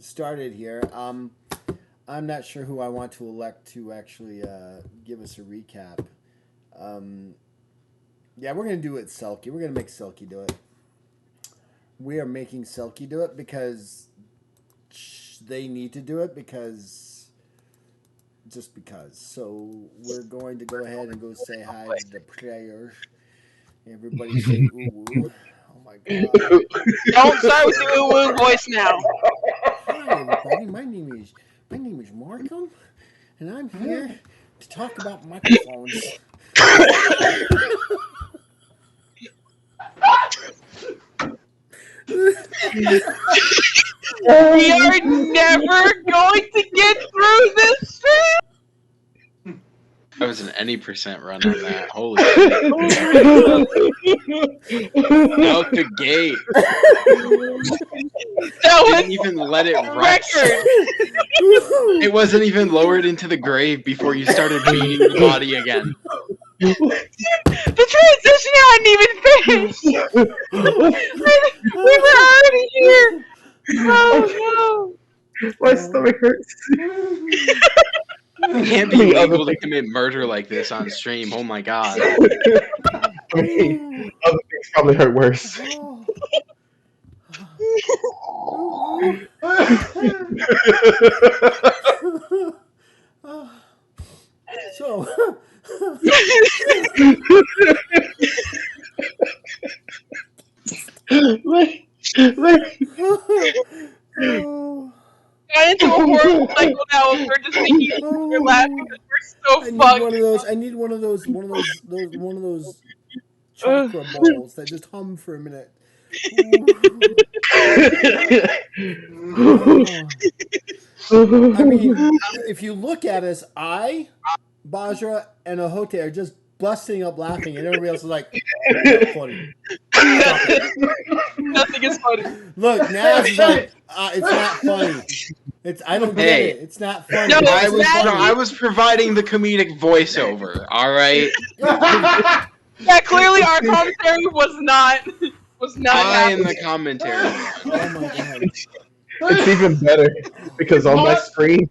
started here. I'm not sure who I want to elect to actually give us a recap. Um, yeah, we're gonna do it, Selkie. We're gonna make Selkie do it. We are making Selkie do it because they need to do it because just because. So we're going to go ahead and go say hi to the players. Everybody say ooh ooh. Oh my god. Don't start with the woo woo voice now. Hi everybody. My name is Markham, and I'm here to talk about microphones. We are never going to get through this stream. I was an any percent run on that. Holy shit. Out the gate. That Didn't was even let it rest. record. It wasn't even lowered into the grave before you started beating the body again. The transition hadn't even finished. We were already here. Oh My stomach hurts. You can't be legal to commit murder like this on stream. Oh my god. I mean, other things probably hurt worse. So, no. Got into a horrible cycle now of we're just making each other laugh because we're so I need fucked. one of those. I need one of those chakra balls that just hum for a minute. I mean, if you look at us, Bahjra, and Ahote are just busting up laughing, and everybody else is like, "Not funny. Stop it." Nothing is funny. Look, Naz is like, "It's not funny. I don't get Hey. it. It's not funny." No, Why is it funny? I was providing the comedic voiceover, alright? Yeah, clearly our commentary was not I am happening. the commentary. Oh my god. It's even better because on my screen,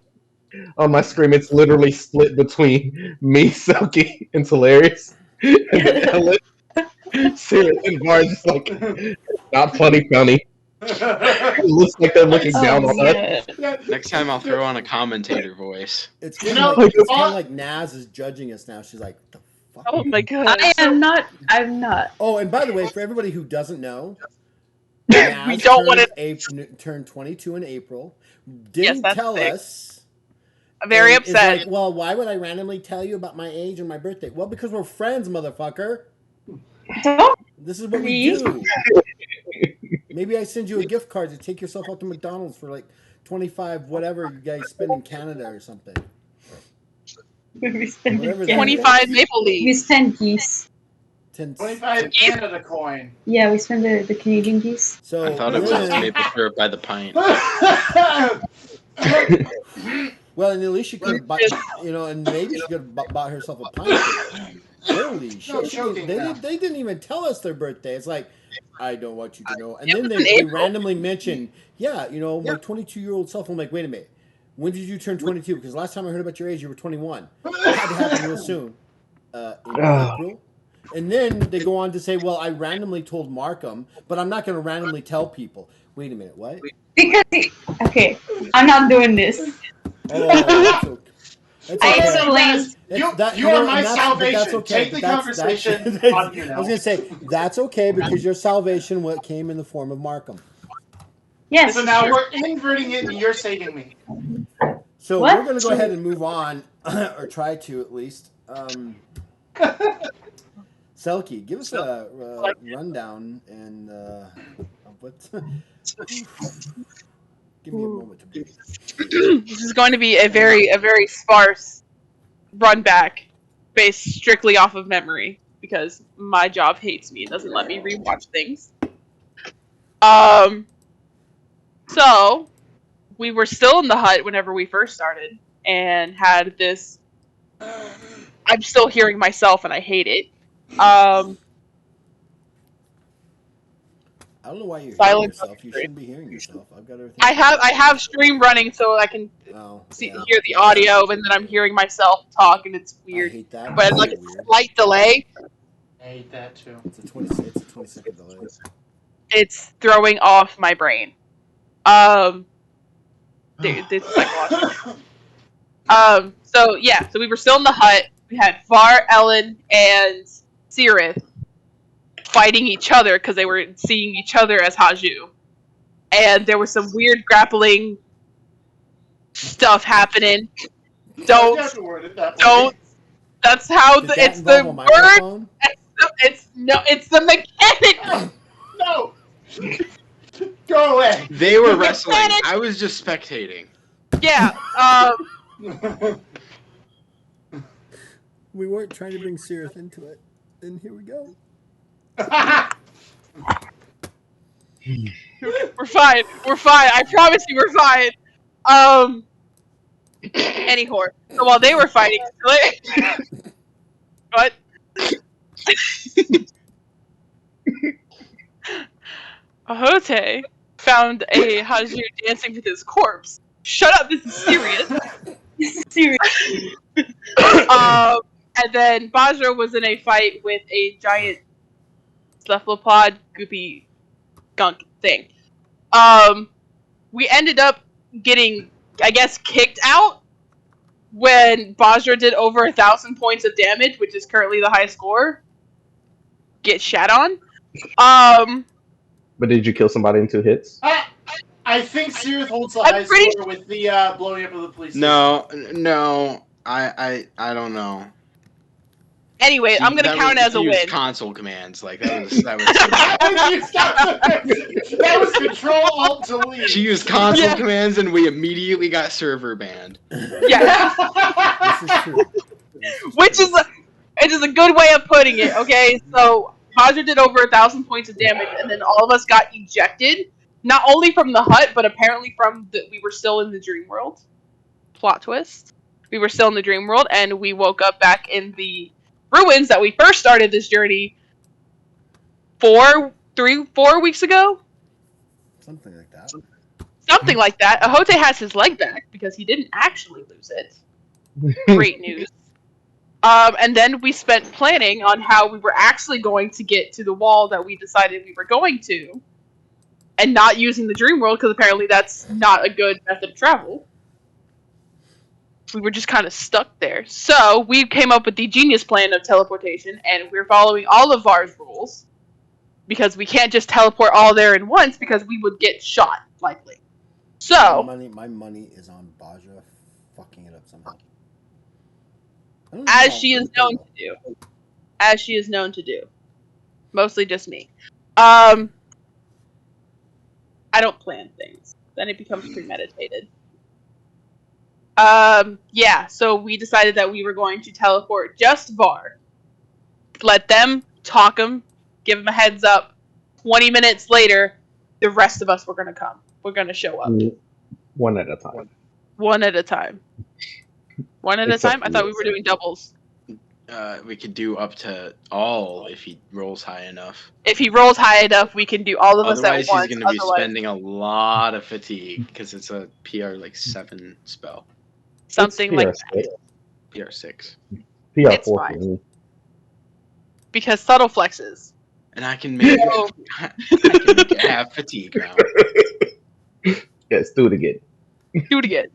it's literally split between me, Selkie, and Hilarious, and then Ellen, Sirius, and Bars just like not funny. It looks like they're looking down on us. Next time I'll throw on a commentator voice. It's kind of like Naz is judging us now. She's like, "What the fuck?" Oh my god. I am not. I'm not. Oh, and by the way, for everybody who doesn't know, Naz We don't want turned 22 in April. Yes, Didn't that's tell big. us. I'm very and is upset. like, well, why would I randomly tell you about my age and my birthday? Well, because we're friends, motherfucker. Don't This is what we do. Maybe I send you a gift card to take yourself out to McDonald's for like 25 whatever you guys spend in Canada or something. we spend Whatever that 25 Maple We Leafs. spend geese. 25 Canada coin. Yeah, we spend the Canadian geese. So I thought it was maple syrup by the pint. Well, and at least she could have bought, and maybe she could have bought herself a pint. Holy shit! They didn't even tell us their birthday. It's like, I don't want you to know. And then they randomly mention, my 22-year-old self. I'm like, wait a minute. When did you turn 22? Because last time I heard about your age, you were 21. It had to happen real soon. In April. And then they go on to say, well, I randomly told Markham, but I'm not going to randomly tell people. Wait a minute, what? Because okay, I'm not doing this. Oh, that's okay. I explained. You are my salvation. Take the conversation on you now. I was going to say, that's okay because your salvation came in the form of Markham. Yes. So now we're inverting it and you're saving me. So What? we're going to go ahead and move on, or try to at least. Selkie, give us a rundown and what? Give me a moment to breathe. This is going to be a very sparse run back based strictly off of memory because my job hates me and doesn't let me rewatch things. So we were still in the hut whenever we first started and had this. I'm still hearing myself and I hate it. I don't know why you're hearing Silence on yourself. the You screen. shouldn't be hearing yourself. I've got everything. I have stream running so I can Oh, hear the audio, and then I'm hearing myself talk, and it's I weird. hate that. But That's like so a weird. slight delay, I hate that too. It's a 20-second delay. it's throwing off my brain. It's psychological. So yeah, so we were still in the hut. We had Var, Ellen, and Sirith fighting each other because they were seeing each other as Haju. And there was some weird grappling stuff happening. You Don't, have to word it that way. don't. That's how Did that it's involve the a word. microphone? It's the mechanic. No! Go away! They were wrestling. I was just spectating. Yeah. We weren't trying to bring Sirith into it. And here we go. We're fine. We're fine. I promise you, we're fine. Anyhow, so while they were fighting, what? Ahote found a Haju dancing with his corpse. Shut up, this is serious. Seriously. And then Bahjras was in a fight with a giant cephalopod goopy gunk thing. We ended up getting, I guess, kicked out when Bahjras did over 1,000 points of damage, which is currently the high score. Get shat on. But did you kill somebody in 2 hits? I think Sirith holds the I'm high pretty score with the blowing up of the police station. No, I don't know. Anyway, I'm gonna count it as a used win. console commands like that was. That was Control Alt Delete. She used console commands, and we immediately got server banned. Yeah, This is true. which is a good way of putting it. Okay, so Bahjras did over 1,000 points of damage, and then all of us got ejected. Not only from the hut, but apparently we were still in the dream world. Plot twist. We were still in the dream world, and we woke up back in the ruins that we first started this journey 4 weeks ago. Something like that. Something like that. Ahote has his leg back because he didn't actually lose it. Great news. And then we spent planning on how we were actually going to get to the wall that we decided we were going to, and not using the dream world because apparently that's not a good method of travel. We were just kind of stuck there. So we came up with the genius plan of teleportation, and we're following all of Var's rules because we can't just teleport all there at once because we would get shot, likely. So My money is on Bahjras fucking it up somehow. as she is known to do. As she is known to do. Mostly just me. I don't plan things. Then it becomes premeditated. Yeah, so we decided that we were going to teleport just Var. Let them talk him, give him a heads up. 20 minutes later, the rest of us were going to come. We're going to show up. One at a time. One at a time. One at a time? I thought we were doing doubles. We could do up to all if he rolls high enough. If he rolls high enough, we can do all of us at once. Otherwise, he's going to be spending a lot of fatigue because it's a PR 7 spell. Something like that. PR 6. PR It's 4 fine. for me. Because subtle flexes. And I can make it have fatigue now. Yes, do it again. Do it again.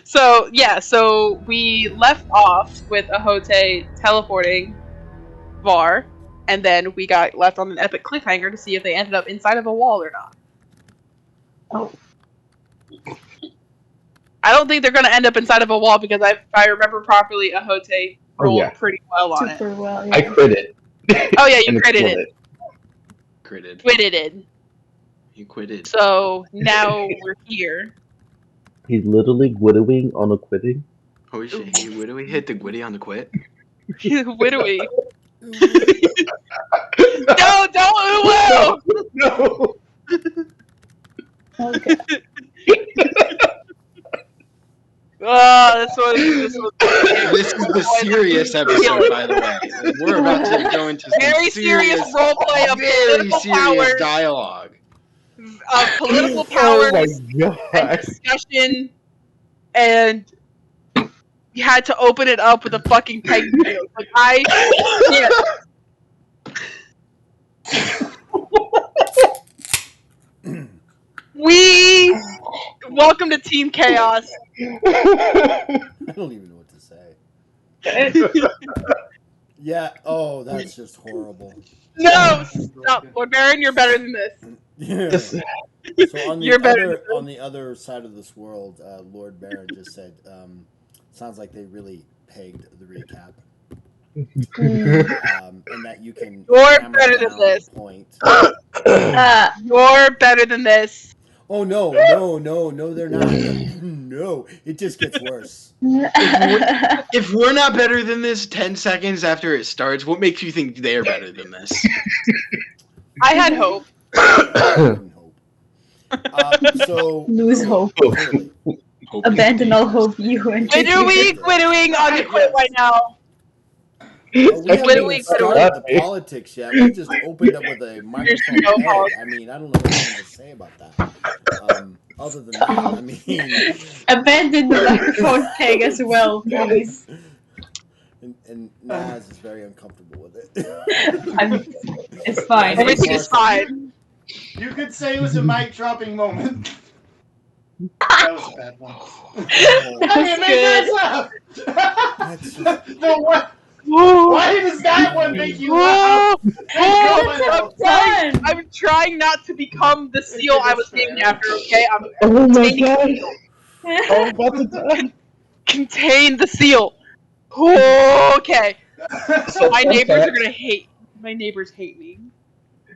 So we left off with Ahote teleporting Var, and then we got left on an epic cliffhanger to see if they ended up inside of a wall or not. Oh. I don't think they're going to end up inside of a wall because if I remember properly, Ahote rolled pretty well on it. Super well, yeah. I critted. Oh yeah, you And critted exploded. it. Critted. Quitted it. You quitted. So now we're here. He's literally wittowing on a quitting. Holy shit, he literally hit the gwitty on the quit. Widowy. No, don't ooh! No. Okay. This was This is the serious episode, by the way. We're about to go into some very serious roleplay of very political serious power, dialogue. of political Oh powers my and god. discussion, and you had to open it up with a fucking peg joke. Like I can't. We welcome to Team Chaos. I don't even know what to say. Yeah. Oh, that's just horrible. No, stop, Lord Baron. You're better than this. Yeah. So on You're better on the other side of this world, Lord Baron just said, "Sounds like they really pegged the recap." And that you can. You're hammer better than down this. the point. You're better than this. Oh no, they're not. No, it just gets worse. If we're not better than this 10 seconds after it starts, what makes you think they're better than this? I had hope. So Lose hope. clearly, Abandon all hope, you and Winnowing on the quit right now. we haven't Winnowing, even started the politics yet. We just opened up with a microphone no peg. politics. I mean, I don't know what else to say about that. Other than that, I mean, Abandon the microphone peg as well, please. and Naz is very uncomfortable with it. It's fine. Everything's fine. You could say it was a mic dropping moment. That was a bad one. That's Laugh. No, what? Why does that one make you laugh? I'm trying not to become the seal I was named after, okay? I'm Oh my containing god. the seal. I'm about to die. Contain the seal. Okay. So My fun neighbors fact- are gonna hate. My neighbors hate me.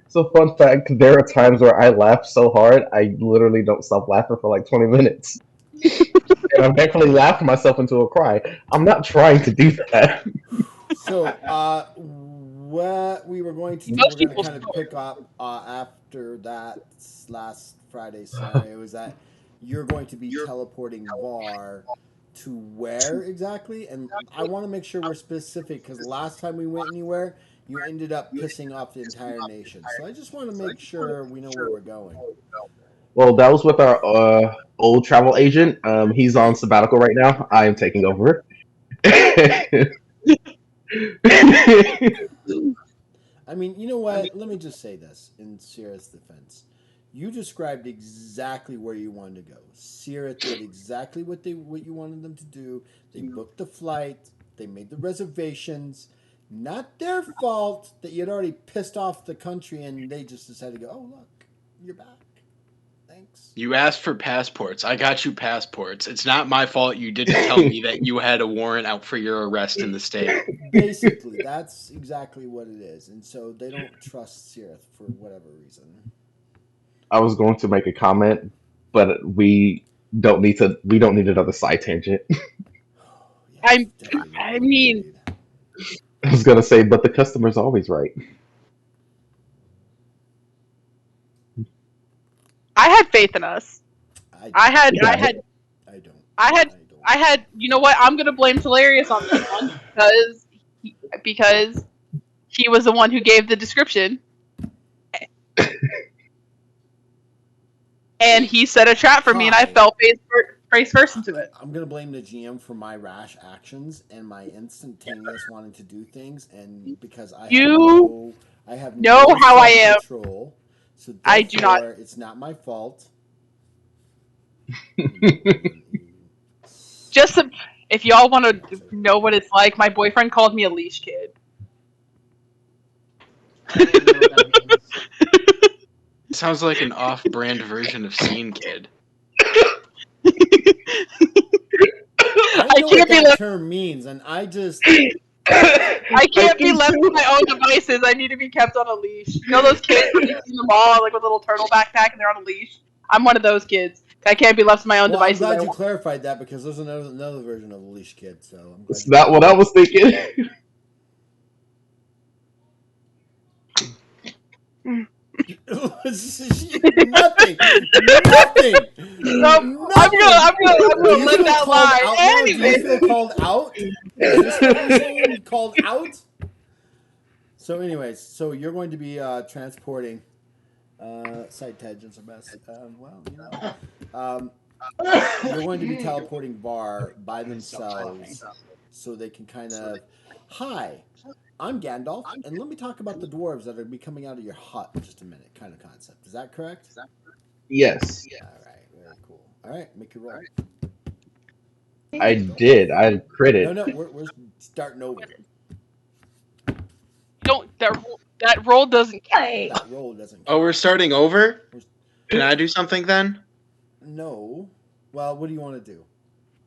So fun fact, there are times where I laugh so hard, I literally don't stop laughing for like 20 minutes. And I'm definitely laughing myself into a cry. I'm not trying to do that. So, what we were going to do, Most we're going people to kind of snore. pick up after that last Friday scenario is that you're going to be teleporting Var to where exactly? And I want to make sure we're specific because last time we went anywhere, you ended up pissing off the entire nation. So I just want to make sure we know where we're going. Well, that was with our old travel agent. He's on sabbatical right now. I am taking over. I mean, you know what? Let me just say this in Sierra's defense. You described exactly where you wanted to go. Sierra did exactly what you wanted them to do. They booked the flight. They made the reservations. Not their fault that you had already pissed off the country and they just decided to go, oh, look, you're back. Thanks. You asked for passports. I got you passports. It's not my fault you didn't tell me that you had a warrant out for your arrest in the state. Basically, that's exactly what it is. And so they don't trust Sierra for whatever reason. I was going to make a comment, but we don't need another side tangent. I mean, I was gonna say, but the customer's always right. I had faith in us. I had. You know what? I'm gonna blame Hilarious on this one because he was the one who gave the description, and he set a trap for me, and I fell face first into it. I'm gonna blame the GM for my rash actions and my instantaneous wanting to do things, and because I have no how I am. Control, so I do not. It's not my fault. Just if y'all want to know what it's like, my boyfriend called me a leash kid. Sounds like an off-brand version of Scene Kid. I know what that term means, and I just. I can't be left to my own devices. I need to be kept on a leash. You know those kids when you see them all like with a little turtle backpack and they're on a leash? I'm one of those kids. I can't be left to my own devices. I'm glad you clarified that because there's another version of a leash kid. So I'm glad It's not what I was thinking. Nothing. Nothing. Nope. Nothing. I'm Do gonna you let feel that called lie. out now? Do you Anyway. feel called out? Is this what you're saying? Called out? So, anyways, so you're going to be transporting. Side tangents are best. Well, you know, you're going to be teleporting Var by themselves, so they can kind of, hi, I'm Gandalf, and let me talk about the dwarves that are be coming out of your hut in just a minute, kind of concept. Is that correct? Yes, All right, very cool. All right, make your roll. I did. I critted. No, we're starting over. Don't that roll doesn't count. Hey. That roll doesn't. Oh, Count. we're starting over? We're- Can I do something then? No. Well, what do you want to do?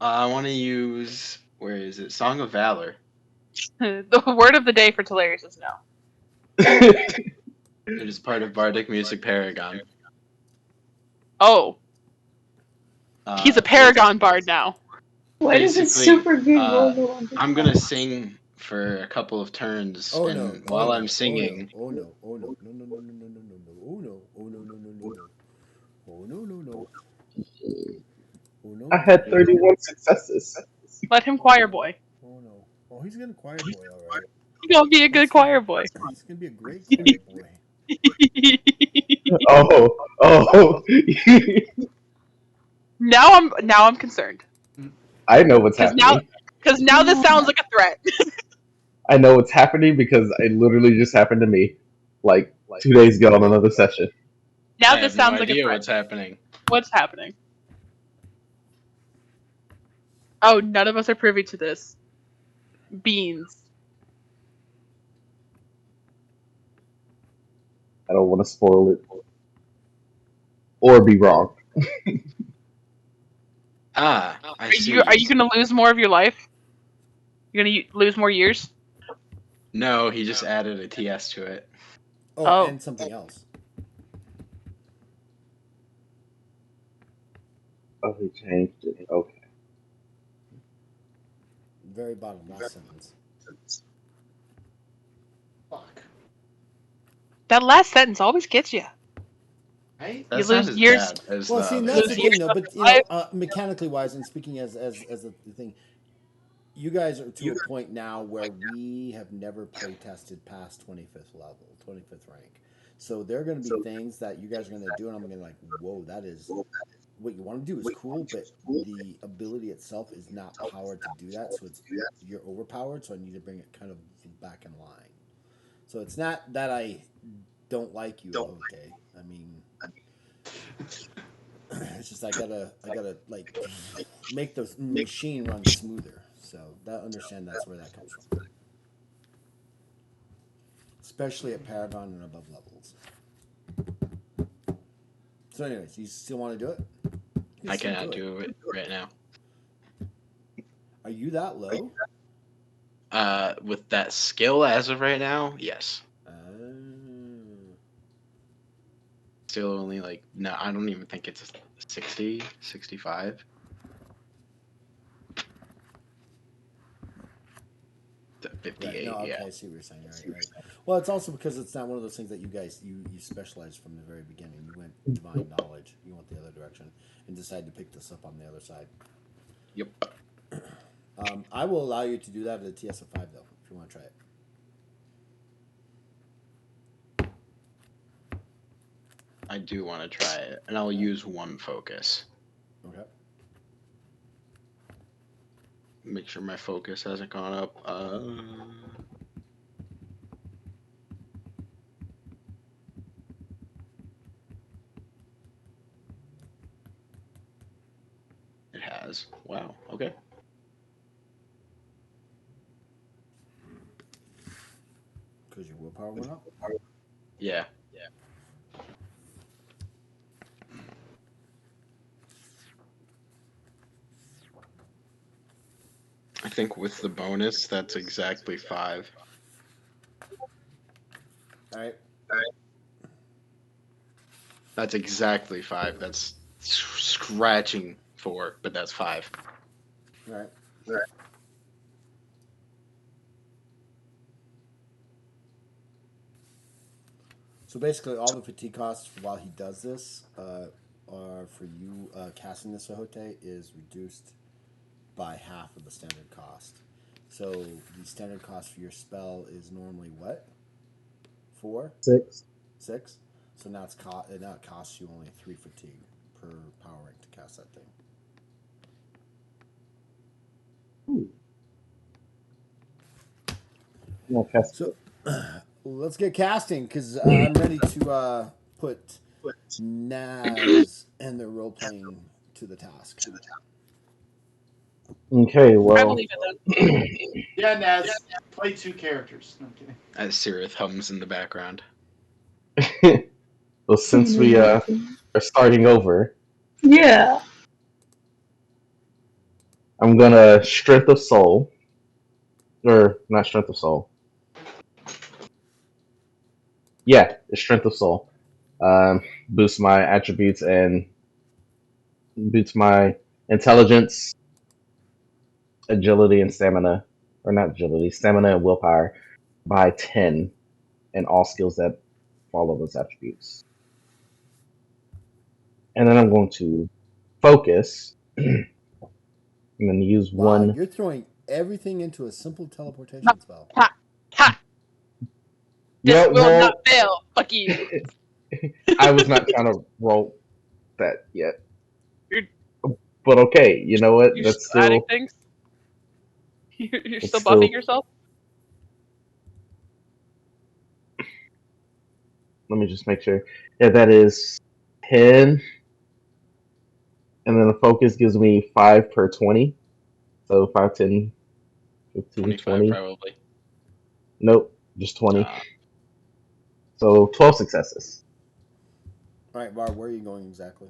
I want to use, where is it? Song of Valor. The word of the day for Talarius is no. It is part of Bardic Music Paragon. Oh, he's a Uh, Paragon bard now. Why does it basically, super good roll on I'm gonna sing for a couple of turns, Oh and no! while Oh I'm no! singing, Oh no! Oh no! No! No! No! No! No! No! No! No! Oh no! Oh no! No! No! No! No! Oh no! No! No! Oh no! I No! had 31 successes. Let him choir boy. Oh no! Oh, he's gonna choir boy, all right. He's gonna be a good choir boy. He's gonna be a great choir boy. Oh. now I'm concerned I know what's because happening. now this sounds like a threat. I know what's happening because it literally just happened to me, like 2 days ago on another session. Now I this have no sounds like a idea threat. what's happening. What's happening? Oh, none of us are privy to this. Beans. I don't want to spoil it or be wrong. I Are see. you gonna lose more of your life? You're gonna lose more years? No, he just added a TS to it. Oh, and something else. Oh, he changed it. Okay. Very bottom, last sentence. Fuck. That last sentence always gets you. Right? That's You not lose as years. bad as Well, the see, and other that's the thing. thing, though. But you know, mechanically wise, and speaking as a thing, you guys are to a point now where we have never play tested past 25th level, 25th rank. So there are going to be things that you guys are going to do, and I'm going to be like, whoa, that is what you want to do is cool, but the ability itself is not powered to do that. So you're overpowered. So I need to bring it kind of back in line. So it's not that I don't like you, okay. I mean, it's just I gotta like make the machine run smoother. So that understand that's where that comes from, especially at Paragon and above levels. So, anyways, you still want to do it? I cannot do it right now. Are you that low? With that skill as of right now, yes. Still only like, no, I don't even think it's a 60, 65. It's a 58, Right. No, okay, yeah. I see what you're saying. Right. Well, it's also because it's not one of those things that you guys you specialized from the very beginning. You went divine knowledge. You went the other direction and decided to pick this up on the other side. Yep. I will allow you to do that at a TS of 5, though, if you want to try it. I do want to try it, and I'll use one focus. Okay. Make sure my focus hasn't gone up. It has. Wow. Okay. Because your willpower went up? Yeah. I think with the bonus, that's exactly 5. All right. That's exactly 5. That's scratching 4, but that's 5. All right. So basically, all the fatigue costs while he does this are for you casting this Sahote is reduced by half of the standard cost. So the standard cost for your spell is normally what? 4? 6. 6? So now now it costs you only 3 fatigue per power rank to cast that thing. Okay. So let's get casting because I'm ready to put Naz and their role playing to the task. Okay, I well, believe it then. Yeah, Naz, play 2 characters. No, I'm kidding. As Sirith hums in the background. well, since we are starting over, Yeah. I'm gonna strength of soul, or not strength of soul. Yeah, it's strength of soul. Boost my attributes and boosts my intelligence, agility, and stamina, or not agility, stamina and willpower by 10, and all skills that follow those attributes. And then I'm going to focus. I'm going to use Wow, one. you're throwing everything into a simple teleportation spell. Ha! Ha! This Yeah, will well, not fail. Fuck you. I was not trying to roll that yet. You're- But okay, you know what? You're That's still adding still. things? You're It's still still. buffing yourself? Let me just make sure. Yeah, that is 10. And then the focus gives me 5 per 20. So 5, 10, 15, 25 20. probably. Nope, just 20. Uh, So 12 successes. All right, Bar, where are you going exactly?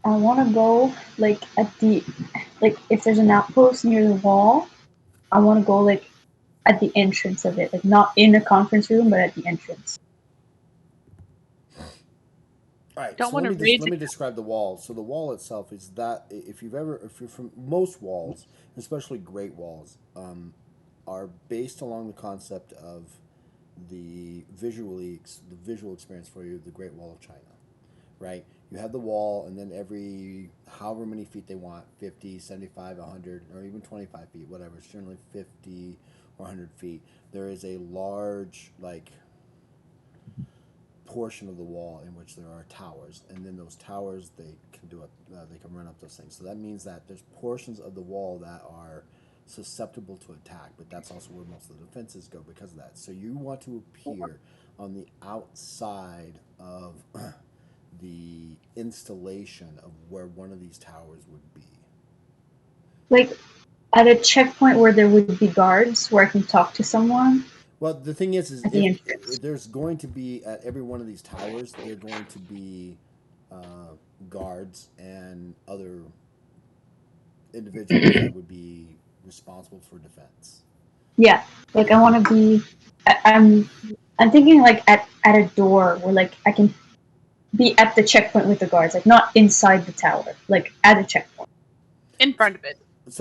I want to go like if there's an outpost near the wall, I want to go like at the entrance of it, like not in the conference room, but at the entrance. All right, Don't so want to let raise me it. describe the wall. So the wall itself is that if you're from most walls, especially great walls, are based along the concept of the visual experience for you, the Great Wall of China, right? You have the wall, and then every however many feet they want 50, 75, 100, or even 25 feet, whatever. It's generally 50 or 100 feet. There is a large, like, portion of the wall in which there are towers, and then those towers they can run up those things. So that means that there's portions of the wall that are susceptible to attack, but that's also where most of the defenses go because of that. So you want to appear on the outside of the installation of where one of these towers would be. Like at a checkpoint where there would be guards where I can talk to someone Well, the thing is at the if entrance. there's going to be at every one of these towers, they're going to be guards and other individuals that would be responsible for defense. Yeah, like I want to be. I'm thinking like at a door where like I can be at the checkpoint with the guards, like not inside the tower, like at a checkpoint. In front of it.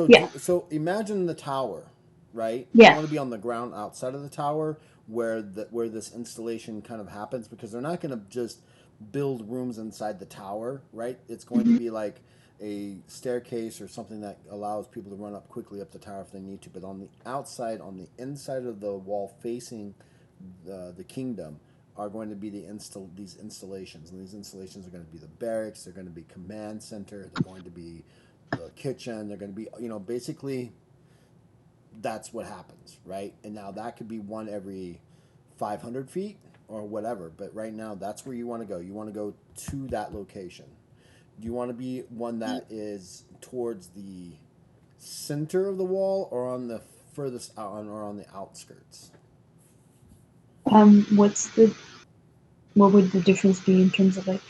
Yeah. So imagine the tower, right? You Yeah. want to be on the ground outside of the tower where this installation kind of happens because they're not going to just build rooms inside the tower, right? It's going to Mhm. be like a staircase or something that allows people to run up quickly up the tower if they need to. But on the outside, on the inside of the wall facing the kingdom, are going to be these installations, and these installations are going to be the barracks. They're going to be command center. They're going to be the kitchen. They're going to be, basically that's what happens, right? And now that could be one every 500 feet or whatever. But right now, that's where you want to go. You want to go to that location. Do you want to be one that is towards the center of the wall or on the furthest out or on the outskirts? What would the difference be in terms of like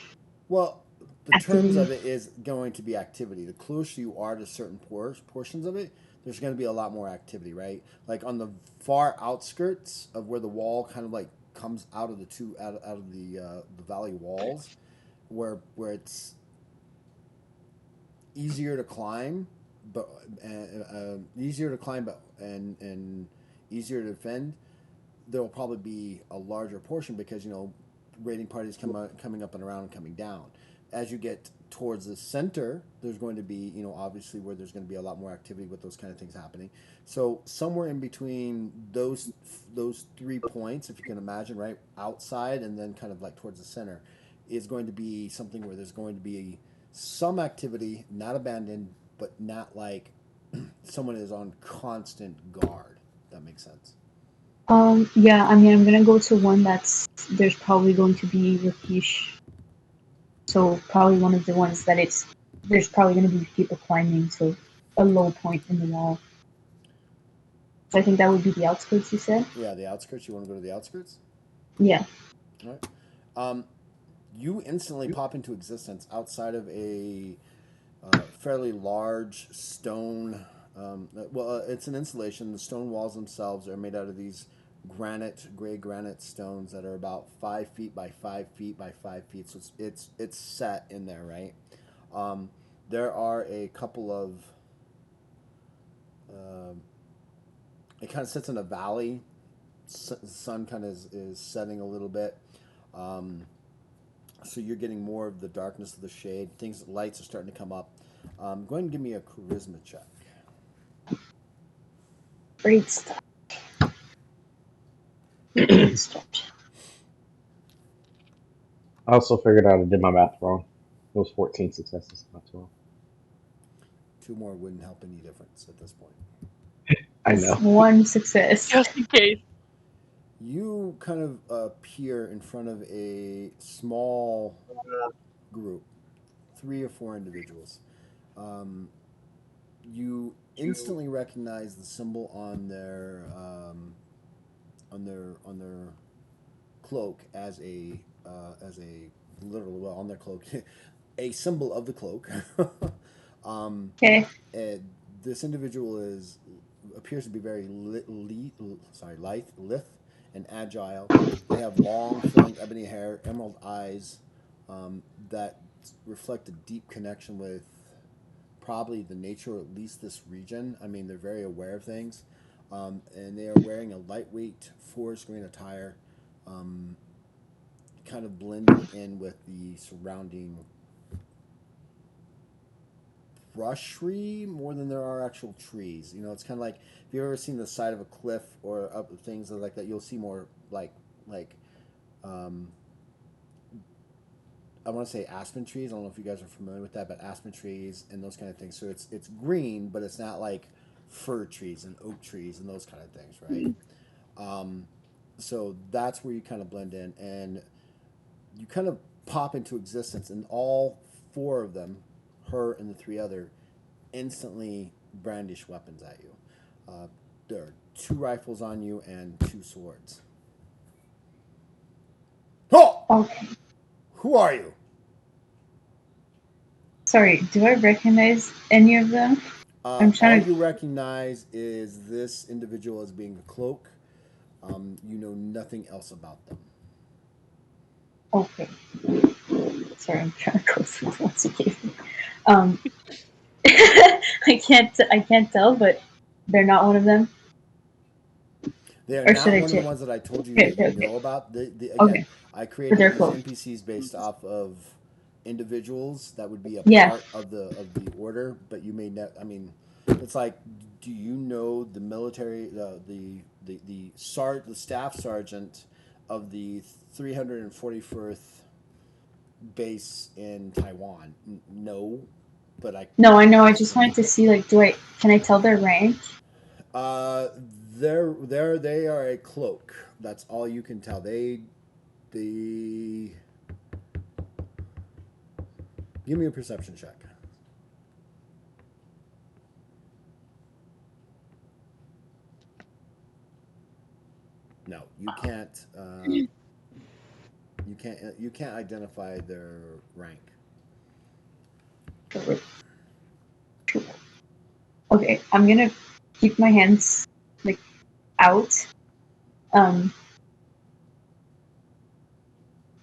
Well, the terms activity? of it is going to be activity. The closer you are to certain portions of it, there's going to be a lot more activity, right? Like on the far outskirts of where the wall kind of like comes out of out of the valley walls, where it's easier to climb, but easier to climb, but and easier to defend. there will probably be a larger portion because raiding parties coming up and around and coming down. As you get towards the center, there's going to be obviously where there's going to be a lot more activity with those kind of things happening. So somewhere in between those 3 points, if you can imagine, right outside and then kind of like towards the center, is going to be something where there's going to be some activity, not abandoned, but not like someone is on constant guard. That makes sense. Yeah, I mean, I'm gonna go to one there's probably going to be Rakish. So probably one of the ones there's probably gonna be people climbing to a low point in the wall. So I think that would be the outskirts, you said? Yeah, the outskirts. You want to go to the outskirts? Yeah. All right. You instantly pop into existence outside of a fairly large stone. It's an installation. The stone walls themselves are made out of these gray granite stones that are about 5 feet by 5 feet by 5 feet. So it's set in there, right? There are a couple of. It kind of sits in a valley. The sun kind of is setting a little bit. So you're getting more of the darkness of the shade. Lights are starting to come up. Go ahead and give me a charisma check. Great stuff. Great stuff. I also figured out I did my math wrong. It was 14 successes, not 12. 2 more wouldn't help any difference at this point. I know. One success. Just in case. You kind of appear in front of a small group, 3 or 4 individuals. You instantly recognize the symbol on their cloak as a literally, well, on their cloak, a symbol of the cloak. Okay. This individual appears to be very lithe and agile. They have long, flowing ebony hair, emerald eyes that reflect a deep connection with probably the nature, or at least this region. I mean, they're very aware of things, and they are wearing a lightweight forest green attire, kind of blending in with the surrounding brushry more than there are actual trees. It's kind of like if you've ever seen the side of a cliff or up things like that, you'll see more like I want to say aspen trees. I don't know if you guys are familiar with that, but aspen trees and those kind of things. So it's green, but it's not like fir trees and oak trees and those kind of things, right? So that's where you kind of blend in, and you kind of pop into existence, and all 4 of them, her and the 3 other, instantly brandish weapons at you. There are 2 rifles on you and 2 swords. Oh! Okay. Who are you? Sorry, do I recognize any of them? I'm trying all you recognize is this individual as being a cloak. You know nothing else about them. Okay. Sorry, I'm trying to close the ones you gave me. I can't tell, but they're not one of them. They are Or not should I one of the check? ones that I told you Okay, that you okay. know about. Again, Okay. I But created they're these close. NPCs based off of individuals that would be a Yeah. part of the order, but you may not. I mean, it's like, do you know the military, the staff sergeant of the 341st base in Taiwan? No, but No, I know. I just wanted to see, like, can I tell their rank? They are a cloak. That's all you can tell. Give me a perception check. No, you can't. You can't identify their rank. Okay, I'm gonna keep my hands like out, and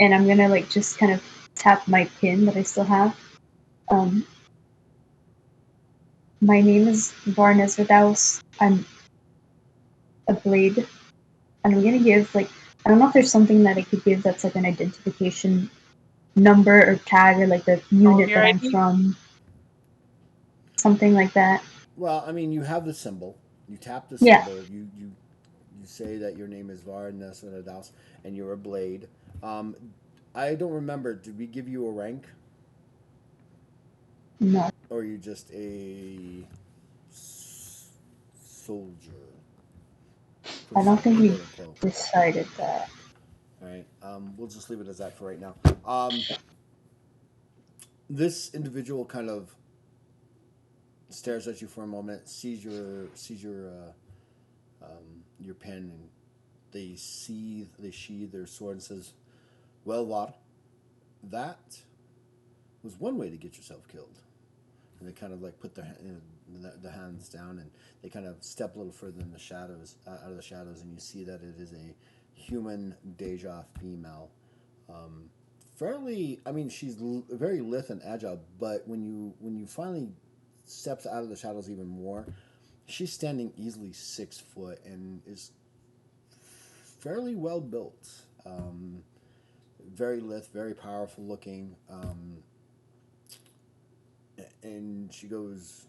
I'm gonna like just kind of tap my pin that I still have. My name is Varnes Vidaus. I'm a blade and we're gonna give like I don't know if there's something that I could give that's like an identification number or tag or like the unit your that I'm ID? from, something like that. Well, I mean, you have the symbol. You tap the Yeah. symbol. You say that your name is Varnas and you're a blade. Um, I don't remember. Did we give you a rank, No, or are you just a soldier? I don't think we Quote unquote. decided that. All right. We'll just leave it as that for right now. This individual kind of stares at you for a moment, sees your pen, and they sheathe their sword and says, "Well, Var, that was one way to get yourself killed." And they kind of like put the hands down, and they kind of step a little further in the shadows, out of the shadows, and you see that it is a human Deja female. Um, Fairly, I mean, she's very lithe and agile, but when you finally steps out of the shadows even more, she's standing easily 6 foot and is fairly well built. Very lithe, very powerful looking. And she goes,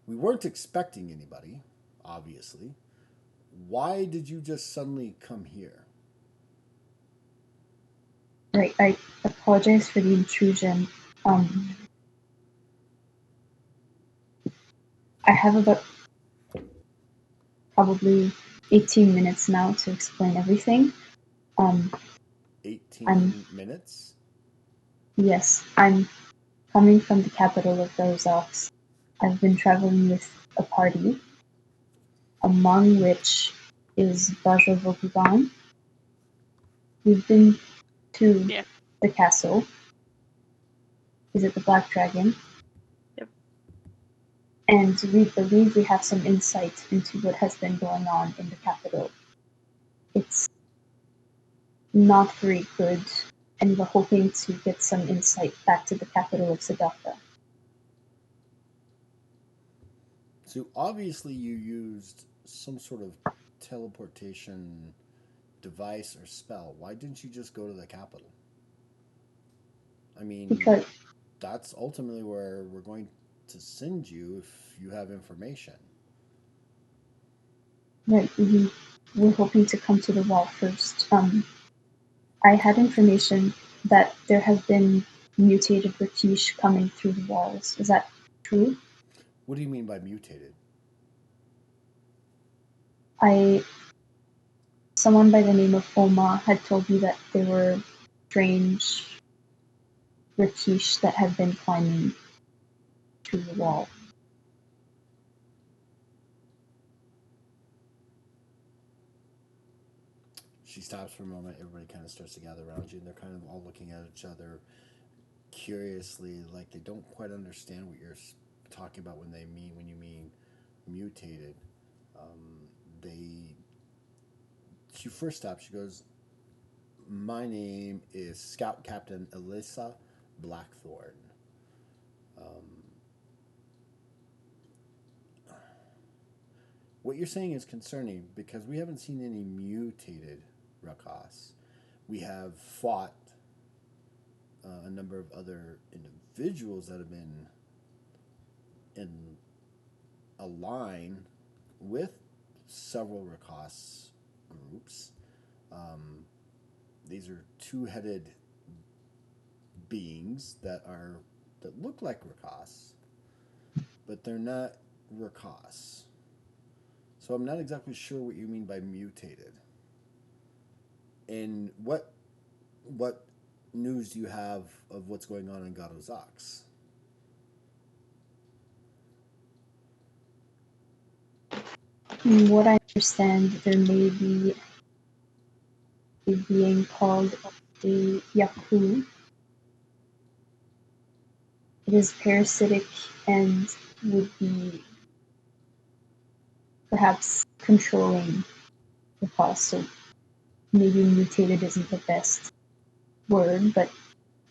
"We weren't expecting anybody, obviously. Why did you just suddenly come here?" Right, I apologize for the intrusion. Um, I have about probably 18 minutes now to explain everything. Um, 18 minutes? yes, I'm coming from the capital of Bahjras. I've been traveling with a party, among which is Bahjras. We've been to Yeah. the castle. Is it the Black Dragon? Yep. And we believe we have some insight into what has been going on in the capital. It's not very good, and we're hoping to get some insight back to the capital of Sadhaka. So obviously you used some sort of teleportation device or spell. Why didn't you just go to the capital? I mean, Because that's ultimately where we're going to send you if you have information. right, we're hoping to come to the wall first. I had information that there have been mutated Ratish coming through the walls. Is that true? What do you mean by mutated? Someone by the name of Oma had told me that there were strange Ratish that have been climbing through the wall. She stops for a moment. Everybody kind of starts to gather around you, and they're kind of all looking at each other curiously, like they don't quite understand what you're talking about when you mean mutated. They She first stops. She goes, "My name is Scout Captain Alyssa Blackthorn. Um, what you're saying is concerning because we haven't seen any mutated Rakas. We have fought a number of other individuals that have been in a line with several Rakas groups. Um, these are two-headed beings that look like Rakas, but they're not Rakas. So I'm not exactly sure what you mean by mutated. And what news do you have of what's going on in Garozax? From what I understand, there may be a being called a Yaku. It is parasitic and would be perhaps controlling the cause. So maybe mutated isn't the best word, but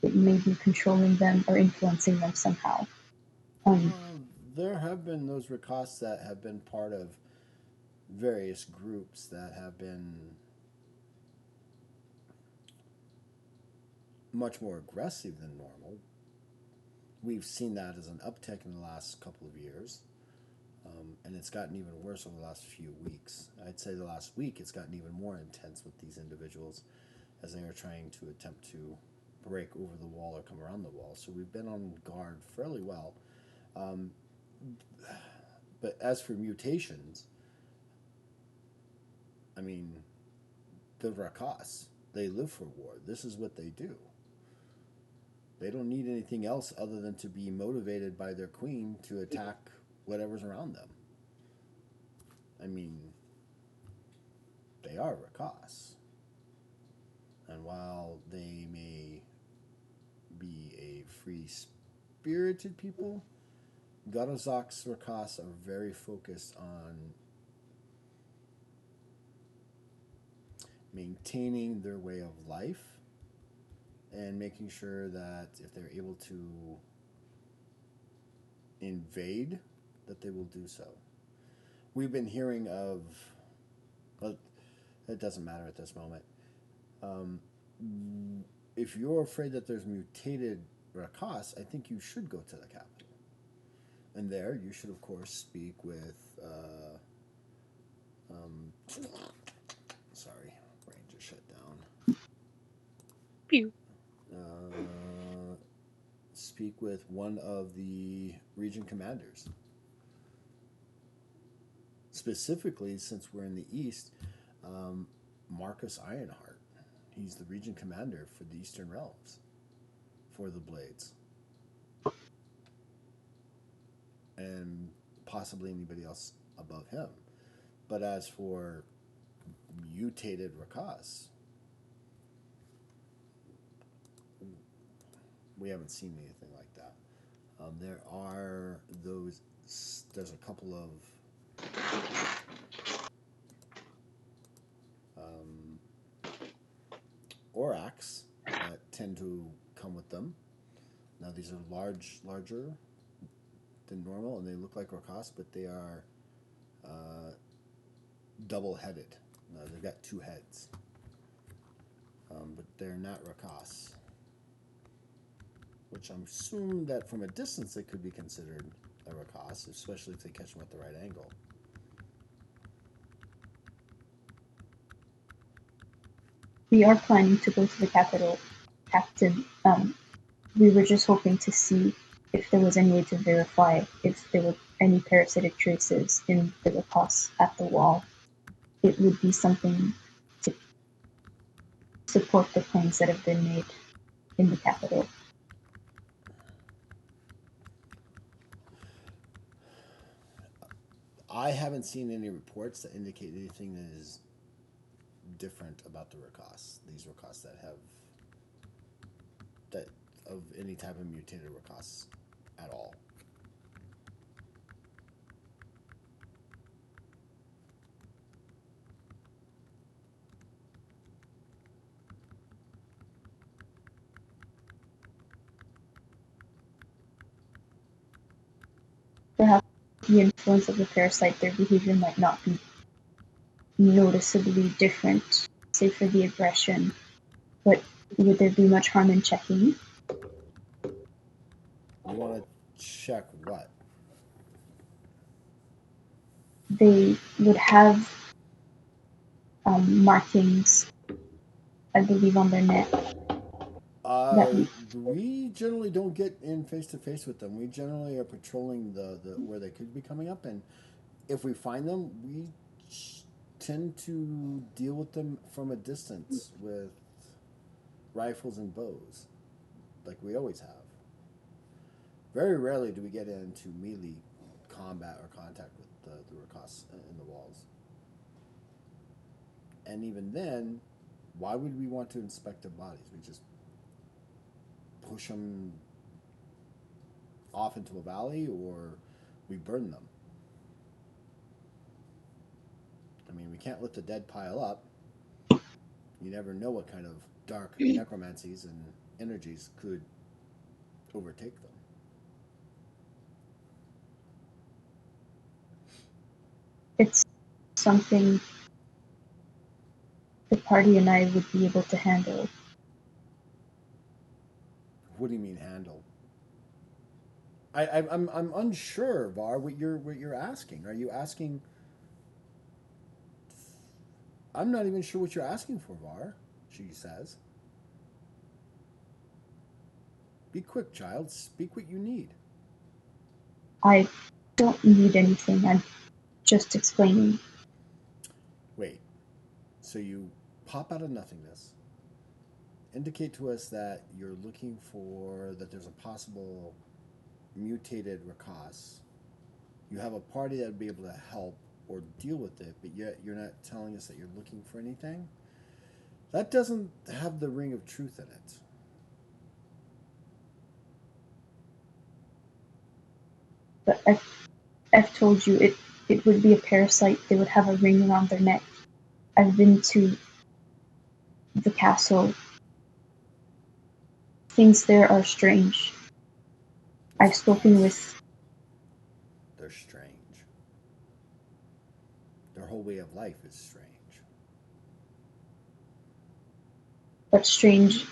it may be controlling them or influencing them somehow. Um, There have been those Rakas that have been part of various groups that have been much more aggressive than normal. We've seen that as an uptick in the last couple of years, and it's gotten even worse over the last few weeks. I'd say the last week it's gotten even more intense with these individuals as they are trying to attempt to break over the wall or come around the wall. So we've been on guard fairly well. Um, but as for mutations, I mean, the Rakas, they live for war. This is what they do. They don't need anything else other than to be motivated by their queen to attack whatever's around them. I mean, they are Rakas. And while they may be a free spirited people, Garozak's Rakas are very focused on maintaining their way of life and making sure that if they're able to invade, that they will do so. We've been hearing of, well, it doesn't matter at this moment. If you're afraid that there's mutated Rakas, I think you should go to the capital. And there, you should, of course, speak with, sorry, brain just shut down. Pew. Speak with one of the region commanders. Specifically, since we're in the east, Marcus Ironheart. He's the region commander for the Eastern Realms for the Blades. And possibly anybody else above him. But as for mutated Rakas, we haven't seen anything like that. There are those. There's a couple of Orax that tend to come with them. Now these are larger than normal, and they look like Rakas, but they are double-headed. They've got two heads, but they're not Rakas. Which I'm assuming that from a distance they could be considered a Rakas, especially if they catch them at the right angle. We are planning to go to the capital, Captain. We were just hoping to see if there was any way to verify if there were any parasitic traces in the Rakas at the wall. It would be something to support the claims that have been made in the capital. I haven't seen any reports that indicate anything that is different about the Rakas. These Rakas that have that of any type of mutated Rakas at all. Perhaps the influence of the parasite, their behavior might not be noticeably different, say for the aggression, but would there be much harm in checking? You want to check what? They would have markings, I believe, on their neck. We generally don't get in face to face with them. We generally are patrolling the where they could be coming up, and if we find them, we tend to deal with them from a distance with rifles and bows, like we always have. Very rarely do we get into melee combat or contact with the Rakas in the walls. And even then, why would we want to inspect their bodies? We just push them off into a valley, or we burn them. I mean, we can't let the dead pile up. You never know what kind of dark necromancies and energies could overtake them. It's something the party and I would be able to handle. What do you mean handle? I'm unsure, Var, what you're asking. Are you asking? I'm not even sure what you're asking for, Var. She says. Be quick, child. Speak what you need. I don't need anything. I'm just explaining. Wait. So you pop out of nothingness. Indicate to us that you're looking for that there's a possible mutated Rakas. You have a party that would be able to help or deal with it, but yet you're not telling us that you're looking for anything. That doesn't have the ring of truth in it. But I've told you it would be a parasite. They would have a ring around their neck. I've been to the castle. Things there are strange. I've spoken with. They're strange. Their whole way of life is strange. But strange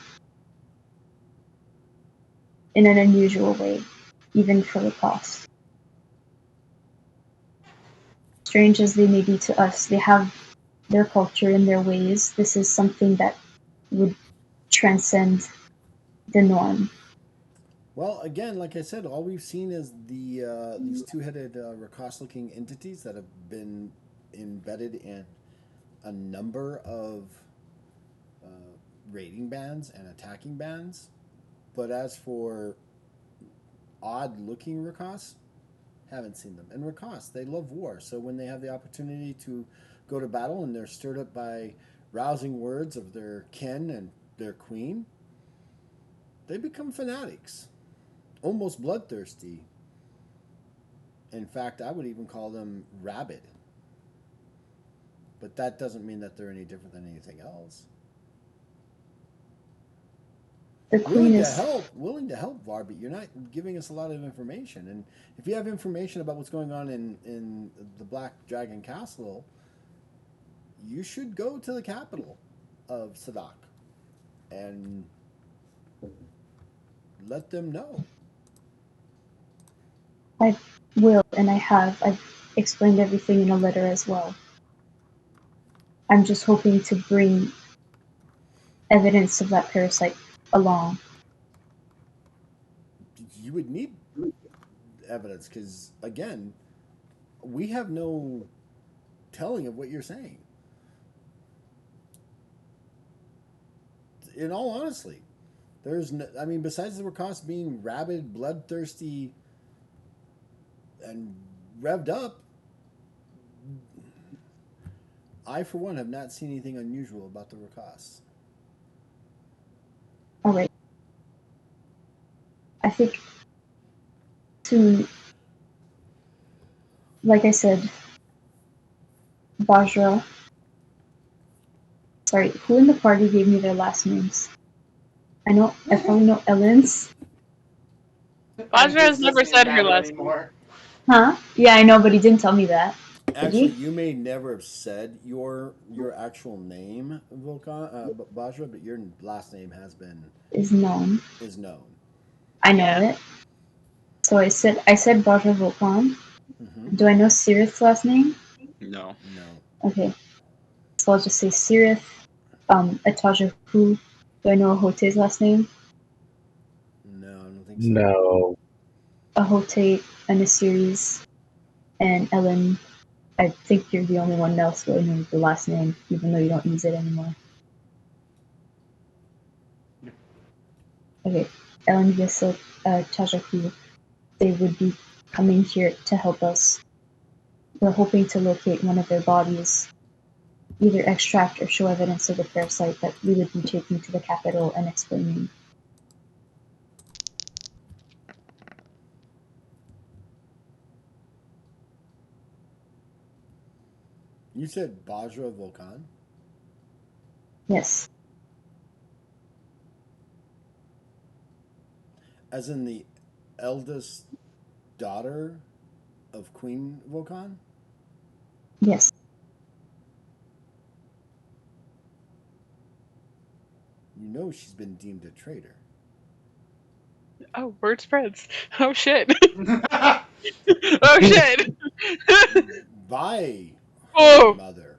in an unusual way, even for the cost. Strange as they may be to us, they have their culture and their ways. This is something that would transcend the norm. Well, again, like I said, all we've seen is these two-headed Rakas-looking entities that have been embedded in a number of uh, raiding bands and attacking bands. But as for odd-looking Rakas, haven't seen them. And Rakas, they love war, so when they have the opportunity to go to battle and they're stirred up by rousing words of their kin and their queen, they become fanatics, almost bloodthirsty. In fact, I would even call them rabid. But that doesn't mean that they're any different than anything else. The queen is Willing to help, Var, but you're not giving us a lot of information. And if you have information about what's going on in the Black Dragon Castle, you should go to the capital of Sadhaka and let them know. I will, and I have. I've explained everything in a letter as well. I'm just hoping to bring evidence of that parasite along. You would need evidence because, again, we have no telling of what you're saying. In all honesty, there's no, I mean, besides the Rakas being rabid, bloodthirsty, and revved up, I, for one, have not seen anything unusual about the Rakas. All right. I think to, like I said, Bahjra. Sorry, who in the party gave me their last names? I probably know Ellen's. Bahjra has never said her last name. Huh? Yeah, I know, but he didn't tell me that. Actually, you may never have said your actual name, Bahjra, but your last name Is known. Is known. I know it. So I said Bahjra Volkan. Mm-hmm. Do I know Sirith's last name? No. Okay. So I'll just say Sirith, Atajahu. Do I know Ahote's last name? No, I don't think so. No. Ahote, Aniseries, and Ellen. I think you're the only one else who knows the last name, even though you don't use it anymore. Okay. Ellen Yesel, Tajaku. They would be coming here to help us. We're hoping to locate one of their bodies, either extract or show evidence of the parasite that we would be taking to the capital and explaining. You said Bahjra Volkan? Yes. As in the eldest daughter of Queen Volkan? Yes. know she's been deemed a traitor. Oh, word spreads. Oh shit. Oh shit. By her Oh. mother.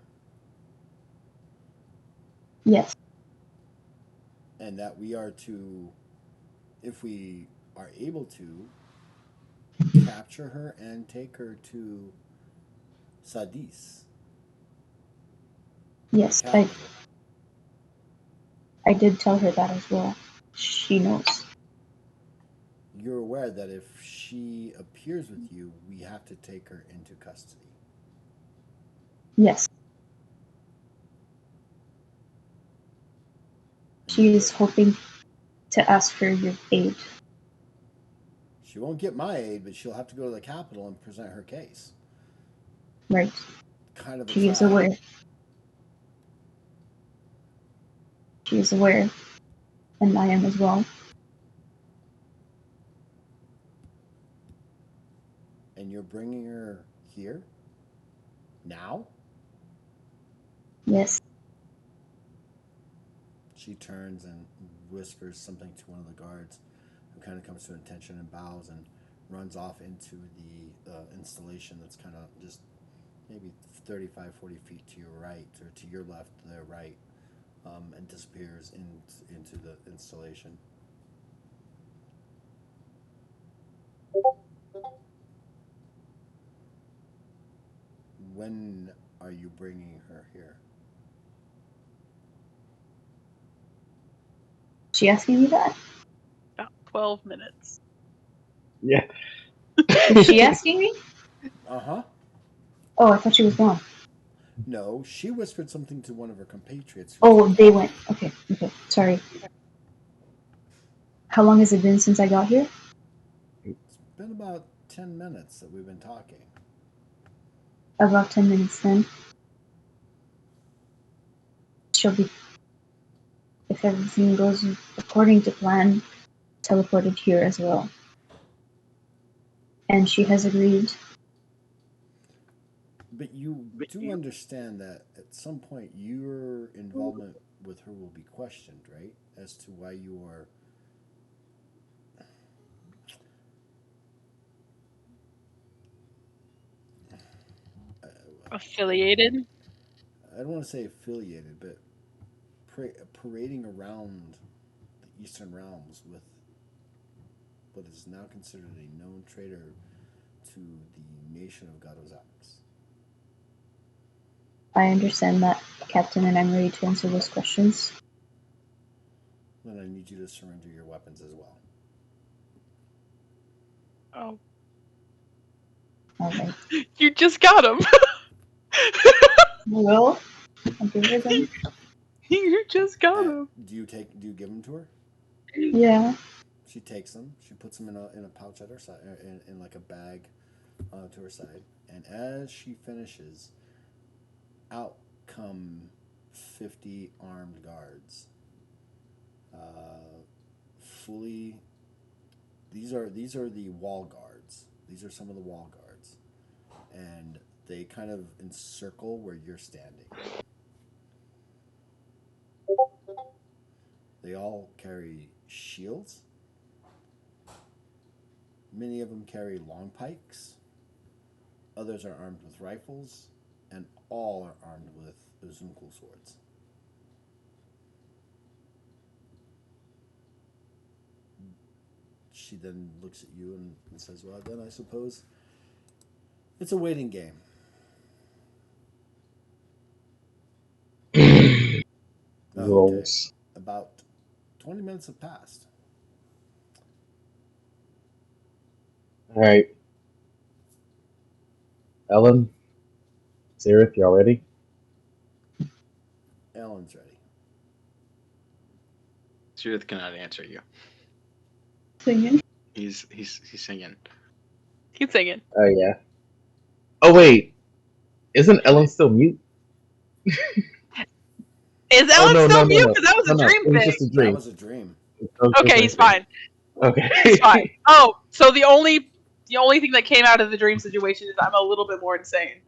Yes. And that we are to, if we are able to, capture her and take her to Sadis. Yes. I did tell her that as well. She knows. You're aware that if she appears with you, we have to take her into custody. Yes. She is hoping to ask for your aid. She won't get my aid, but she'll have to go to the capital and present her case. Right. Kind of a She is trial. aware. She is aware. And I am as well. And you're bringing her here? Now? Yes. She turns and whispers something to one of the guards, who kind of comes to attention and bows and runs off into the installation that's kind of just maybe 35, 40 feet to your right, or to your left, their right, and disappears into the installation. When are you bringing her here? She asking me that? About 12 minutes. Yeah. Is she asking me? Uh-huh. Oh, I thought she was gone. No, she whispered something to one of her compatriots. Oh, they went. Okay. Sorry. How long has it been since I got here? It's been about 10 minutes that we've been talking. About 10 minutes then. She'll be, if everything goes according to plan, teleported here as well. And she has agreed. But you do understand that at some point your involvement with her will be questioned, right? As to why you are Affiliated? I don't want to say affiliated, but parading around the Eastern Realms with what is now considered a known traitor to the nation of Gadozax. I understand that, Captain, and I'm ready to answer those questions. Then I need you to surrender your weapons as well. Oh. Alright. You just got him. Well, I'll give her them. You just got him. Do you give them to her? Yeah. She takes them. She puts them in a pouch at her side, in like a bag, to her side. And as she finishes, out come 50 armed guards. Fully. These are the wall guards. These are some of the wall guards, and they kind of encircle where you're standing. They all carry shields. Many of them carry long pikes. Others are armed with rifles, and all are armed with Uzunkel swords. She then looks at you and says, "Well, then I suppose it's a waiting game." Rolls. About 20 minutes have passed. All right. Ellen, Zareth, y'all ready? Ellen's ready. Judith cannot answer you. Singing. He's singing. Keep singing. Oh yeah. Oh wait, isn't Ellen still mute? Is Ellen still mute? No. Because that was a No, dream it was thing. just a That dream. was a dream. Okay, he's fine. Okay. He's fine. Oh, so the only thing that came out of the dream situation is I'm a little bit more insane.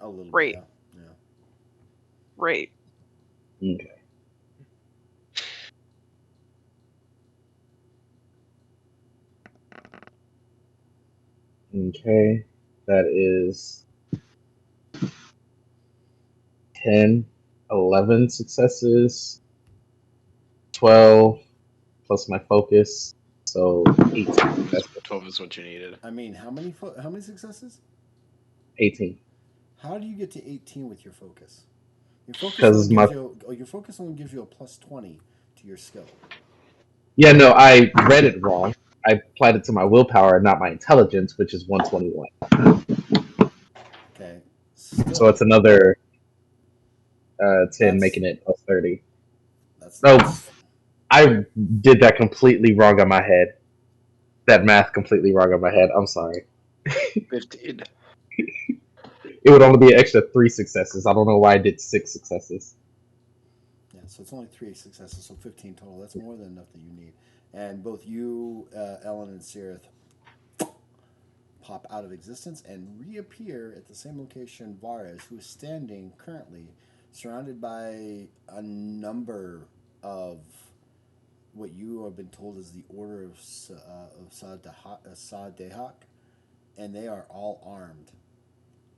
A little Great. bit, yeah. Great. Okay. Okay, that is 10, 11 successes, 12 plus my focus, so 18 successes. 12 is what you needed. I mean, how many successes? 18. How do you get to 18 with your focus? Your focus only Because my gives you your focus only gives you a plus 20 to your skill. yeah, no, I read it wrong. I applied it to my willpower, not my intelligence, which is 121. Okay. So Still, it's another 10, that's making it plus 30. that's Oh, that's I did that completely wrong on my head. That math completely wrong on my head. I'm sorry. 15. It would only be an extra 3 successes. I don't know why I did 6 successes. yeah. So it's only 3 successes, so 15 total. That's more than enough that you need. And both you, Ellen, and Sirith pop out of existence and reappear at the same location Vares, who is standing currently surrounded by a number of what you have been told is the Order of Sadhaka, and they are all armed.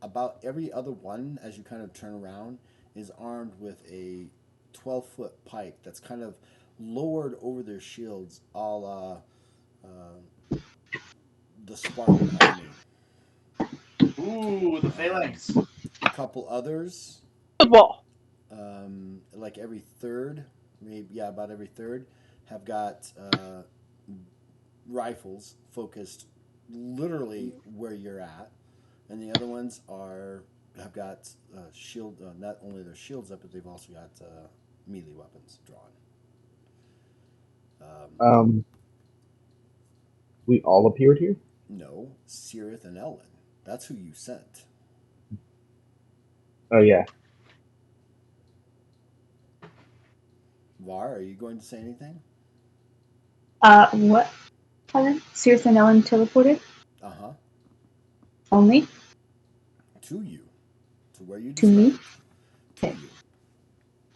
About every other one, as you kind of turn around, is armed with a 12-foot pike that's kind of lowered over their shields, a la the Spartan army. Ooh, the phalanx. A couple others, Wall. like every third, maybe yeah, about every third, have got rifles focused literally where you're at, and the other ones have got shield. Not only their shields up, but they've also got melee weapons drawn. Um, we all appeared here? No, Sirith and Ellen. That's who you sent. Oh, yeah. Var, are you going to say anything? What? Helen? Sirius and Ellen teleported? Uh huh. Only? To you, to where you To me? described.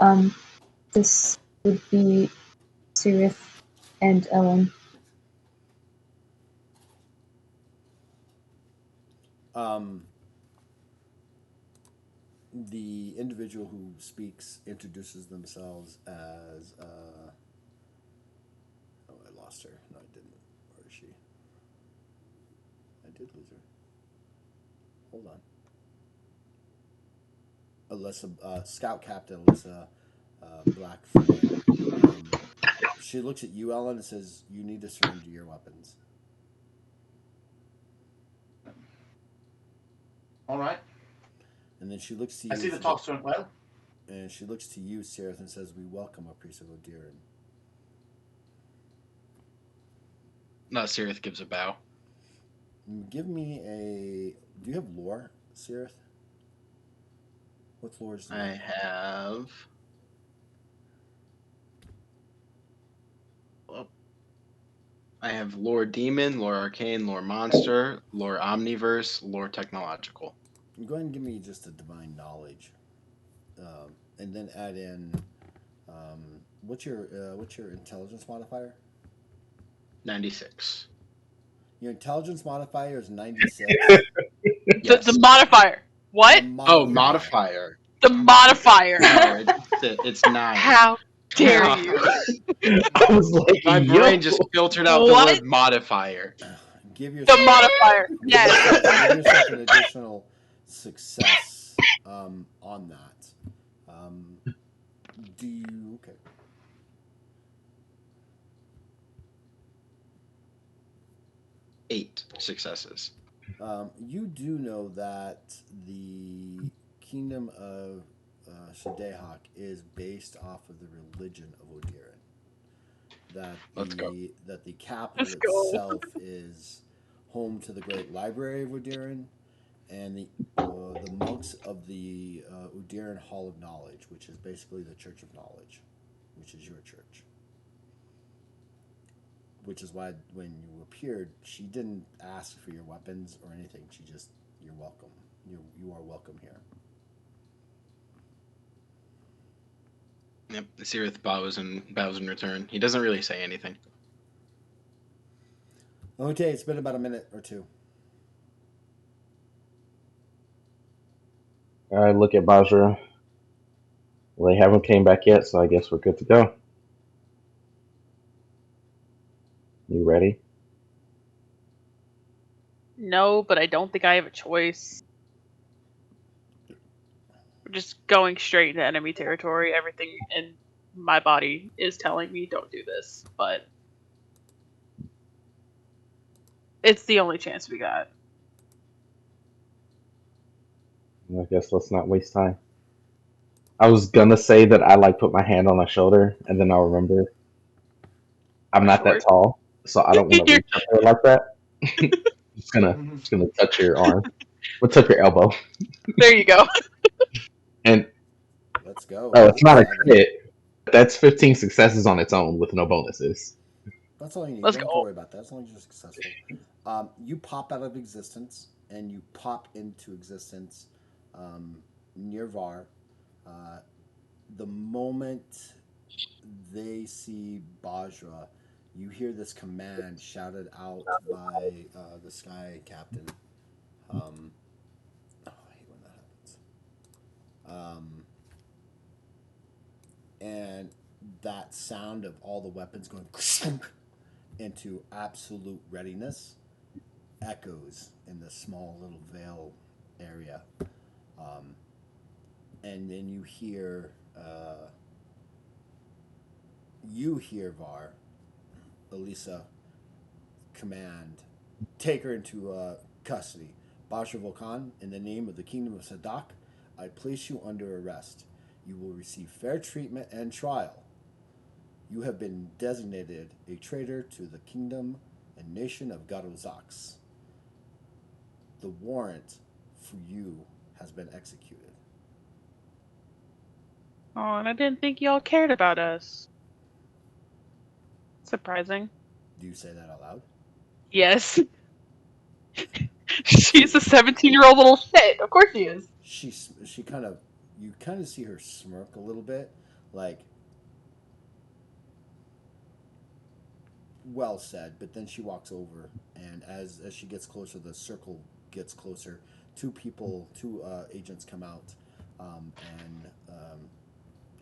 To you. This would be Sirius and Ellen. Um, the individual who speaks introduces themselves as oh, I lost her. No, I didn't. Where is she? I did lose her. Hold on. Alyssa, Scout Captain Alyssa Blackfern. She looks at you, Ellen, and says, "You need to surrender your weapons." All right. And then she looks to I you. see the top stone pile. And she looks to you, Sirith, and says, "We welcome a priest of Odiran." Sirith gives a bow. Give me a. Do you have lore, Sirith? What lores do you I have. Well, I have lore demon, lore arcane, lore monster, lore omniverse, lore technological. Go ahead and give me just a divine knowledge, and then add in. What's your intelligence modifier? 96. Your intelligence modifier is 96. Yes. The modifier. What? Oh, modifier. The modifier. No, it's 9. How dare you? I was like, My yo. brain just filtered out the What? word modifier. Give The yourself. modifier. Give Yes. give yourself an additional success on that. Do you okay? 8 successes. You do know that the kingdom of Sadhaka is based off of the religion of Odiran. Let's go. That the capital Let's go. itself is home to the great library of Odiran, and the monks of the Odiran Hall of Knowledge, which is basically the Church of Knowledge, which is your church. Which is why when you appeared, she didn't ask for your weapons or anything. She just, you're welcome. You are welcome here. Yep, Sirith bows in return. He doesn't really say anything. Okay, it's been about a minute or two. I look at Bahjra. Well, they haven't came back yet, so I guess we're good to go. You ready? No, but I don't think I have a choice. We're just going straight into enemy territory. Everything in my body is telling me don't do this, but it's the only chance we got. I guess let's not waste time. I was gonna say that I like put my hand on my shoulder, and then I'll remember I'm not that Short. tall, so I don't want to You're- reach up there like that. Just gonna touch your arm. We'll touch your elbow. there you go. And Let's go. oh, it's not a 7. crit. That's 15 successes on its own with no bonuses. That's all you need. Let's You don't have go. to worry about that. As long as you're successful. You pop out of existence, and you pop into existence near Var. Uh, the moment they see Bahjra, you hear this command shouted out by the Sky Captain. Oh, I hate when that happens. And that sound of all the weapons going into absolute readiness echoes in the small little vale area. And then you hear Var, Elisa command, take her into custody. Bahjra Volkan, in the name of the Kingdom of Sadhaka, I place you under arrest. You will receive fair treatment and trial. You have been designated a traitor to the kingdom and nation of Garozaks. The warrant for you has been executed. Oh, and I didn't think y'all cared about us. Surprising. Do you say that out loud? Yes. She's a 17-year-old little shit. Of course she is. She kind of, you kind of see her smirk a little bit, like, well said. But then she walks over, and as she gets closer, the circle gets closer. Two agents come out, um, and um,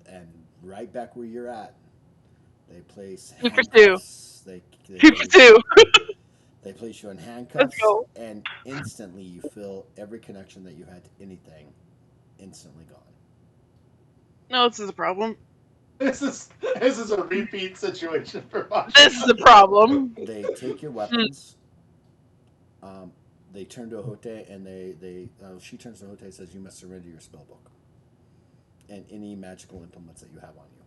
and right back where you're at, they place 2 for 2. handcuffs. 2 for 2. They place you in Let's handcuffs, go. and instantly you feel every connection that you had to anything instantly gone. No, this is a problem. This is a repeat situation for Bahjra. This is a problem. They take your weapons. They turn to Hote, and she turns to Hote and says, "You must surrender your spell book and any magical implements that you have on you."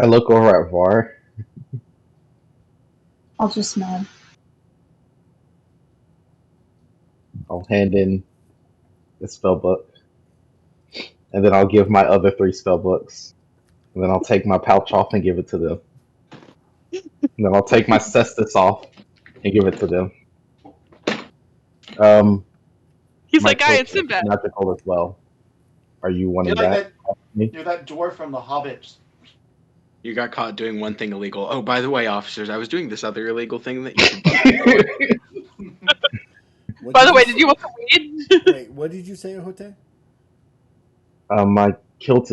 I look over at Var. I'll just nod. I'll hand in the spell book, and then I'll give my other 3 spell books. And then I'll take my pouch off and give it to them. And then I'll take my cestus off and give it to them. He's My like, I cloak and is Sinbad. magical as well. Are you You're wanting like that? that. You're that dwarf from The Hobbit. You got caught doing one thing illegal. Oh, by the way, officers, I was doing this other illegal thing that you should bust. By the way, did you want some weed? Wait, what did you say, Hote? My kilt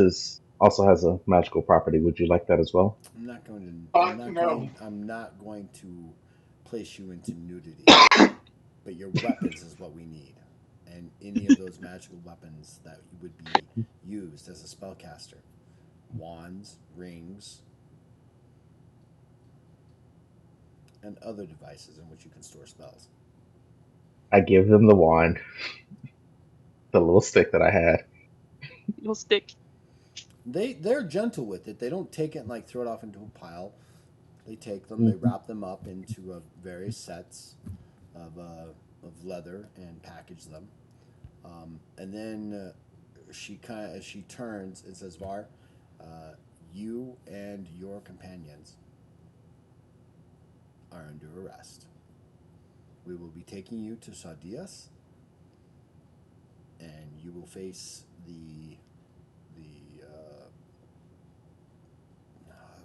also has a magical property. Would you like that as well? I'm not going to. No. I'm not going to place you into nudity. But your weapons is what we need, and any of those magical weapons that would be used as a spellcaster, wands, rings, and other devices in which you can store spells. I give them the wand, the little stick that I had. Little stick. They're gentle with it. They don't take it and like throw it off into a pile. They take them, they wrap them up into various sets of leather and package them. And then she turns and says, "Var, you and your companions are under arrest. We will be taking you to Sardias, and you will face the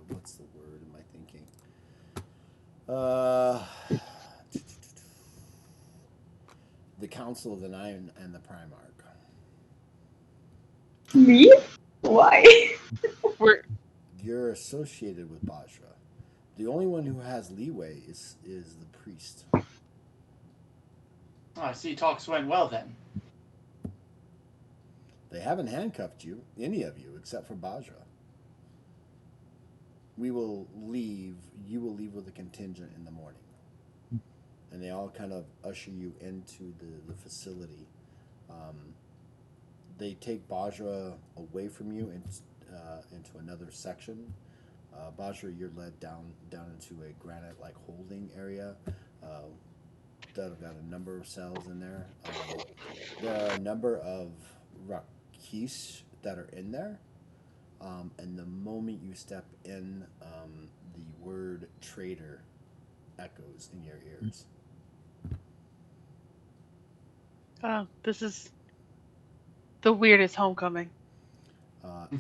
what's the word am I thinking? The Council of the Nine and the Primarch. Me? Why? We're You're associated with Bahjra. The only one who has leeway is the priest. Oh, I see talks went well then. They haven't handcuffed you, any of you, except for Bahjra. We will leave. You will leave with a contingent in the morning. And they all kind of usher you into the facility. They take Bahjra away from you into another section. Bahjra, you're led down into a granite-like holding area that have got a number of cells in there. There are a number of Rakis that are in there. And the moment you step in, the word traitor echoes in your ears. oh, this is the weirdest homecoming.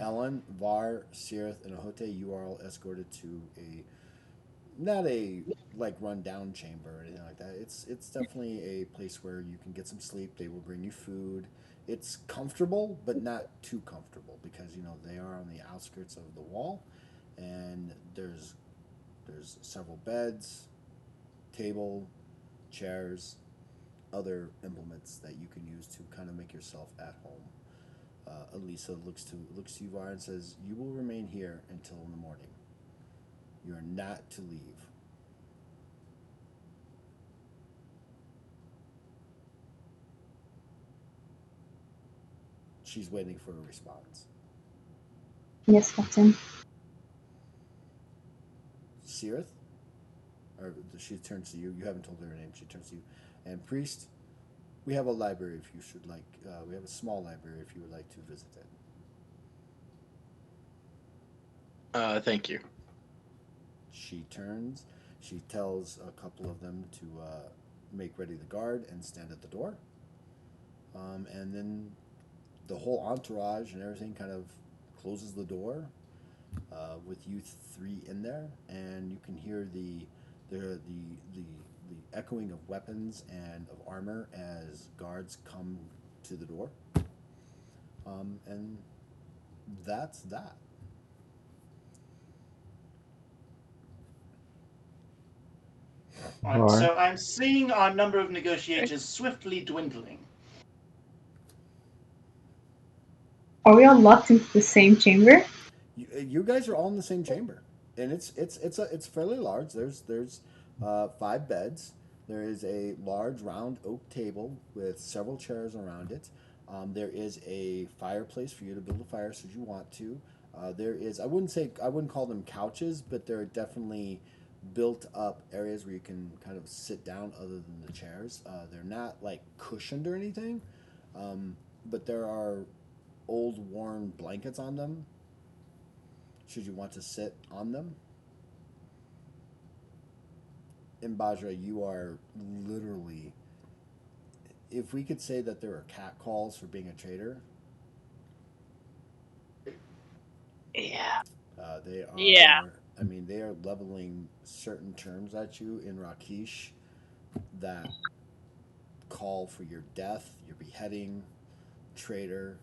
Ellen, Var, Sirith, and Ahote, you are all escorted to not a like rundown chamber or anything like that. It's definitely a place where you can get some sleep. They will bring you food. It's comfortable, but not too comfortable because they are on the outskirts of the wall, and there's several beds, table, chairs, other implements that you can use to kind of make yourself at home. Elisa looks to you, Var, and says, "You will remain here until in the morning. You are not to leave." She's waiting for a response. Yes, Captain. Sirith? Or she turns to you. You haven't told her her name. She turns to you. And Priest, we have a library if you should like. We have a small library if you would like to visit it. Thank you. She turns. She tells a couple of them to make ready the guard and stand at the door. And then the whole entourage and everything kind of closes the door with you three in there, and you can hear the echoing of weapons and of armor as guards come to the door. And that's that. Alright, so I'm seeing our number of negotiators swiftly dwindling. Are we all locked into the same chamber? You guys are all in the same chamber, and it's fairly large. There's 5 beds. There is a large round oak table with several chairs around it. There is a fireplace for you to build a fire should you want to. There is I wouldn't call them couches, but there are definitely built up areas where you can kind of sit down other than the chairs. They're not like cushioned or anything, but there are old worn blankets on them should you want to sit on them. In Bahjra, you are literally, if we could say that there are cat calls for being a traitor. Yeah. They are. Yeah. I mean, they are leveling certain terms at you in Rakish that call for your death, your beheading, traitor,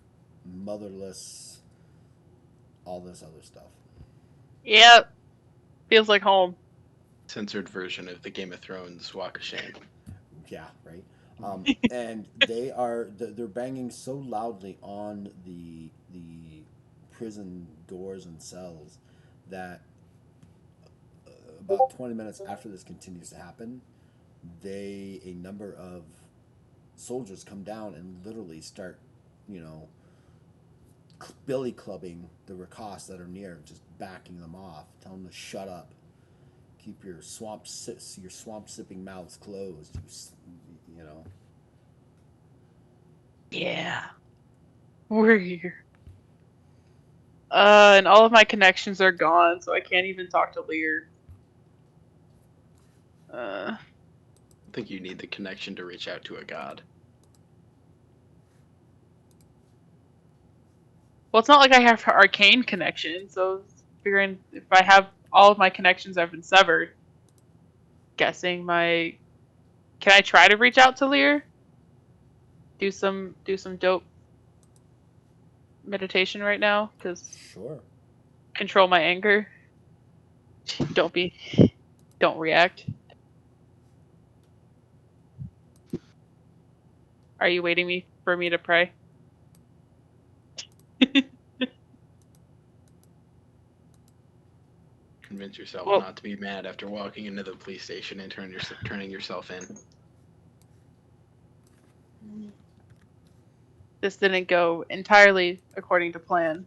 motherless, all this other stuff. Yep. Feels like home. Censored version of the Game of Thrones Walk of Shame. Yeah, right. And they're banging so loudly on the prison doors and cells that about 20 minutes after this continues to happen, a number of soldiers come down and literally start, billy clubbing the Rakas that are near, just backing them off, telling them to shut up, keep your swamp sipping mouths closed. You know. Yeah. We're here. And all of my connections are gone, so I can't even talk to Lear. I think you need the connection to reach out to a god. Well, it's not like I have arcane connections, so I was figuring if I have all of my connections have been severed. Guessing my... Can I try to reach out to Lear? do some dope meditation right now? Because Sure. control my anger. Don't react. Are you waiting for me to pray? Convince yourself Well- not to be mad after walking into the police station and turning yourself in. This didn't go entirely according to plan,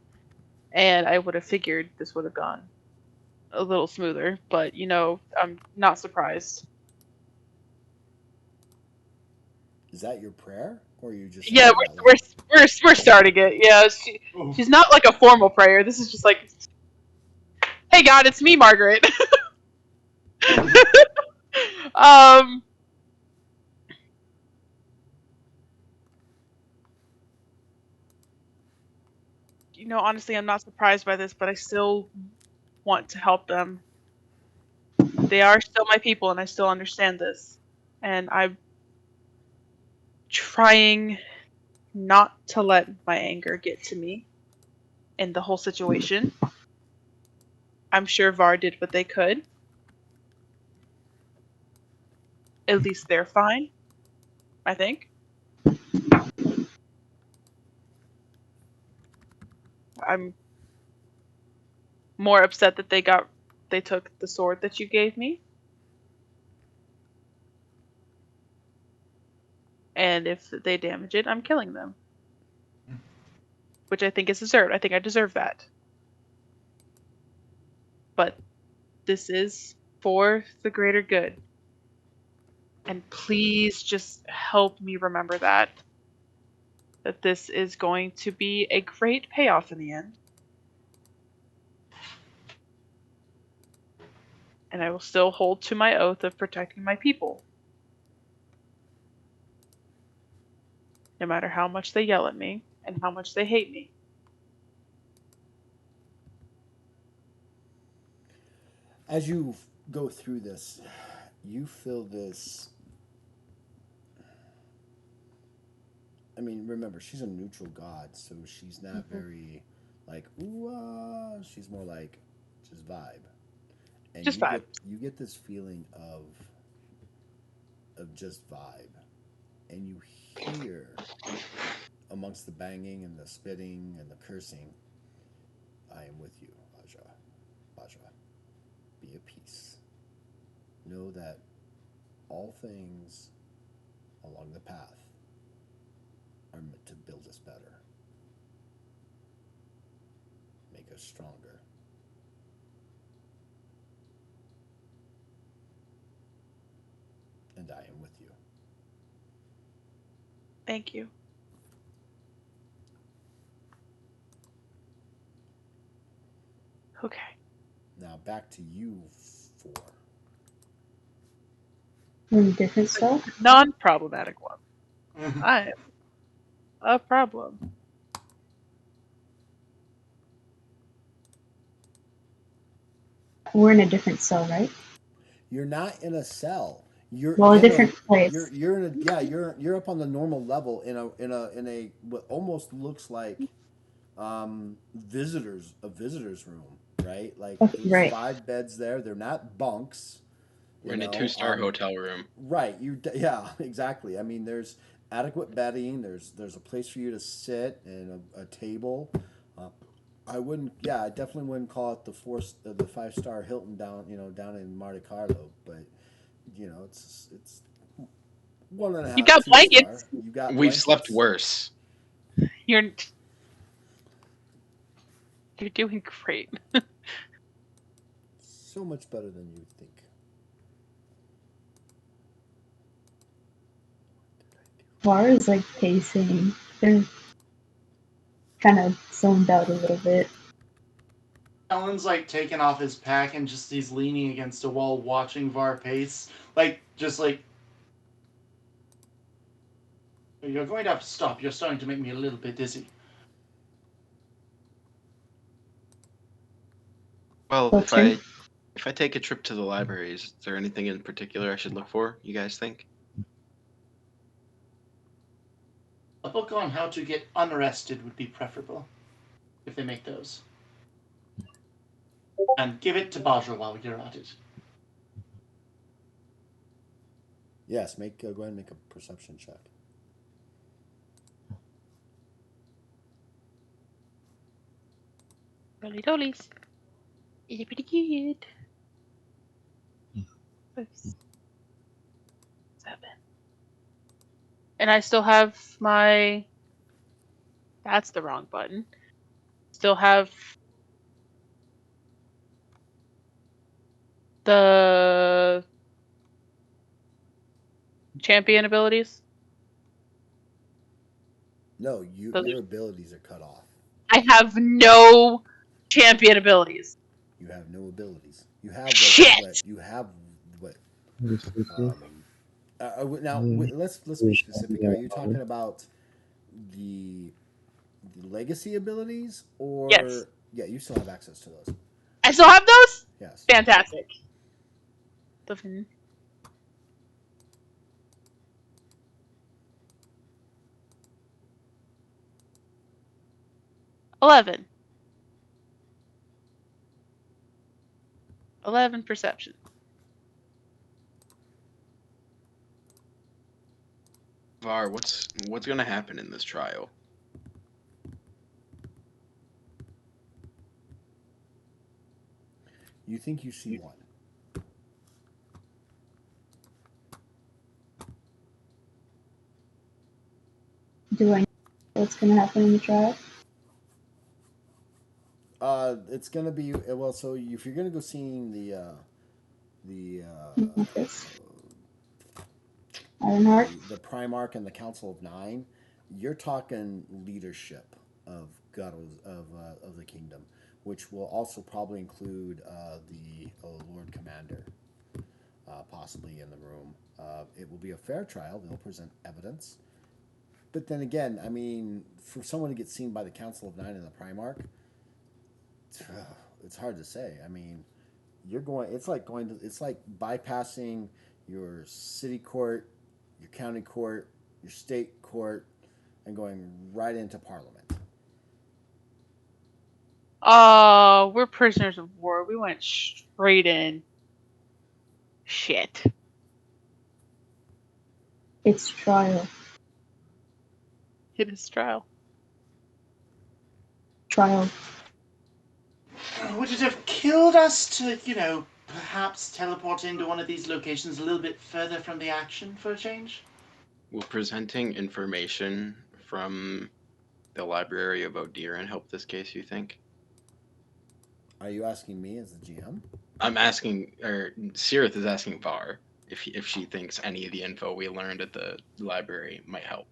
and I would have figured this would have gone a little smoother, but I'm not surprised. Is that your prayer, or are you just? Yeah, we're starting it. Yeah, she's not like a formal prayer. This is just like, hey God, it's me, Margaret. um, honestly, I'm not surprised by this, but I still want to help them. They are still my people, and I still understand this. And I'm trying not to let my anger get to me in the whole situation. I'm sure VAR did what they could. At least they're fine, I think. I'm more upset that they took the sword that you gave me. And if they damage it, I'm killing them. Which I think is deserved. I think I deserve that. But this is for the greater good. And please just help me remember that this is going to be a great payoff in the end. And I will still hold to my oath of protecting my people. No matter how much they yell at me and how much they hate me. As you go through this, you feel this. I mean, remember, she's a neutral god, so she's not very like ooh ah. She's more like just vibe, and Just vibe. You get this feeling of just vibe, and you hear amongst the banging and the spitting and the cursing, I am with you, Bahjra. Be at peace. Know that all things along the path are meant to build us better, make us stronger. And I am with you. Thank you. Okay. Now back to you four. Different stuff. Non-problematic one. I am a problem. We're in a different cell, right? You're not in a cell. You're Well, a in different place. You're in a you're up on the normal level in a what almost looks like a visitor's room, right? Like Okay, there's right. 5 beds there. They're not bunks. We're in a 2-star hotel room. Right. Yeah, exactly. I mean, there's adequate bedding. There's a place for you to sit and a table. I definitely wouldn't call it the 5-star Hilton down in Monte Carlo, but it's 1.5. You got 2 blankets. star. You got We've blankets. slept worse. You're doing great. So much better than you think. VAR is like pacing. They're kind of zoned out a little bit. Alan's like taking off his pack and he's leaning against a wall watching VAR pace. Like, just like, you're going to have to stop. You're starting to make me a little bit dizzy. Well, Okay. if I take a trip to the library, is there anything in particular I should look for? You guys think? book on how to get unarrested would be preferable, if they make those. And give it to Bahjras while you're at it. Yes, go ahead and make a perception check. Roly dolies. It's pretty cute. 5, 7. And I still have my... That's the wrong button. Still have the champion abilities. No, your abilities are cut off. I have no champion abilities. You have no abilities. You have Shit! you have what? Now Mm. let's be specific. Are you talking about the legacy abilities, or Yes. Yeah, you still have access to those. I still have those? Yes. Fantastic. 11. 11 perception. Var, what's gonna happen in this trial? You think you see one? Do I know what's going to happen in the trial? It's gonna be well. So if you're gonna go seeing Marcus? Ironheart? the Primarch and the Council of Nine, you're talking leadership of of the kingdom, which will also probably include the Lord Commander, possibly in the room. It will be a fair trial. They'll present evidence. But then again, I mean, for someone to get seen by the Council of Nine and the Primarch, it's hard to say. I mean, it's like bypassing your city court, your county court, your state court, and going right into Parliament. We're prisoners of war. We went straight in. Shit. It's trial. It is trial. Trial. Would it have killed us to, perhaps teleport into one of these locations a little bit further from the action for a change? Will presenting information from the Library of Odiran help this case, you think? Are you asking me as the GM? I'm asking, or Sirith is asking Var if she thinks any of the info we learned at the library might help.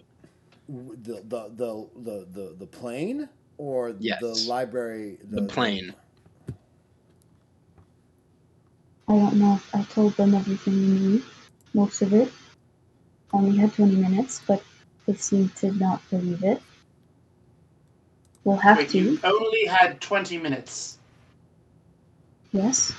The plane or Yes. the library? The plane. I don't know if I told them everything we knew. Most of it. Only had 20 minutes, but they seemed to not believe it. We'll have Wait, to. you only had 20 minutes. Yes.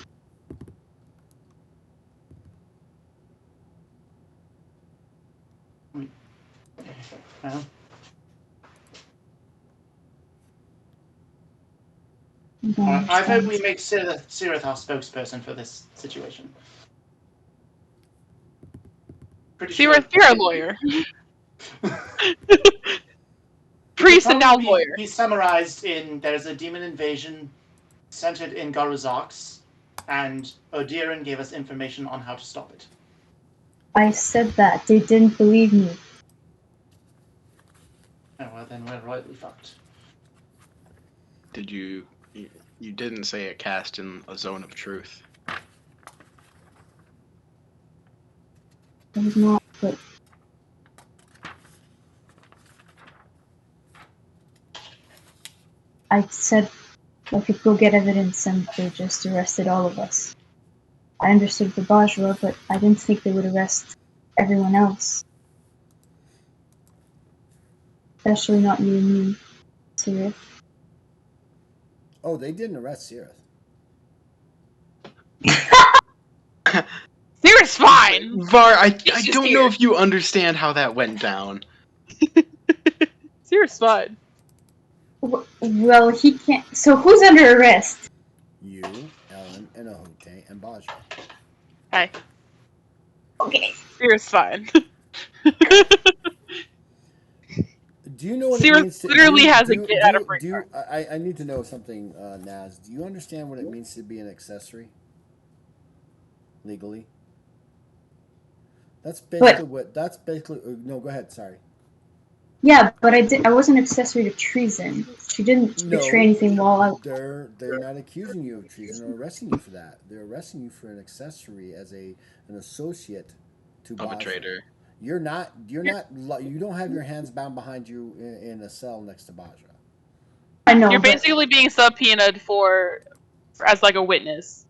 Well, I vote we make Sirith our spokesperson for this situation. Sirith, you're a lawyer. Priest and now lawyer. He summarized in there's a demon invasion centered in Garuzox, and Odiran gave us information on how to stop it. I said that. They didn't believe me. Oh, well, then we're rightly fucked. Did you didn't say it cast in a zone of truth. It was not, but I said I could go get evidence, and they just arrested all of us. I understood the Bahjras, but I didn't think they would arrest everyone else. Especially not you and me, Sirith. Oh, they didn't arrest Sirith. Sirith's fine. Var, I just don't here. know if you understand how that went down. Seer's fine. Well, he can't. So who's under arrest? You, Ellen, and Ahote, and Bahjras. Hi. Okay. Seer's fine. Do you know what Seer it means to literally has a do, get do, out of free do, card. I need to know something, Naz. Do you understand what it means to be an accessory? Legally? That's basically no, go ahead, sorry. Yeah, but I wasn't accessory to treason. She didn't betray anything while I. They're not accusing you of treason or arresting you for that. They're arresting you for an accessory as an associate to Of a Bahjras. traitor. You don't have your hands bound behind you in a cell next to Bahjras. I know. You're basically being subpoenaed for as like a witness.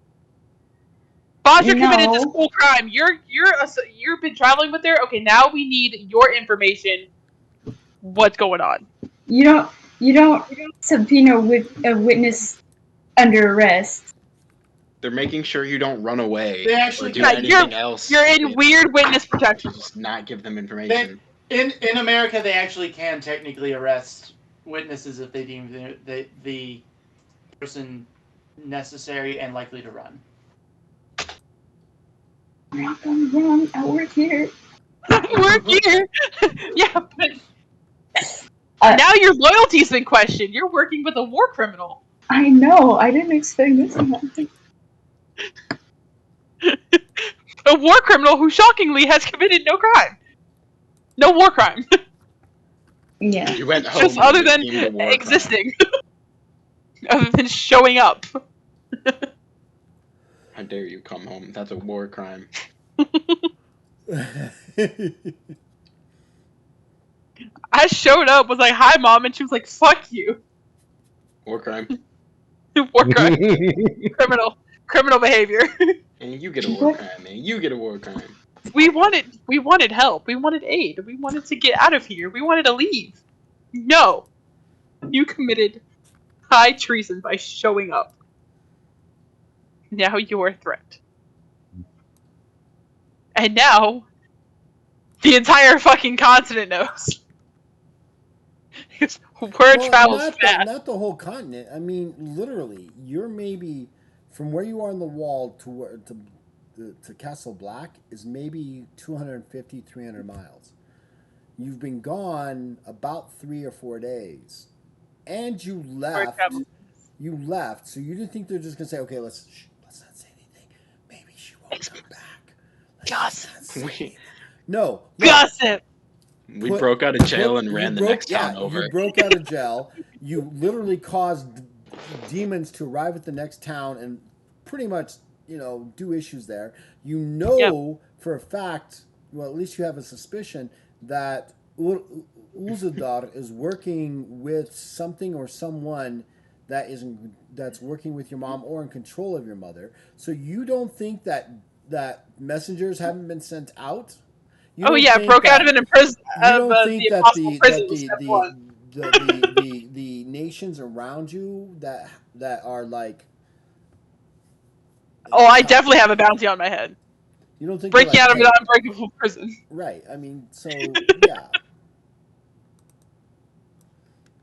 Bahjras committed this whole crime. You've been traveling with her. Okay, now we need your information. What's going on? You don't subpoena a witness under arrest. They're making sure you don't run away They actually or do Yeah, anything else. You're in weird witness protection. Just not give them information. In America, they actually can technically arrest witnesses if they deem the person necessary and likely to run. I'm not gonna run. I work here. Work here. Yeah, but now your loyalty's been questioned. You're working with a war criminal. I know. I didn't expect this to happen. A war criminal who shockingly has committed no crime. No war crime. Yeah. You went home Just other and than deemed a war existing. Other than showing up. How dare you come home? That's a war crime. I showed up, was like, "Hi, Mom," and she was like, "Fuck you." War crime. War crime. Criminal behavior. And you get a war crime, man. You get a war crime. We wanted help. We wanted aid. We wanted to get out of here. We wanted to leave. No. You committed high treason by showing up. Now you're a threat. And now the entire fucking continent knows. Word travels fast. Not the whole continent. I mean, literally, you're maybe from where you are on the wall to Castle Black is maybe 250, 300 miles. You've been gone about 3 or 4 days, and you left. You left, so you didn't think they're just gonna say, "Okay, let's not say anything. Maybe she won't come back." Gossip. No. Gossip. We broke out of jail and ran the next town over. You broke out of jail. You literally caused demons to arrive at the next town and pretty much, do issues there. You know for a fact, well, at least you have a suspicion that Uzadar is working with something or someone that's working with your mom or in control of your mother. So you don't think that messengers haven't been sent out? Broke out of an prison. You don't think that the nations around you that are like. Oh, I definitely have a bounty on my head. You don't think breaking out of an unbreakable prison? Right. I mean, so yeah.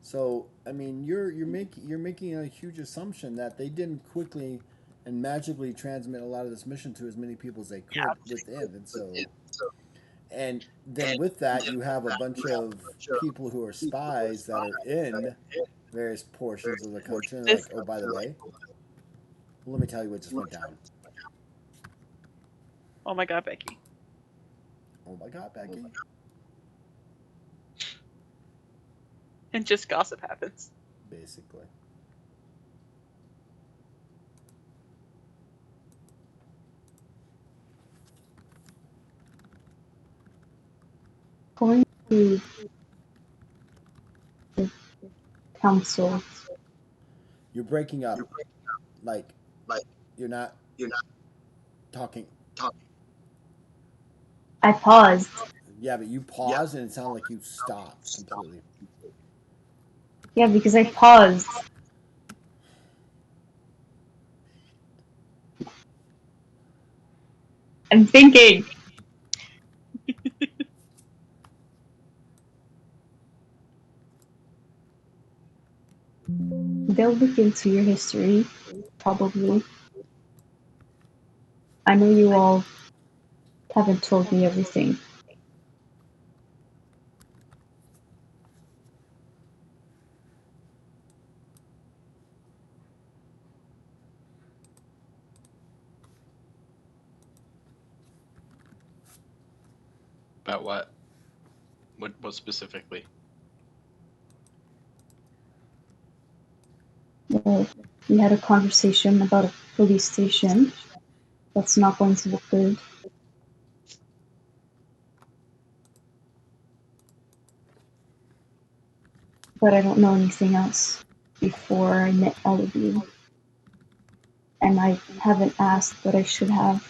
So I mean, you're making a huge assumption that they didn't quickly and magically transmit a lot of this mission to as many people as they could within, and so. And then with that, you have a bunch of people who are spies that are in various portions of the country. Like, oh, by the way, let me tell you what just went down. Oh my God, Becky. Oh my God, Becky. And just gossip happens. Basically. Going to the council. You're breaking up. Like you're not talking. I paused. Yeah, but you paused and it sounded like you stopped completely. Yeah, because I paused. I'm thinking. They'll look into your history, probably. I know you all haven't told me everything. About what? What specifically? Well, we had a conversation about a police station that's not going to look good. But I don't know anything else before I met all of you. And I haven't asked, but I should have.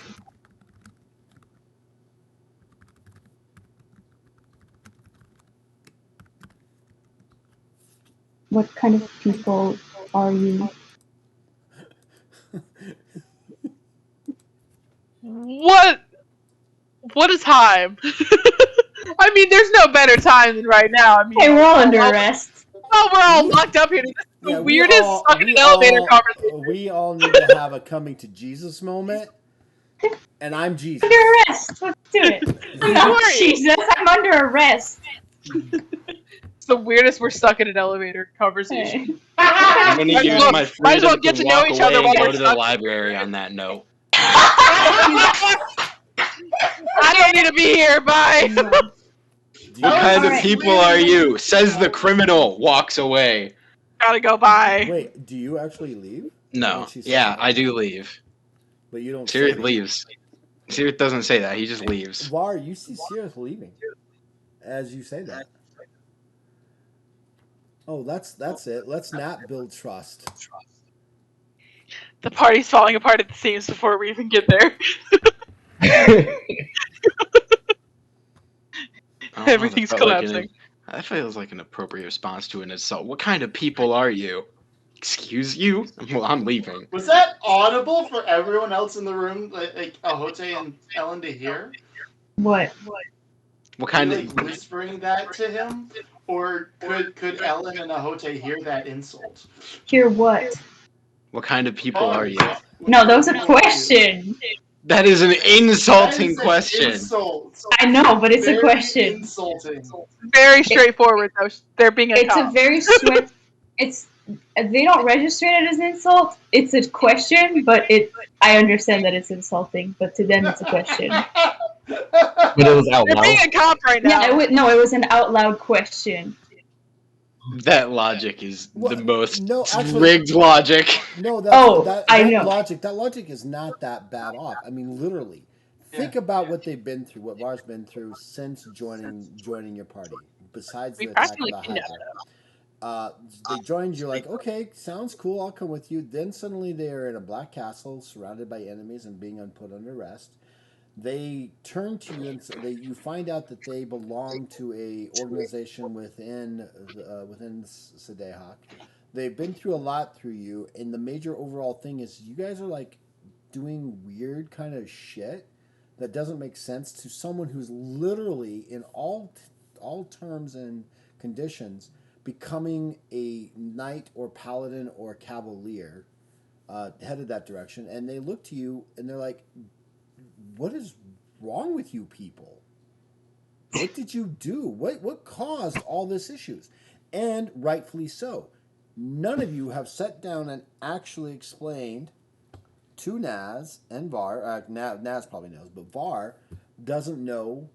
What kind of people are you? What a time! I mean, there's no better time than right now. I mean, Hey, we're all under arrest. well, we're all locked up here. This is the weirdest fucking elevator conversation. We all need to have a coming to Jesus moment. And I'm Jesus. Under arrest. Let's do it. No, Jesus, I'm under arrest. It's the weirdest we're stuck in an elevator conversation. Hey. I'm gonna Might use as well- my might as freedom well get to know walk each other away while and we're go to the stuck. library on that note. I don't need to be here. Bye. What kind of Alright. people are you? Says the criminal, walks away. Gotta go. Bye. Wait, do you actually leave? No. What she said? Yeah, I do leave. But you don't. Sirith say leaves. Sirith doesn't say that. He just leaves. Var, you see Sirith leaving as you say that. Oh, that's it. Let's not build trust. The party's falling apart at the seams before we even get there. Everything's collapsing. That feels like an appropriate response to an assault. What kind of people are you? Excuse you? Well, I'm leaving. Was that audible for everyone else in the room, like Ahote and Ellen, to hear? What? What kind Were you, of... like, whispering that to him? Or could Ellen and Ahote hear that insult? Hear what? What kind of people are you? No, that was a question. That is an insulting That is an question. insult. I know, but it's a Very question. Insulting. Very straightforward, though. They're being a It's cop. a very swift. It's they don't register it as an insult. It's a question, but I understand that it's insulting, but to them it's a question. But it was out They're loud. being a cop right now. Yeah, it was an out loud question. That logic is Well, the most no, actually- rigged logic. No, I know. That logic is not that bad off. I mean, literally, think about what they've been through, what Var's been through since joining your party. Besides We the attack of practically the kidnapped Hydra, they joined you like, okay, sounds cool, I'll come with you. Then suddenly they're in a black castle, surrounded by enemies and being put under arrest. They turn to you and you find out that they belong to a organization within Sadhaka. They've been through a lot through you, and the major overall thing is you guys are like doing weird kind of shit that doesn't make sense to someone who's literally in all terms and conditions becoming a knight or paladin or cavalier, headed that direction, and they look to you and they're like, what is wrong with you people? What did you do? What caused all this issues? And rightfully so. None of you have sat down and actually explained to Naz and Var. Naz probably knows, but Var doesn't know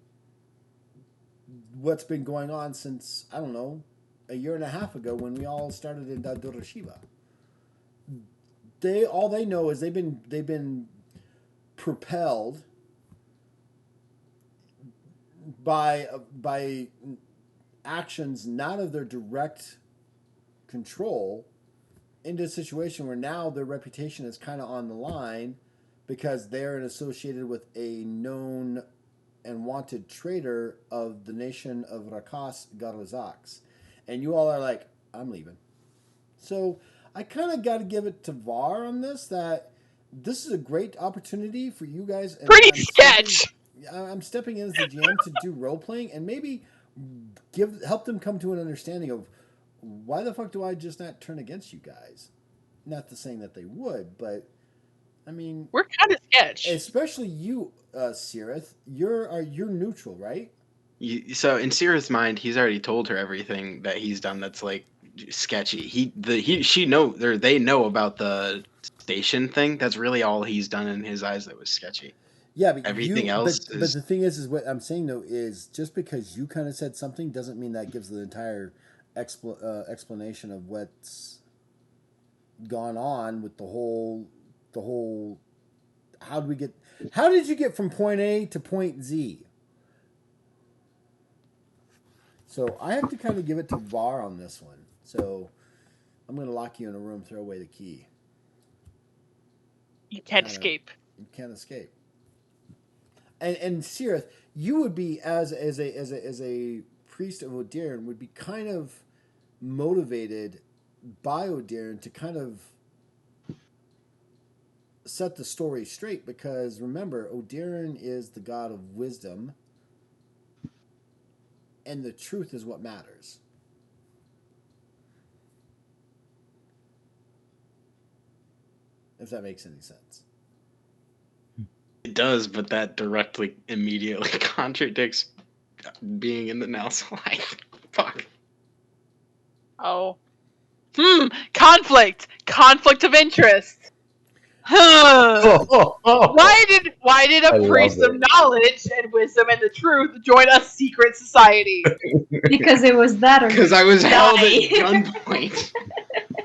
what's been going on since, I don't know, a year and a half ago when we all started in Doroshiva. All they know is they've been propelled by actions not of their direct control into a situation where now their reputation is kind of on the line because they're associated with a known and wanted traitor of the nation of Rakas Garazaks. And you all are like, I'm leaving. So I kind of got to give it to Var on this, that this is a great opportunity for you guys. And Pretty sketch. I'm stepping in as the GM to do role playing and maybe help them come to an understanding of why the fuck do I just not turn against you guys? Not to saying that they would, but I mean, We're kind of sketch. especially you, Sirith. You're neutral, right? So in Sierra's mind, he's already told her everything that he's done that's like sketchy. They know about the station thing. That's really all he's done in his eyes that was sketchy. Yeah, but Everything else but the thing is what I'm saying though is just because you kind of said something doesn't mean that gives the entire explanation of what's gone on with the whole. How did you get from point A to point Z? So I have to kind of give it to VAR on this one. So I'm going to lock you in a room, throw away the key. You can't escape. You can't escape. And Sirith, you would be as a priest of Odirin would be kind of motivated by Odirin to kind of set the story straight because remember, Odirin is the god of wisdom. And the truth is what matters. If that makes any sense. It does, but that directly, immediately contradicts being in the Nels life. Fuck. Oh. Conflict of interest. Why did a priest of knowledge and wisdom and the truth join a secret society? Because it was that or Because I was held at gunpoint.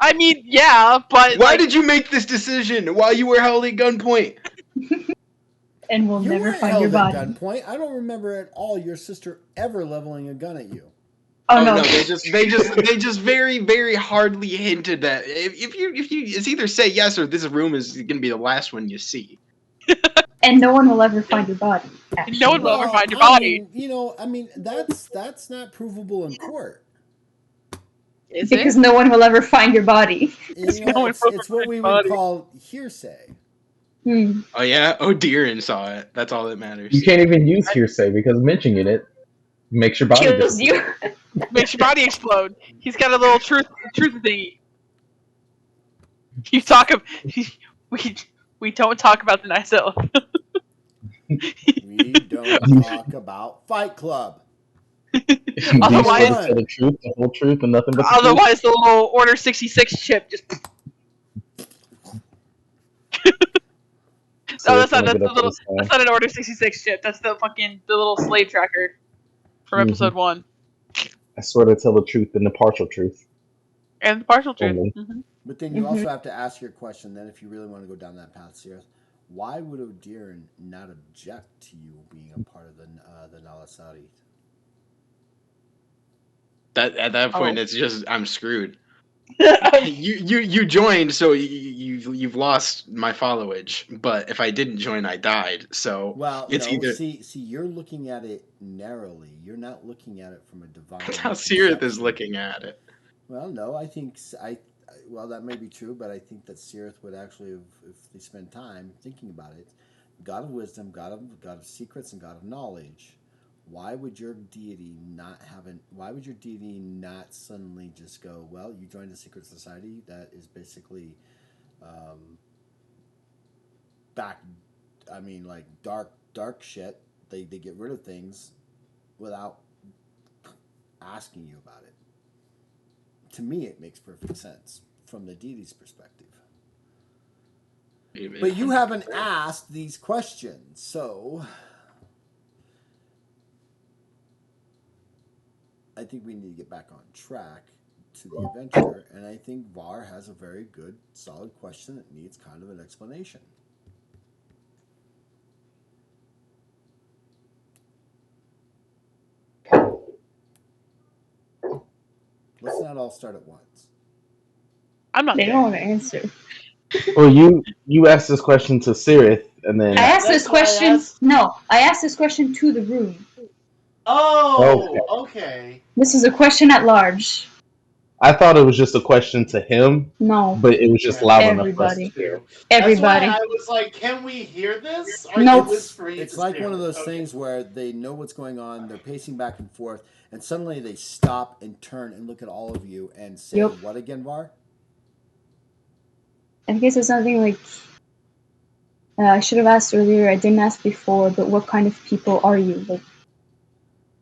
I mean, yeah, but why did you make this decision while you were held at gunpoint? And we'll you never weren't find held your body. at gunpoint. I don't remember at all your sister ever leveling a gun at you. Oh no! They just very, very hardly hinted that if you it's either say yes or this room is gonna be the last one you see. And no one will ever find your body. Actually. No one will ever find your body. I mean, that's not provable in court. Is because it? no one will ever find your body. It's what we would call hearsay. Oh yeah? Odirin saw it. That's all that matters. You can't even use hearsay because mentioning it makes your body Kills you. Makes your body explode. He's got a little truth thingy. You talk of we don't talk about the nice elf. We don't talk about Fight Club. Otherwise, tell the truth, the whole truth, and nothing but the otherwise, the little Order 66 chip just. So that's not an Order 66 chip. That's the little slave tracker from episode 1. I swear to tell the truth and the partial truth. And the partial truth. Mm-hmm. But then you also have to ask your question. Then, if you really want to go down that path, Sirith, why would Odirin not object to you being a part of the Nalasari? That at that point, it's just I'm screwed. you joined, so you've lost my followage. But if I didn't join, I died. So either see, you're looking at it narrowly. You're not looking at it from a divine. That's how Sirith is looking at it. Well, no, I think well, that may be true, but I think that Sirith would actually, if they spend time thinking about it, God of wisdom, God of secrets, and God of knowledge. Why would your deity not suddenly just go, well, you joined a secret society that is basically dark shit. They get rid of things without asking you about it. To me, it makes perfect sense from the deity's perspective. But you haven't asked these questions, so I think we need to get back on track to the adventure, and I think VAR has a very good, solid question that needs kind of an explanation. Let's not all start at once. I'm not. They don't want to answer. Well, you asked this question to Sirith, and then I asked this question. No, I asked this question to the room. Oh, okay. This is a question at large. I thought it was just a question to him, No, but it was just Yeah, loud enough for us to everybody. hear. That's why Everybody. I was like, "Can we hear this? Are No. you It's whispering it's to like one of Spirit?" those Okay. things where they know what's going on, they're pacing back and forth, and suddenly they stop and turn and look at all of you and say, Yep. "What again, Var?" I guess it's something like I should have asked earlier. I didn't ask before, but what kind of people are you? Like,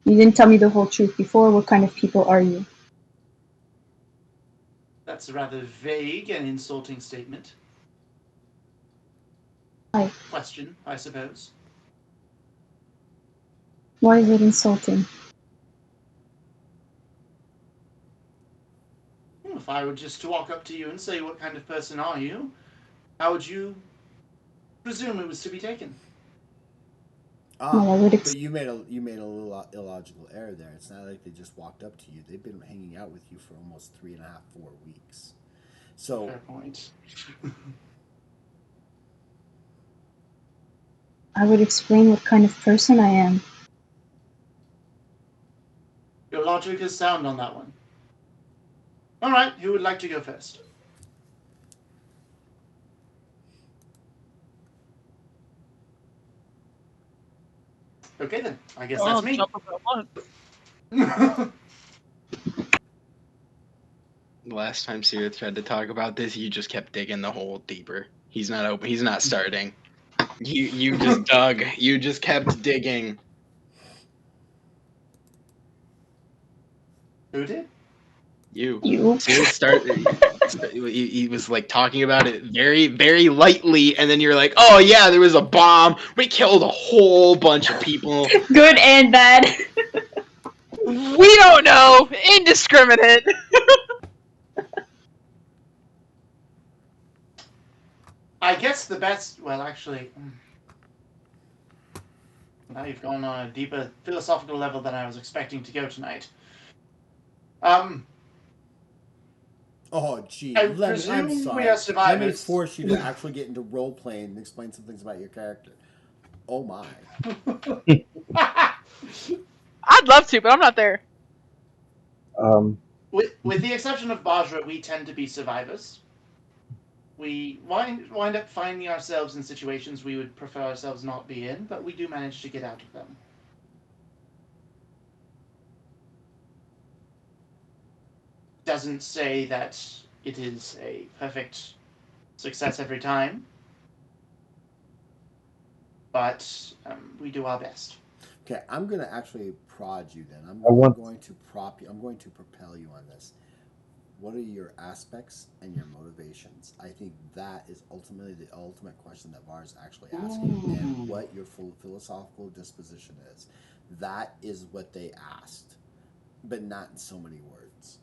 you didn't tell me the whole truth before. What kind of people are you? That's a rather vague and insulting statement. Hi. Question, I suppose. Why is it insulting? If I were just to walk up to you and say, "What kind of person are you?" how would you presume it was to be taken? Well, I would But you made a little illogical error there. It's not like they just walked up to you. They've been hanging out with you for almost 3.5, 4 weeks. So Fair point. I would explain what kind of person I am. Your logic is sound on that one. All right, who would like to go first? Okay then, I guess I'll that's me. jump if I want. The last time Sirith tried to talk about this, you just kept digging the hole deeper. He's not open. He's not starting. You just dug. You just kept digging. Who did? You. You. Sirith started. He was like talking about it very, very lightly, and then you're like, "Oh yeah, there was a bomb. We killed a whole bunch of people." Good and bad. We don't know. Indiscriminate. I guess the best. Well, actually, now you've gone on a deeper philosophical level than I was expecting to go tonight. oh, gee, I I'm presume we sorry. are Let me survivors. force you to actually get into role playing and explain some things about your character. Oh my! I'd love to, but I'm not there. With the exception of Bahjras, we tend to be survivors. We wind up finding ourselves in situations we would prefer ourselves not be in, but we do manage to get out of them. Doesn't say that it is a perfect success every time, but we do our best. Okay, I'm going to actually prod you then. I'm going to prop you. I'm going to propel you on this. What are your aspects and your motivations? I think that is ultimately the ultimate question that VAR is actually asking, and what your full philosophical disposition is. That is what they asked, but not in so many words.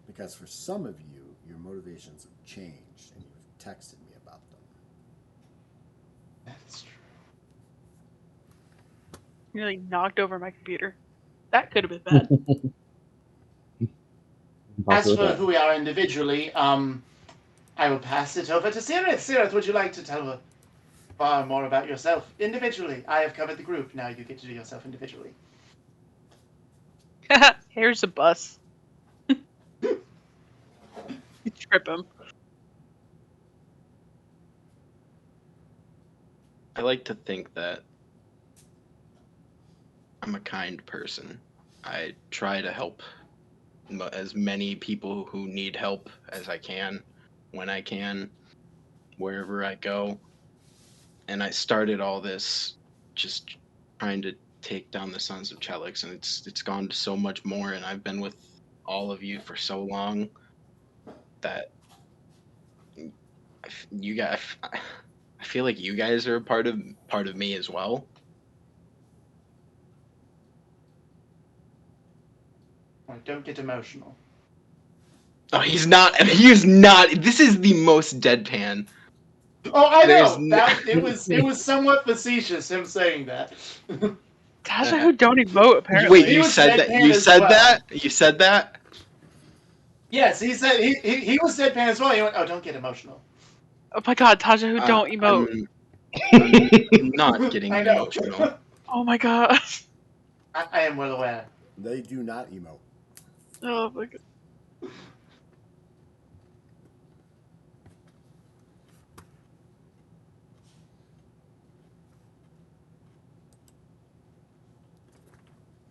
Because for some of you, your motivations have changed, and you've texted me about them. That's true. Nearly knocked over my computer. That could have been bad. As for who we are individually, I will pass it over to Sirith. Sirith, would you like to tell far more about yourself individually? I have covered the group. Now you get to do yourself individually. Here's a bus. You trip him. I like to think that I'm a kind person. I try to help as many people who need help as I can, when I can, wherever I go. And I started all this just trying to take down the Sons of Chelix, and it's gone to so much more. And I've been with all of you for so long that you guys, I feel like you guys are a part of me as well. Don't get emotional. Oh, he's not. He's not. This is the most deadpan. Oh, I There's know. It was somewhat facetious him saying that. Tasha, who don't emote apparently. Wait, you was said that? deadpan You as said well. that? You said that? Yes, he said he was deadpan as well. He went, "Oh, don't get emotional." Oh my god, Tasha, who don't emote. I'm not getting I know. emotional. Oh my god. I am well aware. They do not emote. Oh my god.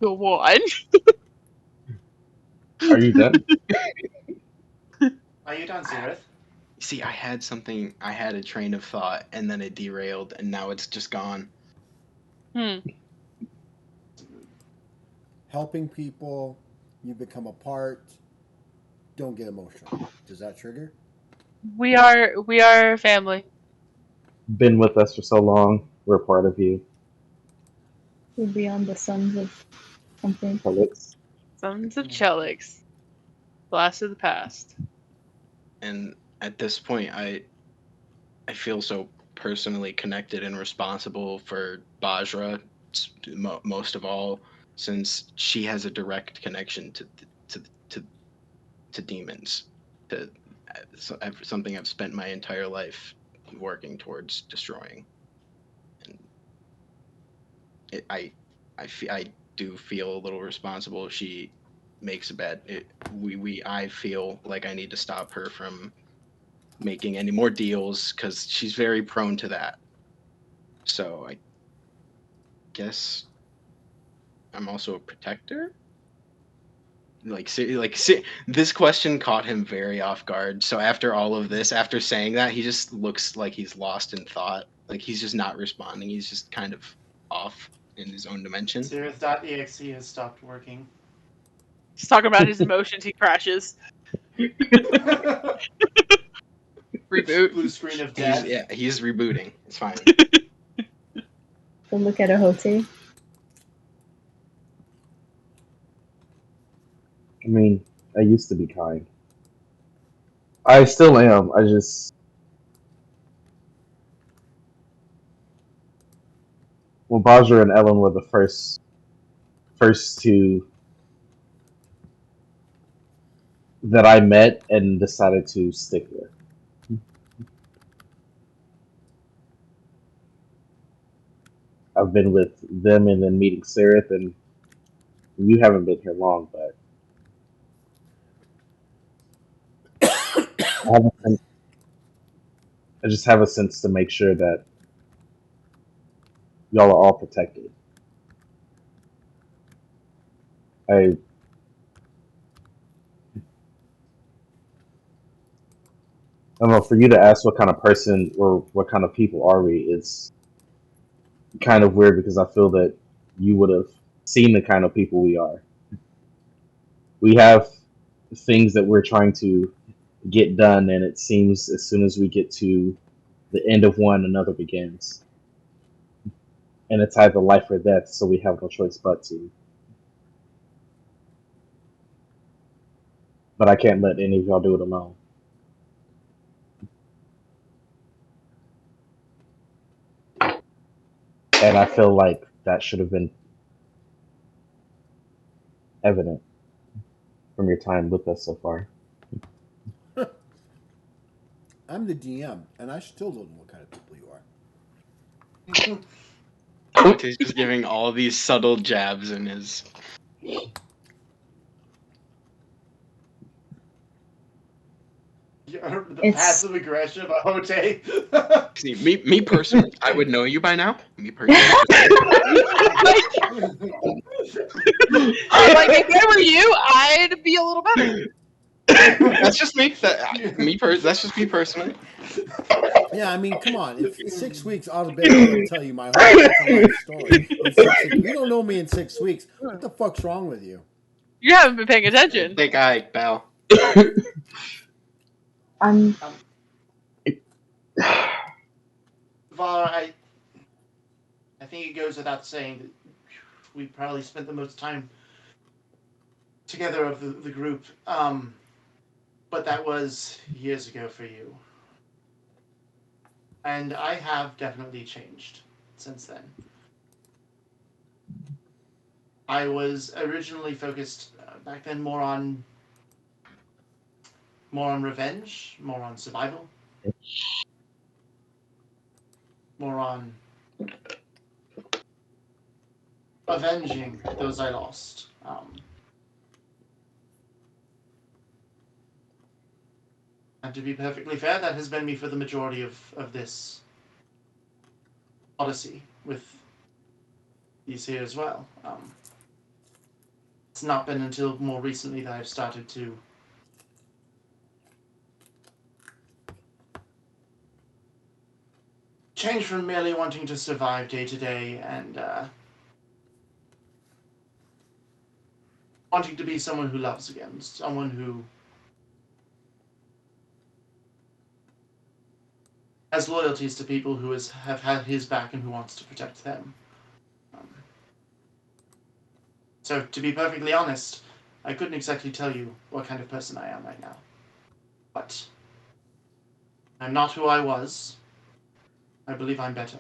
Go on. Are you done? Are you done, Zereth? See, I had a train of thought, and then it derailed, and now it's just gone. Helping people, you become a part. Don't get emotional. Does that trigger? We are family. Been with us for so long. We're part of you. We're beyond the sons of something. Felix. Sons of Chelix. Blast of the past. And at this point, I feel so personally connected and responsible for Bahjra, most of all, since she has a direct connection to demons, to something I've spent my entire life working towards destroying. And I do feel a little responsible if she makes a bad. I feel like I need to stop her from making any more deals because she's very prone to that. So I guess I'm also a protector. This question caught him very off guard. So after all of this, after saying that, he just looks like he's lost in thought. Like he's just not responding. He's just kind of off in his own dimension. Zereth.exe has stopped working. He's talking about his emotions, he crashes. Reboot. Blue screen of death. He's rebooting. It's fine. So look at Ahote. I mean, I used to be kind. I still am. I just. Well, Bahjra and Ellen were the first two that I met and decided to stick with. I've been with them and then meeting Sereth, and you haven't been here long, but I just have a sense to make sure that y'all are all protected. I don't know, for you to ask what kind of person or what kind of people are we, it's kind of weird because I feel that you would have seen the kind of people we are. We have things that we're trying to get done, and it seems as soon as we get to the end of one, another begins. And it's either life or death, so we have no choice but to. But I can't let any of y'all do it alone. And I feel like that should have been evident from your time with us so far. I'm the DM, and I still don't know what kind of people you are. He's just giving all these subtle jabs in his. The passive aggression of Ahote. See, me personally, I would know you by now. Me personally. Like, if I were you, I'd be a little better. That's just me. That's just me personally. Yeah, I mean, come on. If 6 weeks, I'll be able to tell you my whole life story. In 6 weeks. You don't know me in 6 weeks. What the fuck's wrong with you? You haven't been paying attention. Big eye, pal. Var, I think it goes without saying that we probably spent the most time together of the group. But that was years ago for you. And I have definitely changed since then. I was originally focused back then more on revenge, more on survival, more on avenging those I lost. And to be perfectly fair, that has been me for the majority of this odyssey with these here as well. It's not been until more recently that I've started to change from merely wanting to survive day to day and wanting to be someone who loves again, someone who has loyalties to people who have had his back and who wants to protect them. So, to be perfectly honest, I couldn't exactly tell you what kind of person I am right now. But I'm not who I was. I believe I'm better.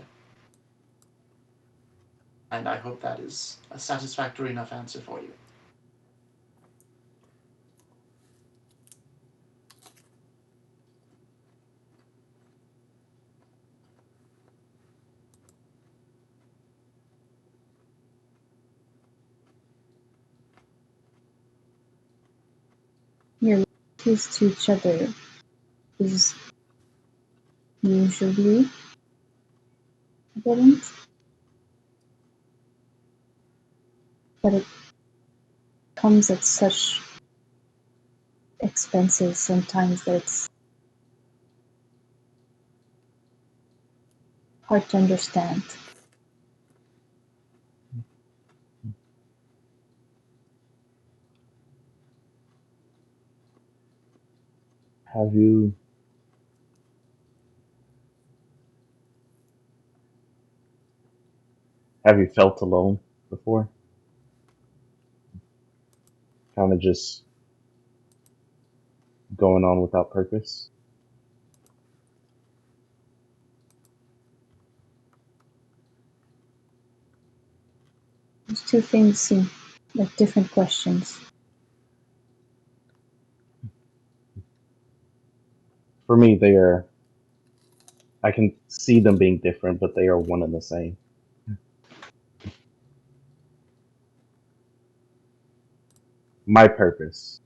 And I hope that is a satisfactory enough answer for you. Your loyalties to each other is usually evident, but it comes at such expenses sometimes that it's hard to understand. Have you felt alone before? Kind of just going on without purpose? Those two things seem like different questions. For me, I can see them being different, but they are one and the same. My purpose,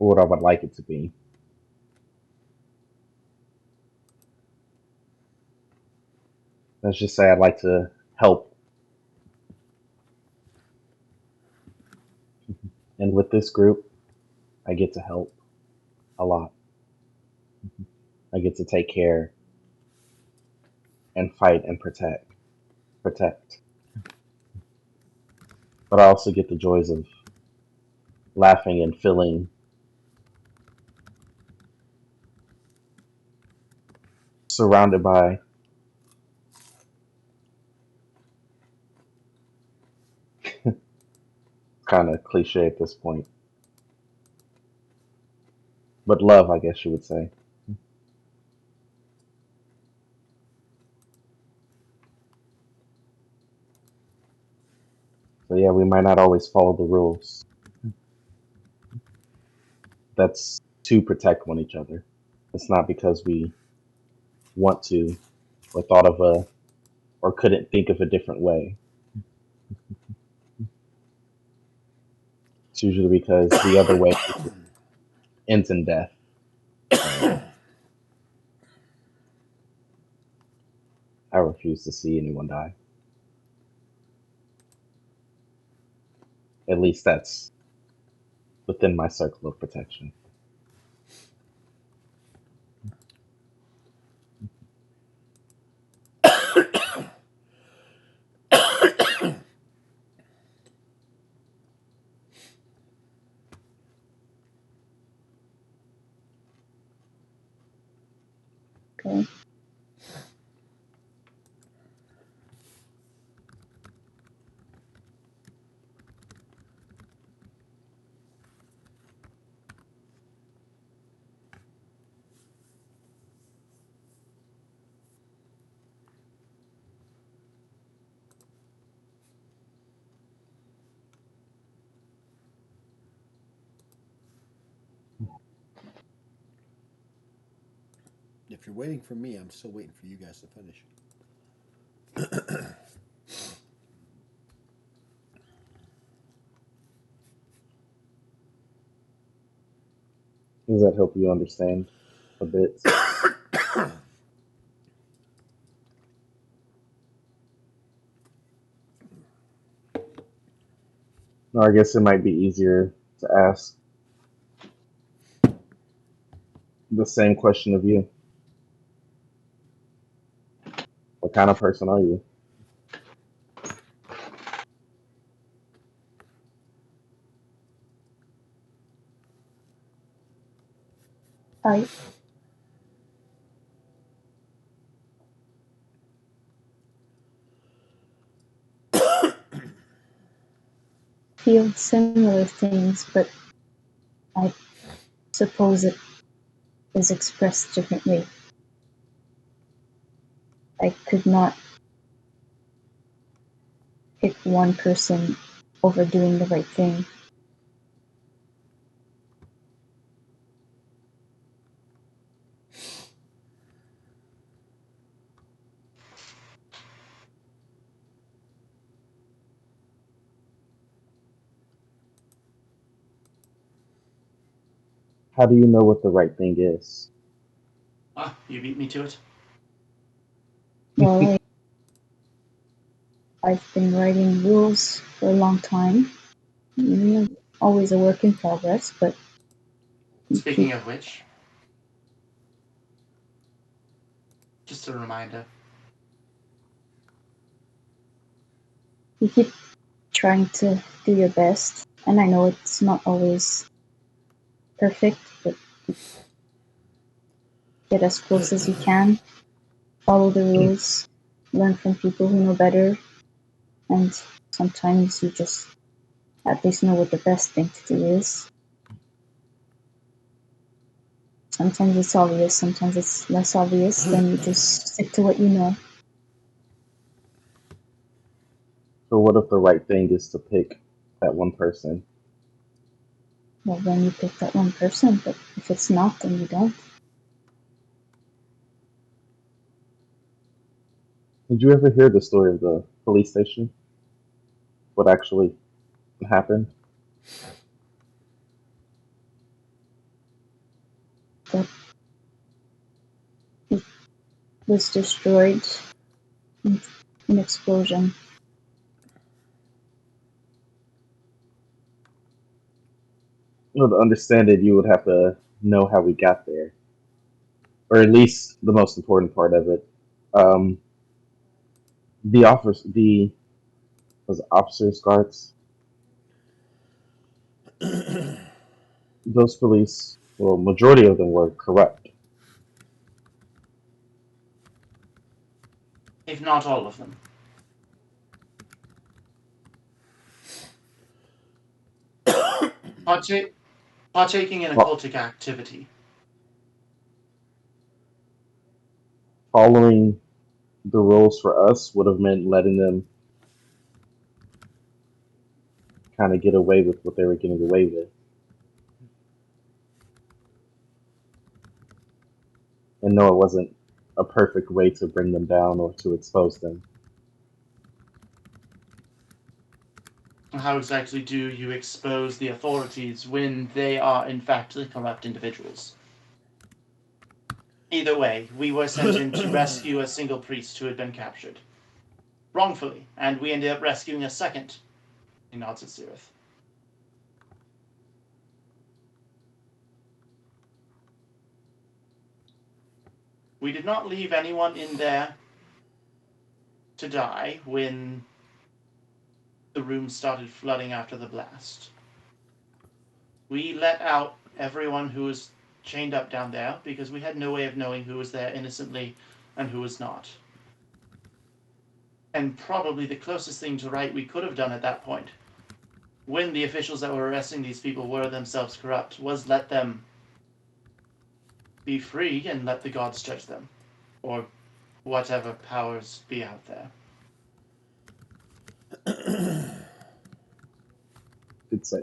or what I would like it to be. Let's just say I'd like to help. And with this group, I get to help a lot. I get to take care and fight and protect. But I also get the joys of laughing and feeling surrounded by kind of cliche at this point, but love, I guess you would say. So yeah, we might not always follow the rules. That's to protect one each other. It's not because we want to or thought of or couldn't think of a different way. It's usually because the other way ends in death. I refuse to see anyone die. At least that's within my circle of protection. Okay. If you're waiting for me, I'm still waiting for you guys to finish. Does that help you understand a bit? No, I guess it might be easier to ask the same question of you. What kind of person are you? I feel similar things, but I suppose it is expressed differently. I could not pick one person over doing the right thing. How do you know what the right thing is? Ah, you beat me to it. Well, I've been writing rules for a long time. Always a work in progress, but Speaking of which, just a reminder. you keep trying to do your best, and I know it's not always perfect, but get as close as you can, follow the rules, learn from people who know better, and sometimes you just at least know what the best thing to do is. Sometimes it's obvious, sometimes it's less obvious, then you just stick to what you know. So what if the right thing is to pick that one person? Well, then you pick that one person, but if it's not, then you don't. Did you ever hear the story of the police station? What actually happened? That it was destroyed in an explosion. You know, to understand it, you would have to know how we got there, or at least the most important part of it. Um, the officers, the was it officers, guards, those police. Well, majority of them were corrupt. If not all of them. Partaking in Fo- occultic activity. Following the rules for us would have meant letting them kind of get away with what they were getting away with, and no, it wasn't a perfect way to bring them down or to expose them. How exactly do you expose the authorities when they are in fact the corrupt individuals? Either way, we were sent in to rescue a single priest who had been captured. Wrongfully, and we ended up rescuing a second. He nods at Sirith. We did not leave anyone in there to die when the room started flooding after the blast. We let out everyone who was chained up down there because we had no way of knowing who was there innocently and who was not. And probably the closest thing to right we could have done at that point, when the officials that were arresting these people were themselves corrupt, was let them be free and let the gods judge them, or whatever powers be out there. Good say.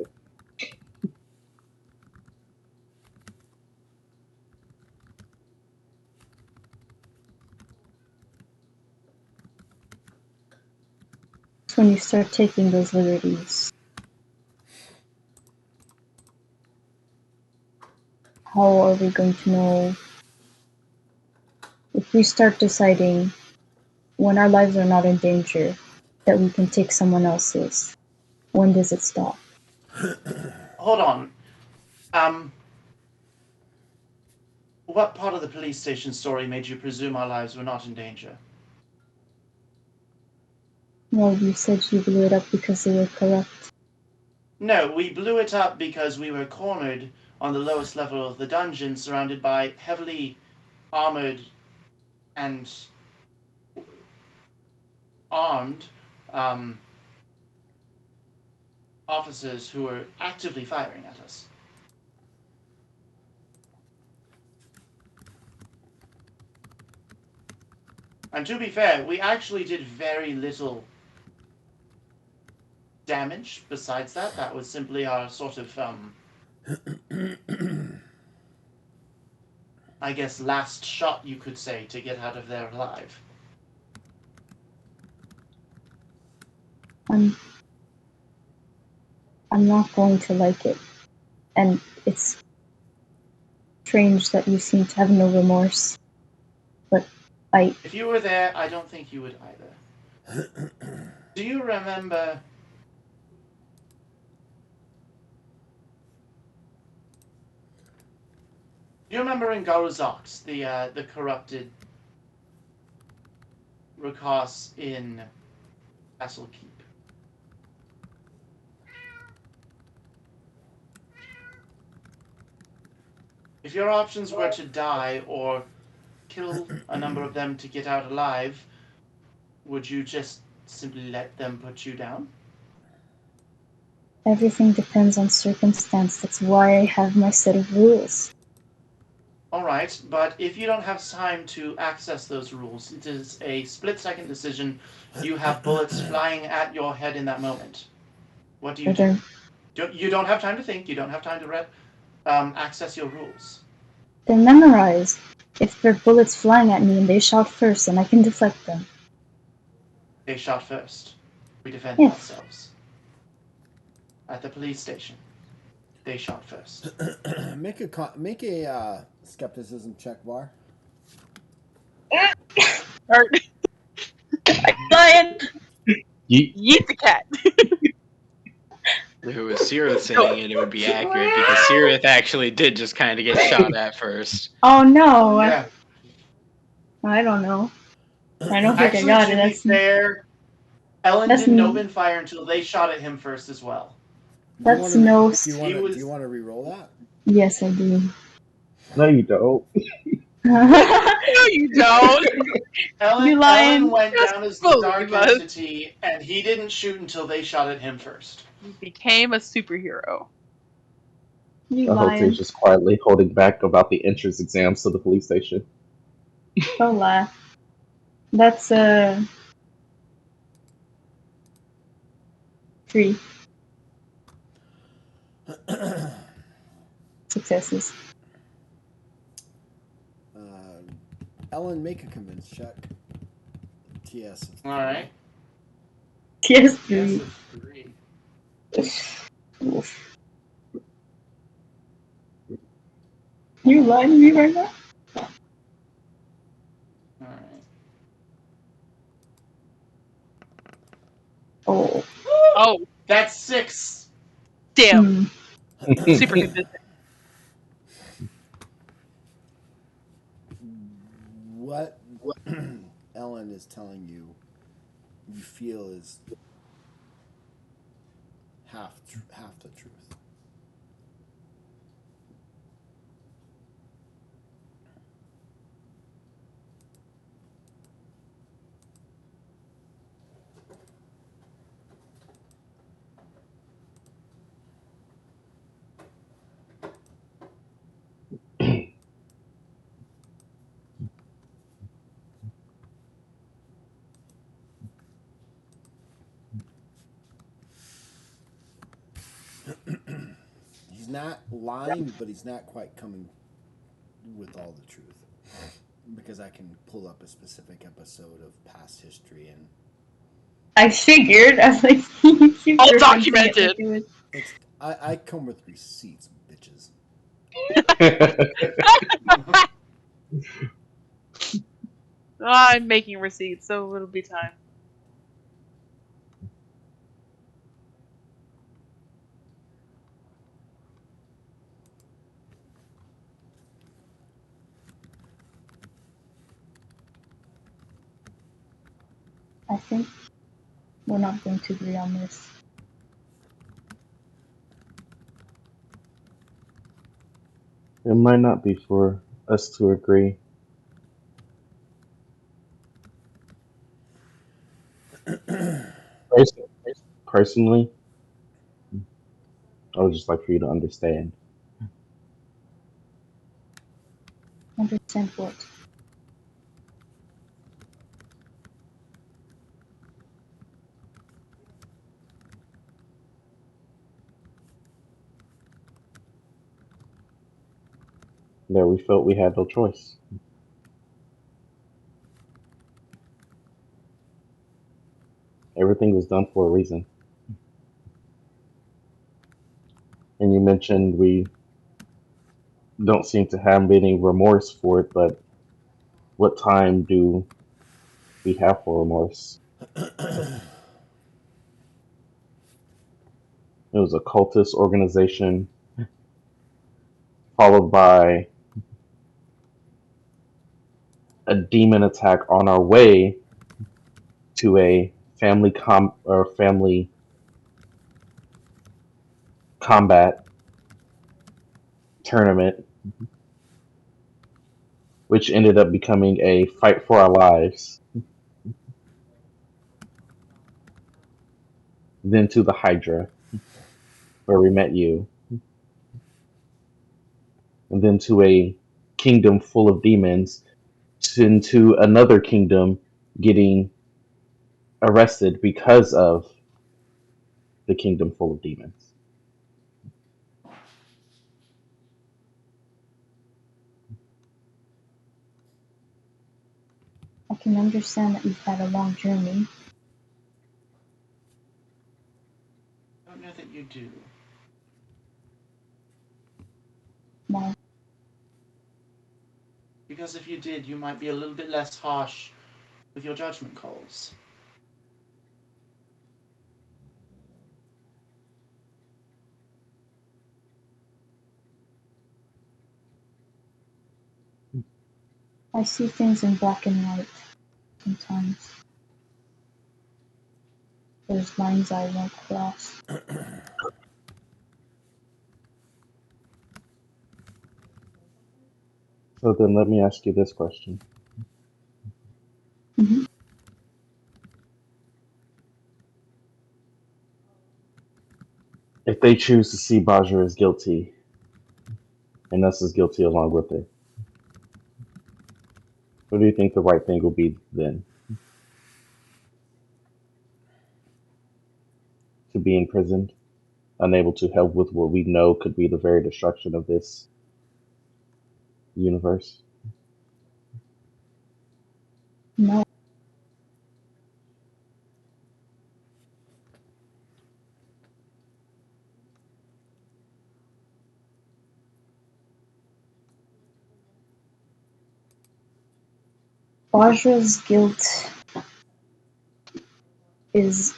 It's when you start taking those liberties. how are we going to know if we start deciding when our lives are not in danger that we can take someone else's? When does it stop? Hold on. What part of the police station story made you presume our lives were not in danger? Well, you said you blew it up because they were corrupt. No, we blew it up because we were cornered on the lowest level of the dungeon, surrounded by heavily armored and armed officers who were actively firing at us. And to be fair, we actually did very little damage besides that. That was simply our sort of, I guess, last shot, you could say, to get out of there alive. I'm not going to like it. And it's strange that you seem to have no remorse. But If you were there, I don't think you would either. Do you remember... Do you remember in Garuzox, the corrupted Rakas in Castle Keep? If your options were to die or kill a number of them to get out alive, would you just simply let them put you down? everything depends on circumstance. That's why I have my set of rules. Alright, but if you don't have time to access those rules, it is a split-second decision. You have bullets flying at your head in that moment. What do you do? You don't have time to think. You don't have time to access your rules. They're memorized. If there are bullets flying at me and they shot first, then I can deflect them. They shot first. We defend Yes. ourselves. At the police station, they shot first. Make a skepticism check, Var. Lion! Yeet the cat. If it was Sirith saying it, it would be accurate because Sirith actually did just kind of get shot at first. Oh no! Yeah. I don't know. I don't think Actually, I got to it. be fair, Ellen that's didn't me. open fire until they shot at him first as well. That's Do no. you want to re-roll that? Yes, I do. No, you don't. No, you don't. You lying. Ellen went Just down as the dark believe us. entity, and he didn't shoot until they shot at him first. He became a superhero. You The lying. host is just quietly holding back about the entrance exams to the police station. Don't lie. That's 3 successes. Ellen, make a convince check. TS. Alright. Yes, Yes, 3. of 3. Oof. You lying to me right now? Alright. Oh. Oh, That's 6. damn. Hmm. Super convincing. What Ellen is telling you, you feel is half the truth. He's not lying, but he's not quite coming with all the truth. Because I can pull up a specific episode of past history, and I figured. I was like, All documented. I come with receipts, bitches. I'm making receipts, so it'll be time. I think we're not going to agree on this. It might not be for us to agree. Pers- Personally, I would just like for you to understand. Understand what? That we felt we had no choice. Everything was done for a reason. And you mentioned we don't seem to have any remorse for it, but what time do we have for remorse? It was a cultist organization followed by a demon attack on our way to a family combat tournament, which ended up becoming a fight for our lives. Then to the Hydra, where we met you, and then to a kingdom full of demons, into another kingdom getting arrested because of the kingdom full of demons. I can understand that you've had a long journey. I don't know that you do. Why? Because if you did, you might be a little bit less harsh with your judgment calls. I see things in black and white sometimes. There's lines I won't cross. So then let me ask you this question. Mhm. If they choose to see Bahjras as guilty, and us as guilty along with it, what do you think the right thing will be then? To be imprisoned, unable to help with what we know could be the very destruction of this universe? No. Bahjras' guilt is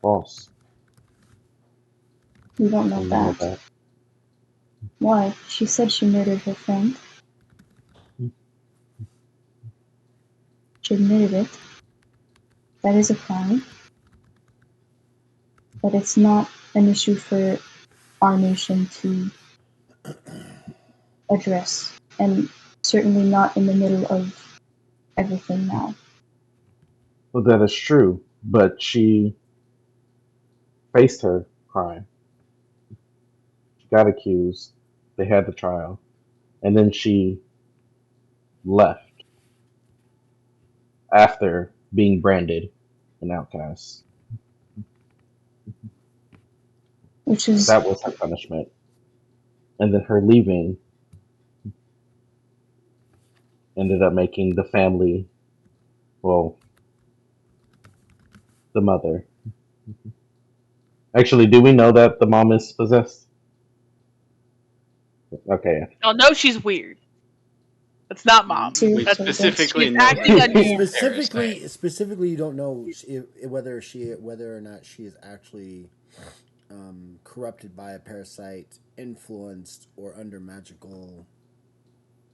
False. we don't know And you know that. that. Why? She said she murdered her friend. She admitted it. That is a crime. But it's not an issue for our nation to address. And certainly not in the middle of everything now. Well, that is true, but she faced her crime. She got accused. They had the trial. And then she left after being branded an outcast. Which is That was her punishment. And then her leaving ended up making the family, well, the mother, Actually, do we know that the mom is possessed? Okay. Oh no, she's weird. That's not mom. We That's specifically she's know that acting she's unhinged. parasite. Specifically, you don't know whether or not she is actually corrupted by a parasite, influenced, or under magical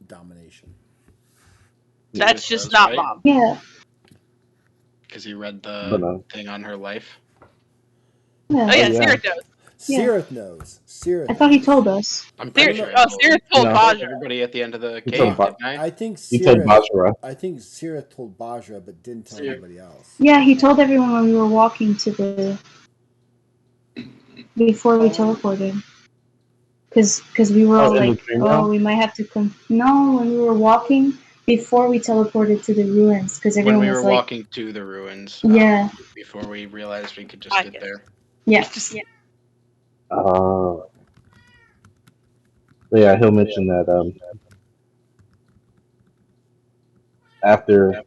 domination. That's just not right? mom. Yeah. Because he read But the thing on her life. Yeah. Oh yeah, yeah. Sirith knows. Yeah. Sirith knows. Sirith. I thought he knows. told us. I'm I don't pretty know. sure. Sirith told No. Bahjras. Everybody at the end of the He cave, told Ba- didn't I? I think He told Sirith. Bahjras. I think Sirith told Bahjra, but didn't tell anybody else. Yeah, he told everyone when we were walking to the before we teleported. Because we were all in the like, dream oh, realm? we might have to come. No, when we were walking before we teleported to the ruins, because When everyone we was were like, walking to the ruins. yeah, Before we realized we could just I get guess. there. yeah. Yeah, he'll mention that after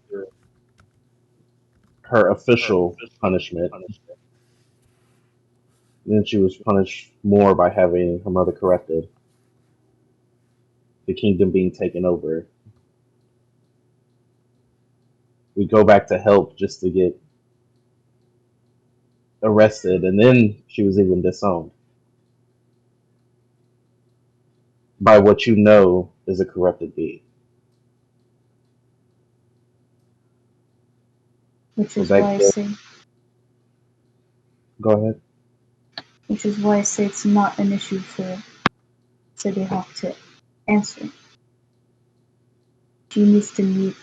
her official punishment, then she was punished more by having her mother corrupted, the kingdom being taken over. We go back to help just to get arrested, and then she was even disowned by what you know is a corrupted being. Which So is why I that say, go ahead. it's not an issue for Sadhaka to answer. She needs to meet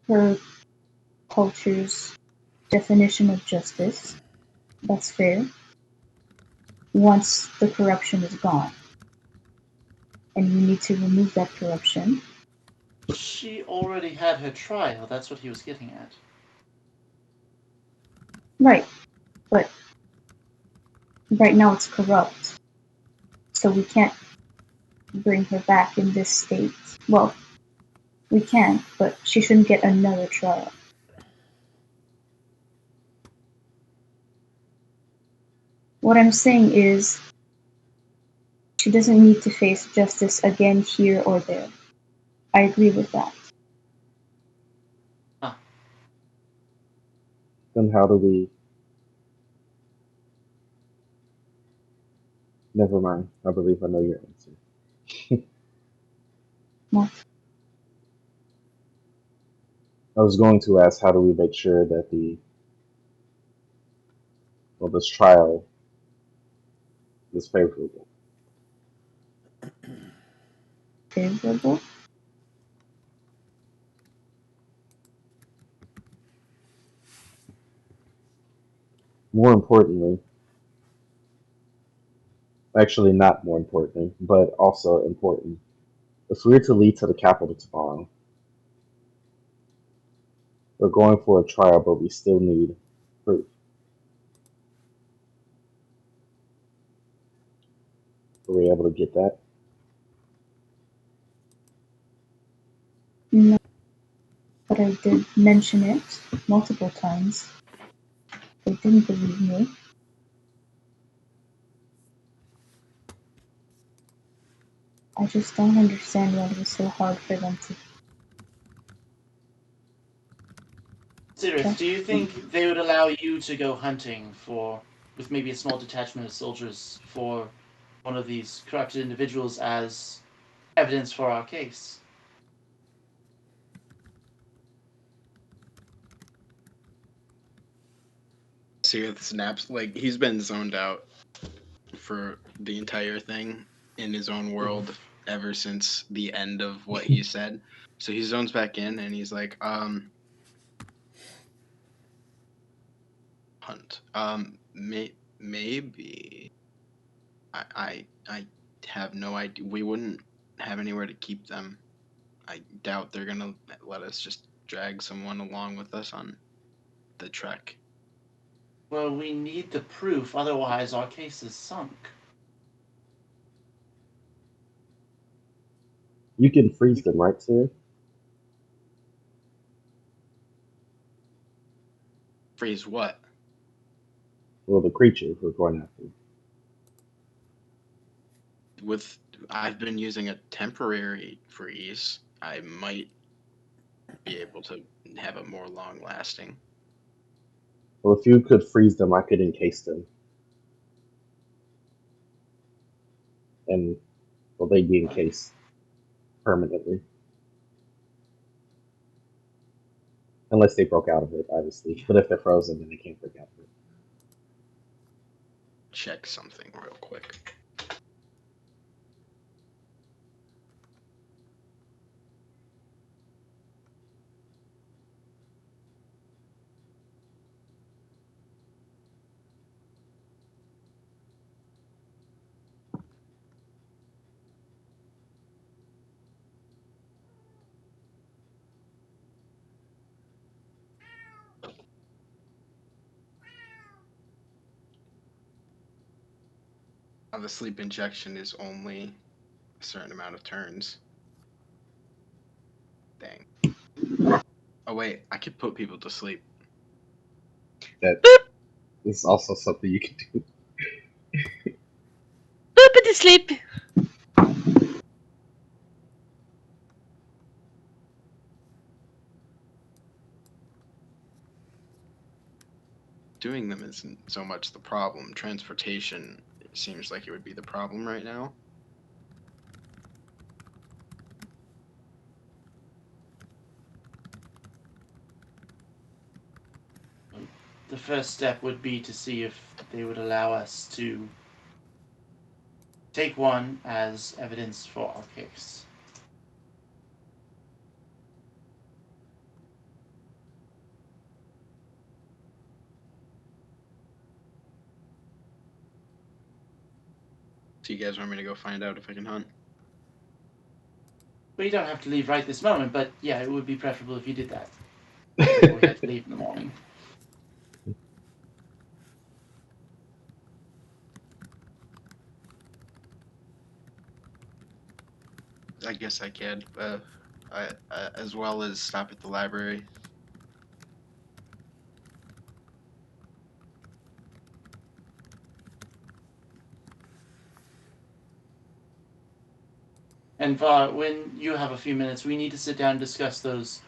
her culture's definition of justice. That's fair. Once the corruption is gone, and you need to remove that corruption. She already had her trial. That's what he was getting at. Right, but right now it's corrupt, so we can't bring her back in this state. Well, we can, but she shouldn't get another trial. What I'm saying is, she doesn't need to face justice again here or there. I agree with that. Then how do we? Never mind. I believe I know your answer. What? I was going to ask, how do we make sure that this trial is favorable? Favorable? More importantly, actually not more importantly, but also important, if we're to lead to the capital tomorrow, we're going for a trial, but we still need proof. Are we able to get that? No. But I did mention it multiple times. They didn't believe me. I just don't understand why it was so hard for them to. Sirith, do you think they would allow you to go hunting with maybe a small detachment of soldiers for one of these corrupted individuals as evidence for our case? Sirith snaps like he's been zoned out for the entire thing in his own world ever since the end of what he said. So he zones back in and he's like, hunt. Maybe. I have no idea. We wouldn't have anywhere to keep them. I doubt they're gonna let us just drag someone along with us on the trek. Well, we need the proof, otherwise our case is sunk. You can freeze them, right, sir? Freeze what? Well, the creature we're going after. With I've been using a temporary freeze, I might be able to have a more long lasting. Well, if you could freeze them, I could encase them, and well, they'd be encased permanently, unless they broke out of it, obviously. But if they're frozen, then they can't break out of it. Check something real quick. The sleep injection is only a certain amount of turns. Dang. Oh wait, I could put people to sleep. That is also something you can do. Boop it to sleep. Doing them isn't so much the problem. Transportation seems like it would be the problem right now. The first step would be to see if they would allow us to take one as evidence for our case. So you guys want me to go find out if I can hunt? We don't have to leave right this moment, but yeah, it would be preferable if you did that before we had to leave in the morning. I guess I can. As well as stop at the library. And when you have a few minutes, we need to sit down and discuss those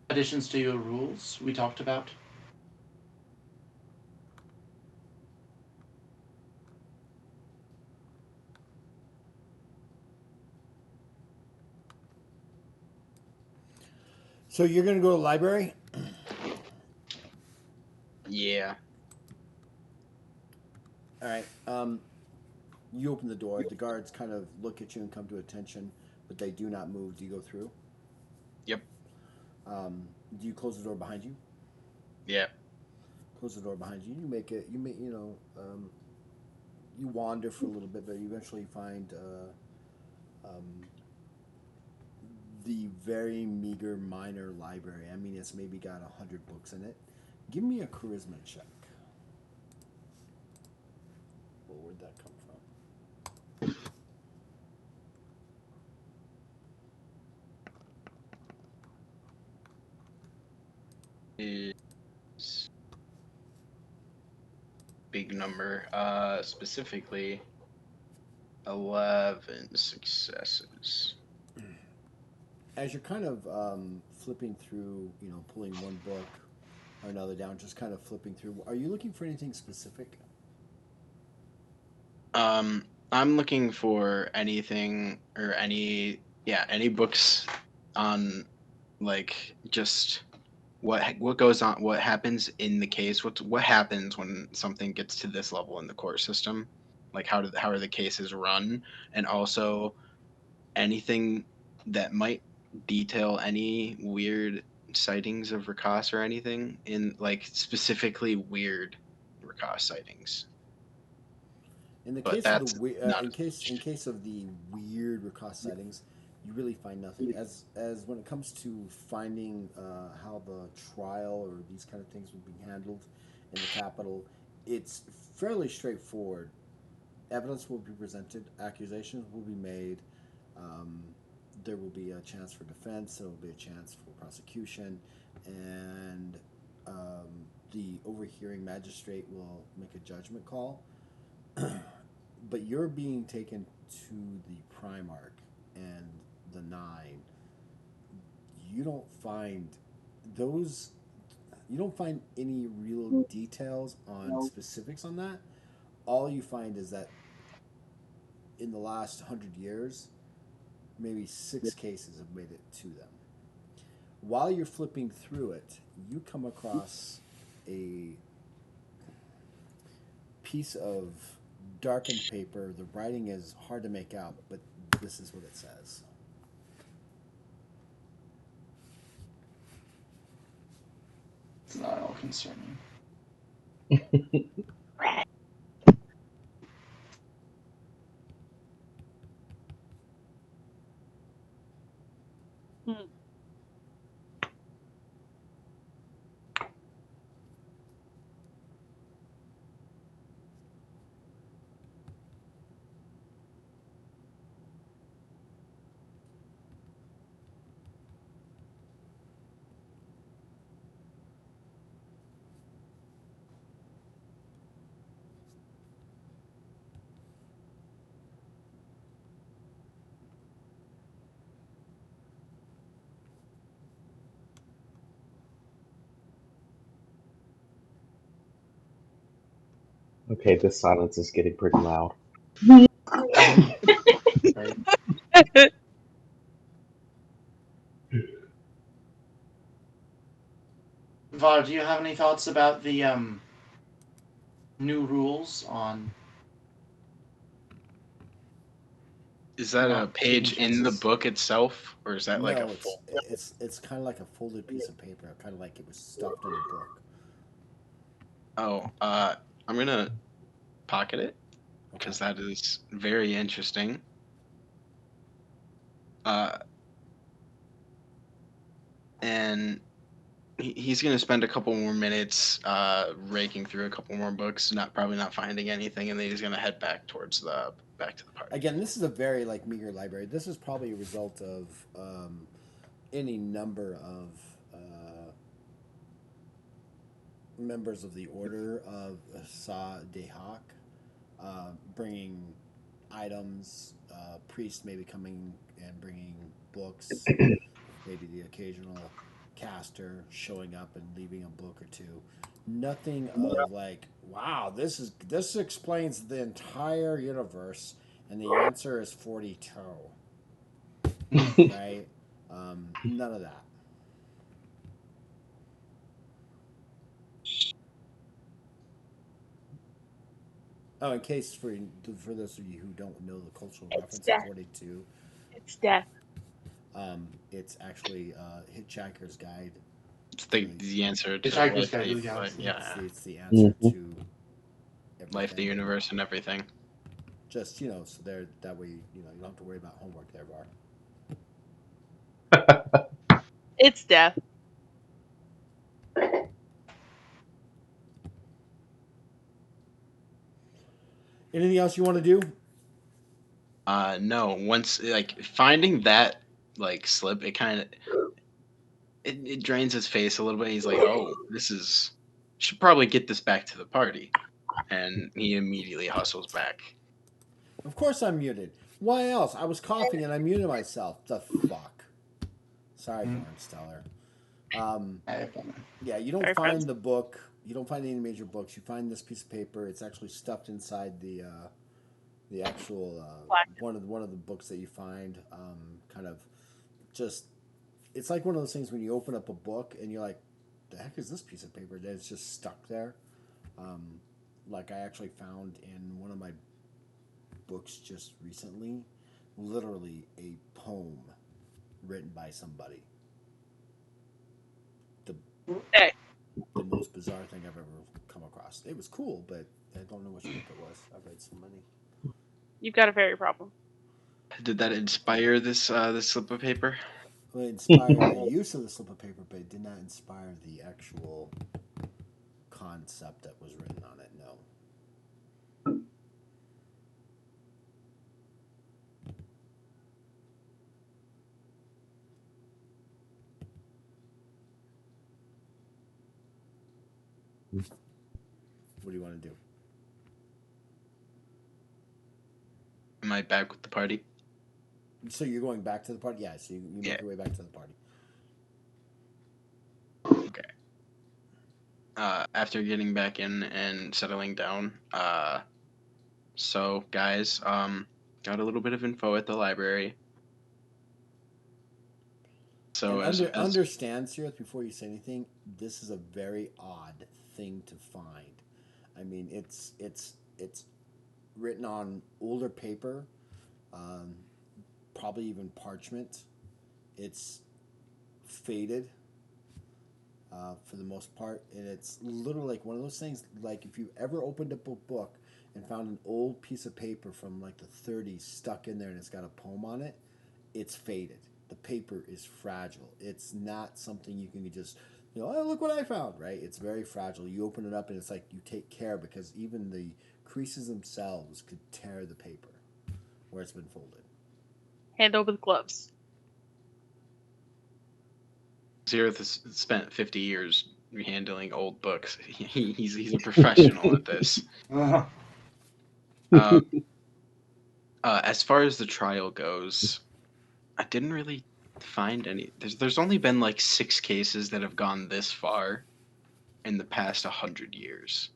additions to your rules we talked about. So you're gonna go to the library? Yeah. All right. You open the door. The guards kind of look at you and come to attention, but they do not move. Do you go through? Yep. Do you close the door behind you? Yeah. Close the door behind you. You make it. You make. You wander for a little bit, but you eventually find the very meager minor library. I mean, it's maybe got 100 books in it. Give me a charisma check. Well, where'd that come from? Is big number. Specifically 11 successes. As you're kind of flipping through, pulling one book or another down, just kind of flipping through. Are you looking for anything specific? I'm looking for anything or any books on like just what goes on, what happens in the case, what happens when something gets to this level in the court system, like how are the cases run, and also anything that might detail any weird sightings of Rakas or anything in like specifically weird Rakas sightings. In the But case of that's in not as much. case of the weird Rakas sightings, you really find nothing. As when it comes to finding how the trial or these kind of things would be handled in the capital, it's fairly straightforward. Evidence will be presented, accusations will be made. Um, there will be a chance for defense. There will be a chance for prosecution, and the overhearing magistrate will make a judgment call. But you're being taken to the Primarch and the Nine. You don't find those. You don't find any real details on specifics on that. All you find is that in the last 100 years, maybe 6 cases have made it to them. While you're flipping through it, you come across a piece of darkened paper. The writing is hard to make out, but this is what it says. It's not all concerning. Hmm. Okay, this silence is getting pretty loud. Right. Var, do you have any thoughts about the new rules on? Is that a Not taking page in the chances. book itself, or is that like a No, it's full? it's kind of like a folded piece of paper, kind of like it was stuffed in a book. Oh, I'm gonna pocket it Okay. because that is very interesting. Uh, and he's gonna spend a couple more minutes raking through a couple more books, probably not finding anything, and then he's gonna head back towards the back to the party. Again, this is a very like meager library. This is probably a result of any number of members of the Order of Sadhaka bringing items, priests maybe coming and bringing books, maybe the occasional caster showing up and leaving a book or two. Nothing of like, wow, this explains the entire universe, and the answer is 42. Right? None of that. Oh, in case for those of you who don't know the cultural It's reference of death. 42, It's death. it's actually Hitchhiker's Guide. It's the answer to Hitchhiker's life, Guide to the the, Galaxy. yeah, It's the answer Mhm. to life, the everything. universe, and everything. Just so there that way you don't have to worry about homework there, Bar. It's death. Anything else you want to do? No. Once like finding that like slip, it kind of it drains his face a little bit. He's like, "Oh, this is should probably get this back to the party," and he immediately hustles back. Of course I'm muted. Why else? I was coughing and I muted myself. The fuck. Sorry, Hmm. Lauren Stellar. Um, I have done yeah, you don't Sorry, find friends. the book. You don't find any major books. You find this piece of paper. It's actually stuffed inside the actual Black. one of the books that you find. Kind of just it's like one of those things when you open up a book and you're like, the heck is this piece of paper? That it's just stuck there. Like I actually found in one of my books just recently, literally a poem written by somebody. The Hey, the most bizarre thing I've ever come across. It was cool, but I don't know which book it was. I've read so many. you've got a very problem. Did that inspire this slip of paper? Well, it inspired the use of the slip of paper, but it did not inspire the actual concept that was written on it. No. What do you want to do? Am I back with the party? So you're going back to the party? Yeah. So you Yeah. make your way back to the party. Okay. After getting back in and settling down, so guys, got a little bit of info at the library. So And as understand, Sirith, before you say anything, this is a very odd thing to find. I mean, it's written on older paper, um, probably even parchment. It's faded for the most part, and it's literally like one of those things. Like if you ever opened up a book and found an old piece of paper from like the 30s stuck in there, and it's got a poem on it, it's faded. The paper is fragile. It's not something you can just, oh, look what I found, right? It's very fragile. You open it up and it's like you take care because even the creases themselves could tear the paper where it's been folded. Hand over the gloves. Zereth has spent 50 years handling old books. He's a professional at this. As far as the trial goes, I didn't really find any. There's only been like 6 cases that have gone this far in the past 100 years.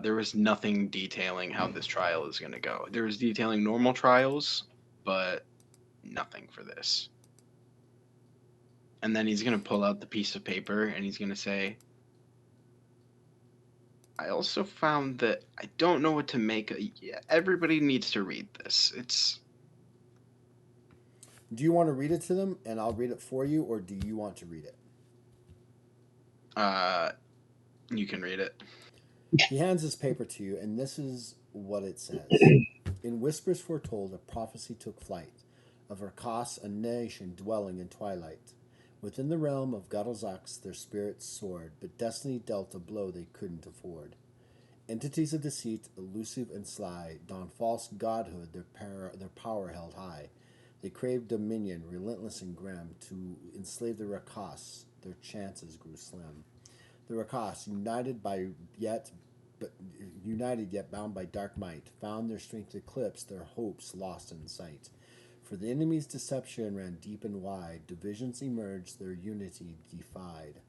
There was nothing detailing how this trial is going to go. There was detailing normal trials, but nothing for this. And then he's going to pull out the piece of paper and he's going to say, I also found that I don't know what to make. Yeah, everybody needs to read this. It's. Do you want to read it to them and I'll read it for you, or do you want to read it? You can read it. He hands this paper to you, and this is what it says. In whispers foretold, a prophecy took flight of Rakas, a nation dwelling in twilight. Within the realm of Gadolzax their spirits soared, but destiny dealt a blow they couldn't afford. Entities of deceit, elusive and sly, donned false godhood their power held high. They craved dominion, relentless and grim, to enslave the Rakas. Their chances grew slim. The Rakas, united yet bound by dark might, found their strength eclipsed, their hopes lost in sight. For the enemy's deception ran deep and wide, divisions emerged, their unity defied.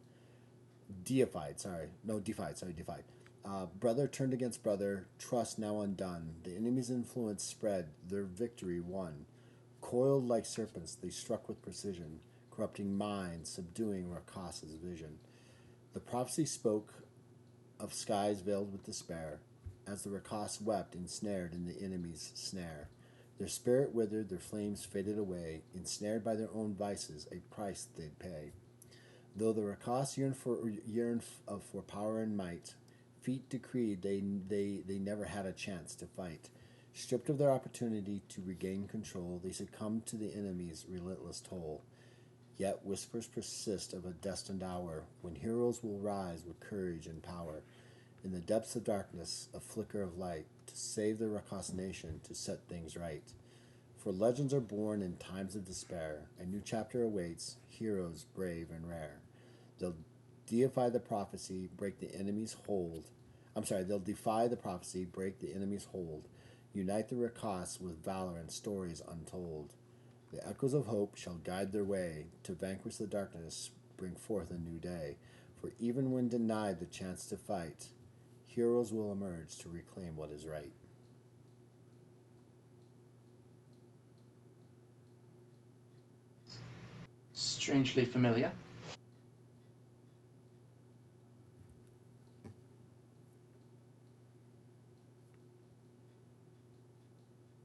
Brother turned against brother, trust now undone. The enemy's influence spread, their victory won. Coiled like serpents, they struck with precision, corrupting minds, subduing Rakas's vision. The prophecy spoke of skies veiled with despair, as the Rakas wept, ensnared in the enemy's snare. Their spirit withered, their flames faded away, ensnared by their own vices, a price they'd pay. Though the Rakas yearned for power and might, fate decreed they never had a chance to fight. Stripped of their opportunity to regain control, they succumbed to the enemy's relentless toll. Yet whispers persist of a destined hour when heroes will rise with courage and power. In the depths of darkness, a flicker of light to save the Rakas nation, to set things right. For legends are born in times of despair. A new chapter awaits, heroes brave and rare. They'll deify the prophecy, break the enemy's hold. They'll defy the prophecy, break the enemy's hold. Unite the Rakas with valor and stories untold. The echoes of hope shall guide their way to vanquish the darkness, bring forth a new day. For even when denied the chance to fight, heroes will emerge to reclaim what is right. Strangely familiar.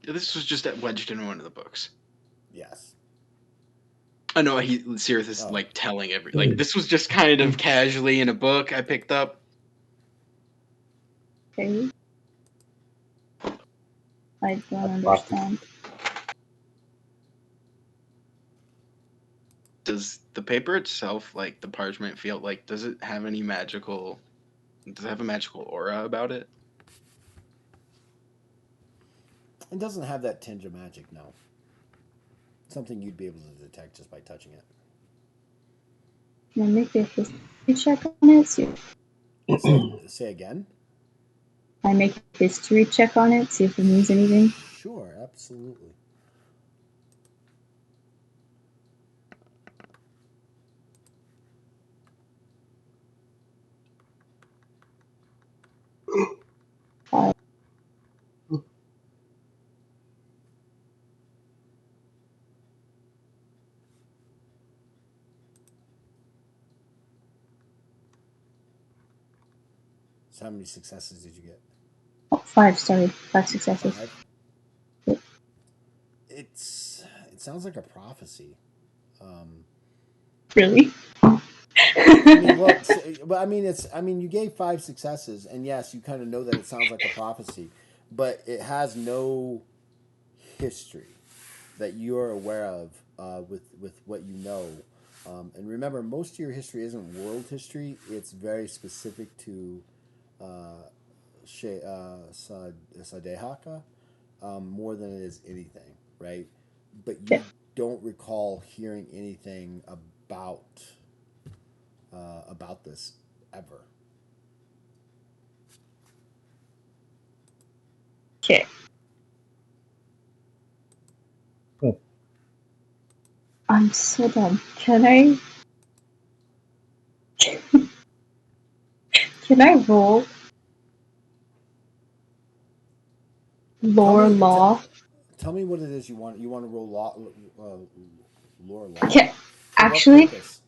This was just wedged in one of the books. Yes. I know Sirith is like telling this was just kind of casually in a book I picked up. Okay. I don't understand. Does the paper itself, like the parchment, feel like does it have a magical aura about it? It doesn't have that tinge of magic, no. Something you'd be able to detect just by touching it. Can I make a history check on it? See if Say again. I make a history check on it, see if it means anything. Sure, absolutely. Uh, 'So how many successes did you get? 5, sorry. 5 successes. 5. Yep. It sounds like a prophecy. Really? I mean, well, but I mean, you gave 5 successes, and yes, you kind of know that it sounds like a prophecy, but it has no history that you're aware of with what you know. And remember, most of your history isn't world history; it's very specific to Sadhaka, more than it is anything, right? But you don't recall hearing anything about this ever. Okay. Hmm. I'm so dumb. Can I roll lore law? Tell me what it is you want. You want to roll lore law. Okay. For what Actually, purpose?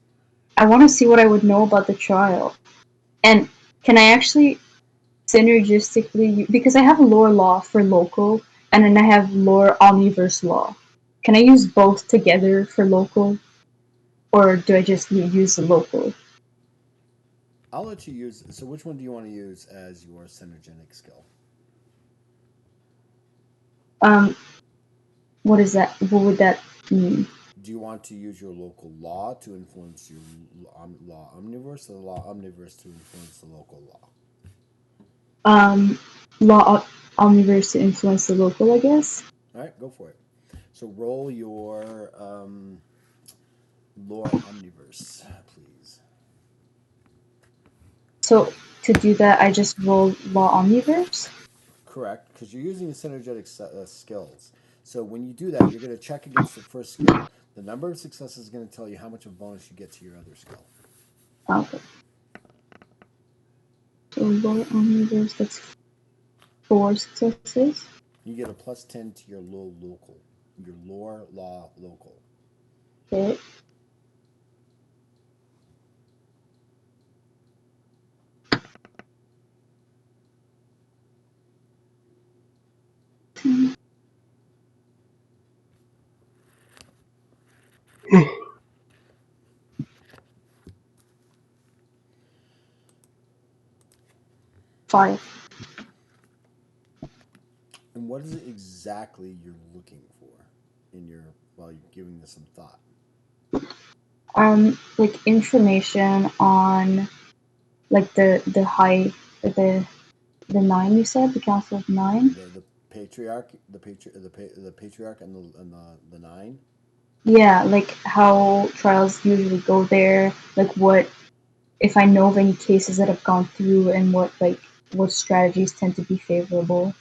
I want to see what I would know about the trial. And can I actually synergistically, because I have lore law for local, and then I have lore omniverse law. Can I use both together for local, or do I just use the local? I'll let you use. So, which one do you want to use as your synergetic skill? Um, what is that? What would that mean? Do you want to use your local law to influence your law omniverse, or the law omniverse to influence the local law? Law omniverse to influence the local, I guess. All right, go for it. So, roll your lore omniverse, please. So to do that, I just roll law omniverse. Correct, because you're using synergetic skills. So when you do that, you're going to check against the first skill. The number of successes is going to tell you how much of a bonus you get to your other skill. Okay. So law omniverse, that's 4 successes. You get a plus 10 to your your lore law local. Okay. Five. And what is it exactly you're looking for in your while you're giving this some thought? Like information on like the high the 9 you said, the Council of 9. The patriarch, the patriarch, and the 9. Yeah, like how trials usually go there, like what if I know of any cases that have gone through and what strategies tend to be favorable.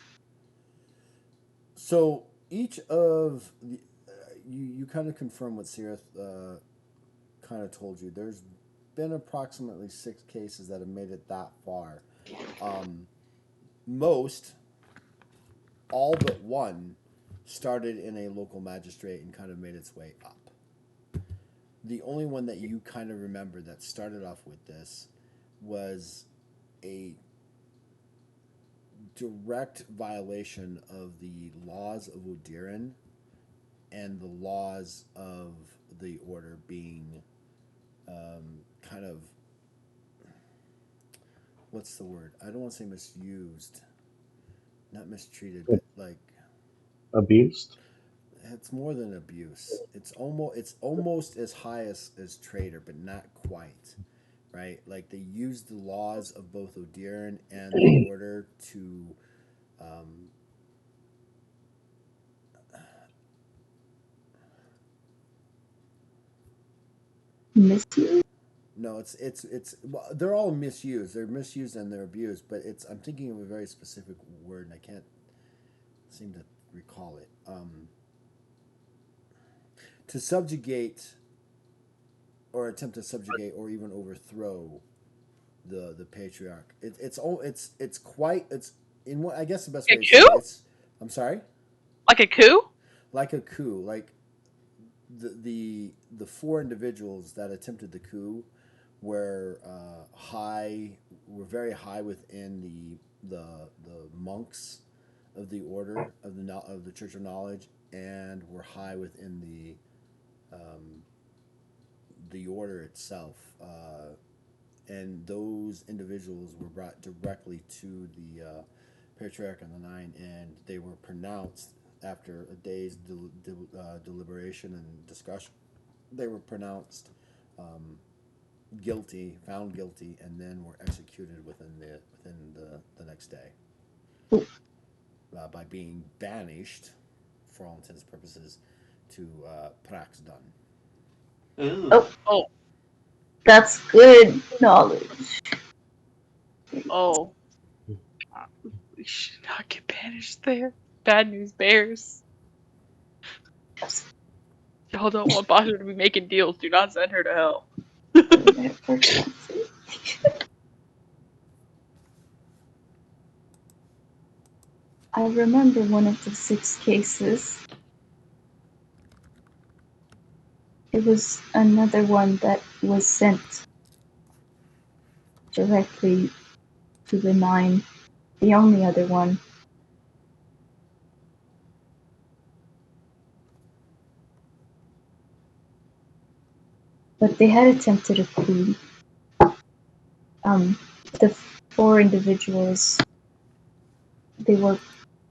So each of the, you kind of confirm what Sirith kind of told you. There's been approximately 6 cases that have made it that far. Most, all but one, started in a local magistrate and kind of made its way up. The only one that you kind of remember that started off with this was a direct violation of the laws of Odiran and the laws of the order being kind of, what's the word? I don't want to say misused, not mistreated, but like Abused. it's more than abuse. It's almost as high as traitor, but not quite. Right? Like they use the laws of both Odiran and the order to um, Misuse? No, well, they're all misused. They're misused and they're abused, but I'm thinking of a very specific word and I can't seem to recall it. To subjugate or attempt to subjugate or even overthrow the patriarch. It's quite it's in what I guess the best A way to say coup? it's. I'm sorry. Like a coup? Like a coup, like the four individuals that attempted the coup were were very high within the monks of the order of the Church of Knowledge, and were high within the order itself. And those individuals were brought directly to the Patriarch of the Nine, and they were pronounced after a day's deliberation and discussion. They were pronounced guilty, found guilty, and then were executed within the next day by being banished, for all intents and purposes, to Praxdun. Ooh. Oh, that's good knowledge. Oh. We should not get banished there. Bad news bears. Y'all don't want Bahjras to be making deals. Do not send her to hell. I remember one of the 6 cases. It was another one that was sent directly to the 9. The only other one. But they had attempted a coup. The 4 individuals, they were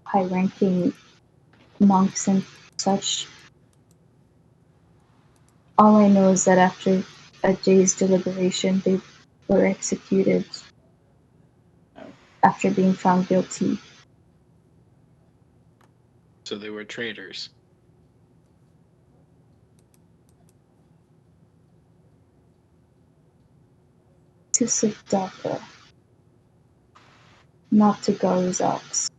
high-ranking monks and such. All I know is that after a day's deliberation, they were executed after being found guilty. So they were traitors. To Sadhaka, not to Garzaks.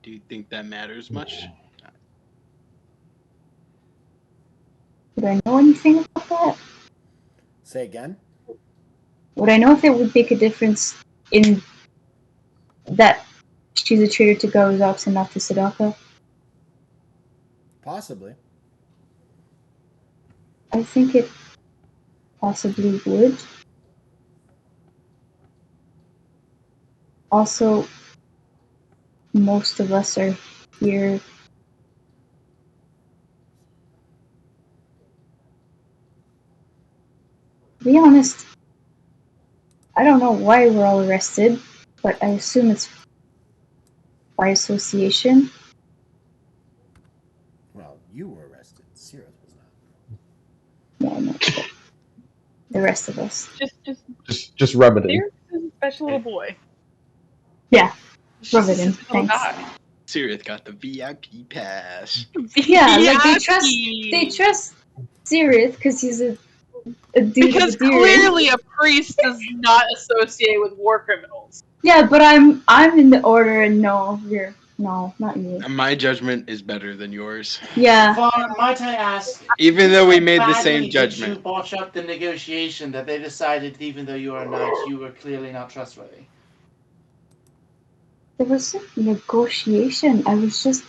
Do you think that matters much? Would I know anything about that? Say again? Would I know if it would make a difference in that she's a traitor to Garzaks and not to Sadhaka? Possibly. I think it possibly would. Also, most of us are here to be honest, I don't know why we're all arrested, but I assume it's by association. Well, you were arrested. Sirith was not. Yeah, I know. The rest of us. Just rub it in. There's a special little boy. Yeah, He's rub just it a in. simple little Thanks. guy. Sirith got the VIP pass. Yeah, like they Yucky. trust Sirith because he's a dude Because of a clearly a priest does not associate with war criminals. Yeah, but I'm in the order, and no, not you. My judgment is better than yours. Yeah. Vaughn, might I ask, Even though we made the badly same did you judgment. botch up the negotiation that they decided, even though you are a knight, you were clearly not trustworthy? There was a negotiation. I was just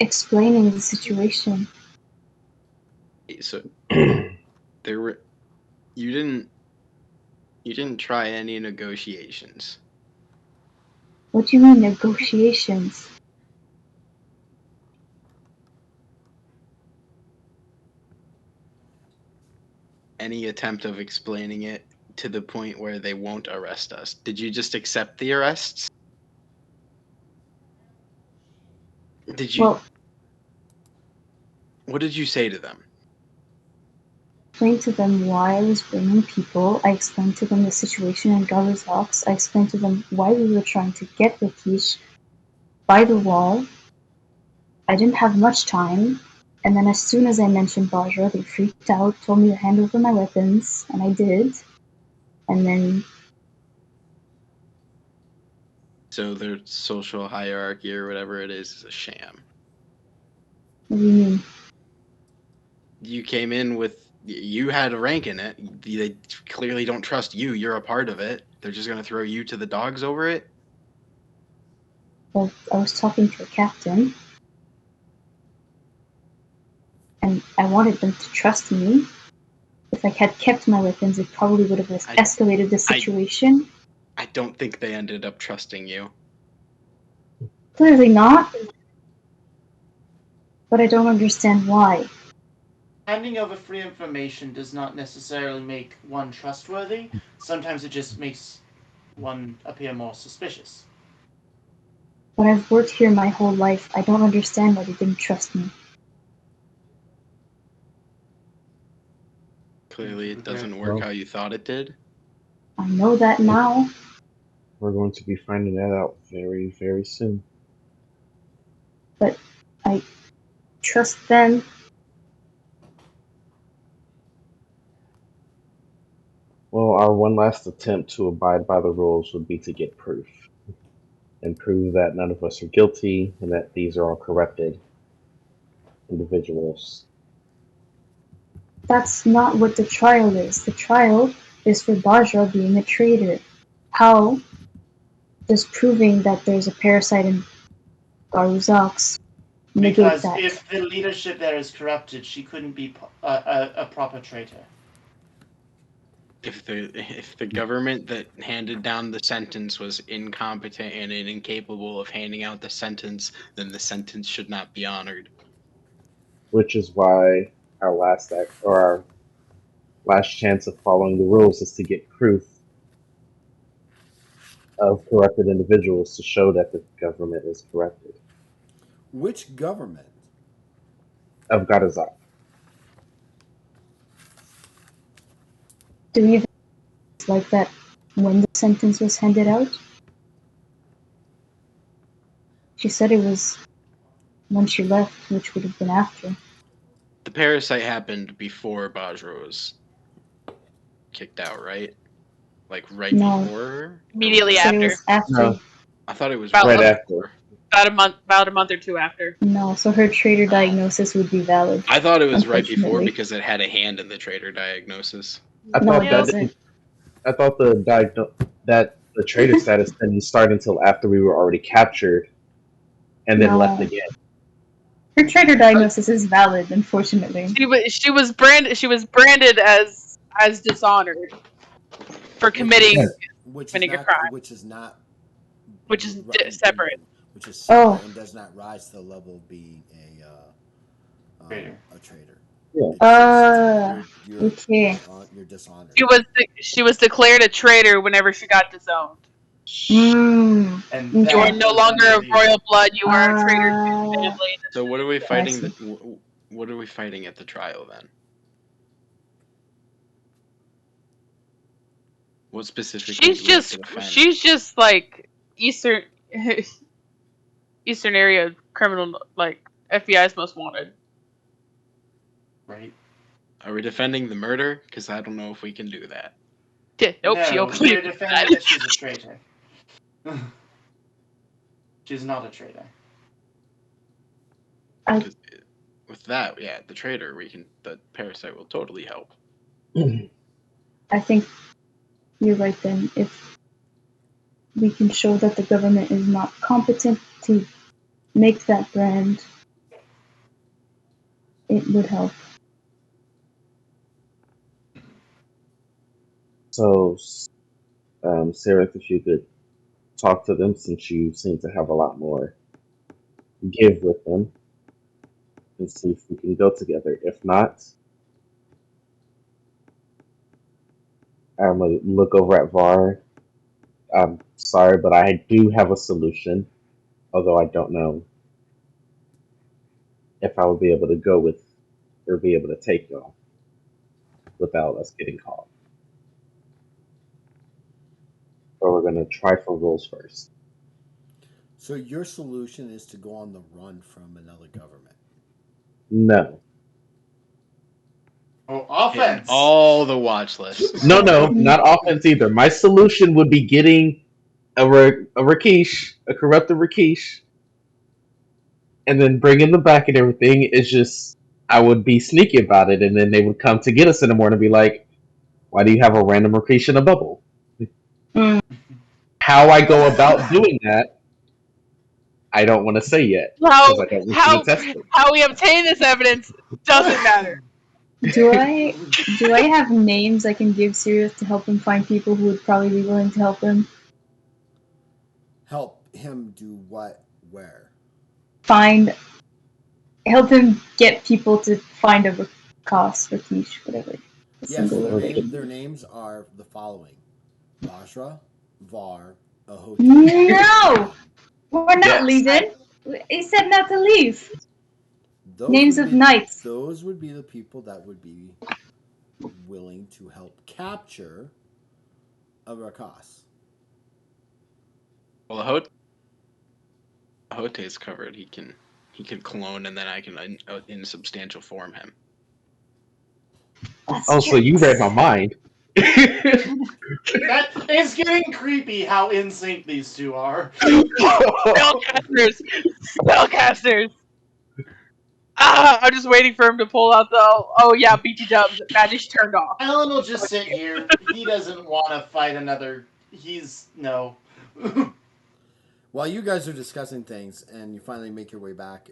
explaining the situation. So there were you didn't try any negotiations. What do you mean negotiations? Any attempt of explaining it to the point where they won't arrest us. Did you just accept the arrests? Did you? Well, what did you say to them? explained to them why I was bringing people. I explained to them the situation in Garzaks. I explained to them why we were trying to get Rakish by the wall. I didn't have much time. And then as soon as I mentioned Bahjra, they freaked out, told me to hand over my weapons, and I did. And then... So their social hierarchy or whatever it is a sham. What do you mean? You came in with, you had a rank in it. They clearly don't trust you. You're a part of it. They're just going to throw you to the dogs over it? Well, I was talking to a captain, and I wanted them to trust me. If I had kept my weapons, it probably would have escalated the situation. I don't think they ended up trusting you. Clearly not. But I don't understand why. Handing over free information does not necessarily make one trustworthy. Sometimes it just makes one appear more suspicious. But I've worked here my whole life. I don't understand why they didn't trust me. Clearly it doesn't work how you thought it did. I know that now. We're going to be finding that out very, very soon. But I trust them. Well, our one last attempt to abide by the rules would be to get proof. And prove that none of us are guilty and that these are all corrupted individuals. That's not what the trial is. The trial is for Bahjra being a traitor. How does proving that there's a parasite in Garuzak's negate Because that? if the leadership there is corrupted, she couldn't be a proper traitor. If the government that handed down the sentence was incompetent and incapable of handing out the sentence, then the sentence should not be honored. Which is why our last act or our last chance of following the rules is to get proof of corrupted individuals to show that the government is corrupted. Which government? Of Garazak. Do we even like that when the sentence was handed out? She said it was when she left, which would have been after. The parasite happened before Bahjra was kicked out, right? Like right No. before her? Immediately She said after. it was after. No. I thought it was About Right a- after. About a month or two after. No, so her traitor diagnosis would be valid. I thought it was right before Unfortunately. because it had a hand in the traitor diagnosis. I No, thought it that doesn't. I thought that the traitor status didn't start until after we were already captured and then No. left again. Her traitor diagnosis is valid, unfortunately. She was branded as dishonored for committing committing a crime, which is not which is ri- separate. which is separate Oh. and does not rise to the level of being Traitor. a traitor. Yeah. It's just, Okay. you're dishonored. She was declared a traitor whenever she got disowned. Mm. And You You that are no was longer under of the- royal blood. You are a traitor to your family. So what are we fighting? see. What are we fighting at the trial then? What specifically? She's just like Eastern area criminal, like FBI's most wanted. Right. Are we defending the murder? Because I don't know if we can do that. Yeah, nope, she No, openly we're defending that she's a traitor. She's not a traitor. Because with that, yeah, the traitor, the parasite will totally help. I think you're right then. If we can show that the government is not competent to make that brand, it would help. So, Sarah, if you could talk to them since you seem to have a lot more give with them and see if we can go together. If not, I'm going to look over at VAR. I'm sorry, but I do have a solution, although I don't know if I would be able to go with or be able to take y'all without us getting caught. But we're going to try for rules first. So your solution is to go on the run from another government. No. Oh, Hitting offense. all the watch lists. No, not offense either. My solution would be getting a Rakish, a corrupted Rakish, and then bringing them back and everything. Is just I would be sneaky about it, and then they would come to get us in the morning and be like, "Why do you have a random Rakish in a bubble?" Mm. How I go about doing that, I don't want to say yet because I don't want you to test it. How we obtain this evidence doesn't matter. Do I have names I can give Sirius to help him find people who would probably be willing to help him? Help him do what? Where? Help him get people to find a Rakish, whatever. Yes, Okay. their names are the following: Bahjras, Var, Ahote. No! We're not Yes. leaving. He said not to leave. Names of knights. Those would be the people that would be willing to help capture a Rakas. Well, Ahote is covered. He can clone, and then I can in substantial form him. Oh, so you read my mind. That is getting creepy how in sync these two are. Spellcasters! Spellcasters! I'm just waiting for him to pull out the. Oh yeah, BT dubs. Magic turned off. Alan will just sit here. He doesn't want to fight another. No. While you guys are discussing things and you finally make your way back,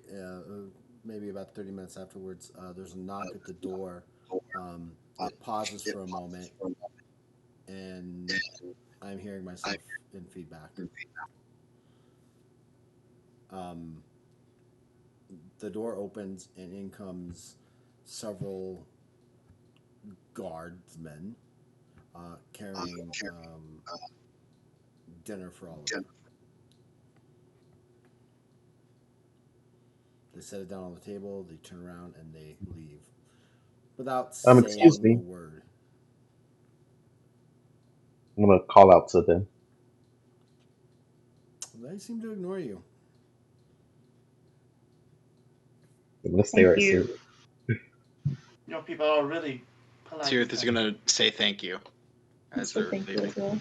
maybe about 30 minutes afterwards, there's a knock at the door. It pauses for a moment, and I'm hearing myself in feedback. The door opens, and in comes several guardsmen carrying dinner for all of them. They set it down on the table, they turn around, and they leave without saying Excuse me. a word. I'm gonna call out to them. They seem to ignore you. I'm gonna stay right here. People are really polite. Sirith is gonna say thank you as they're Thank you leaving. as well.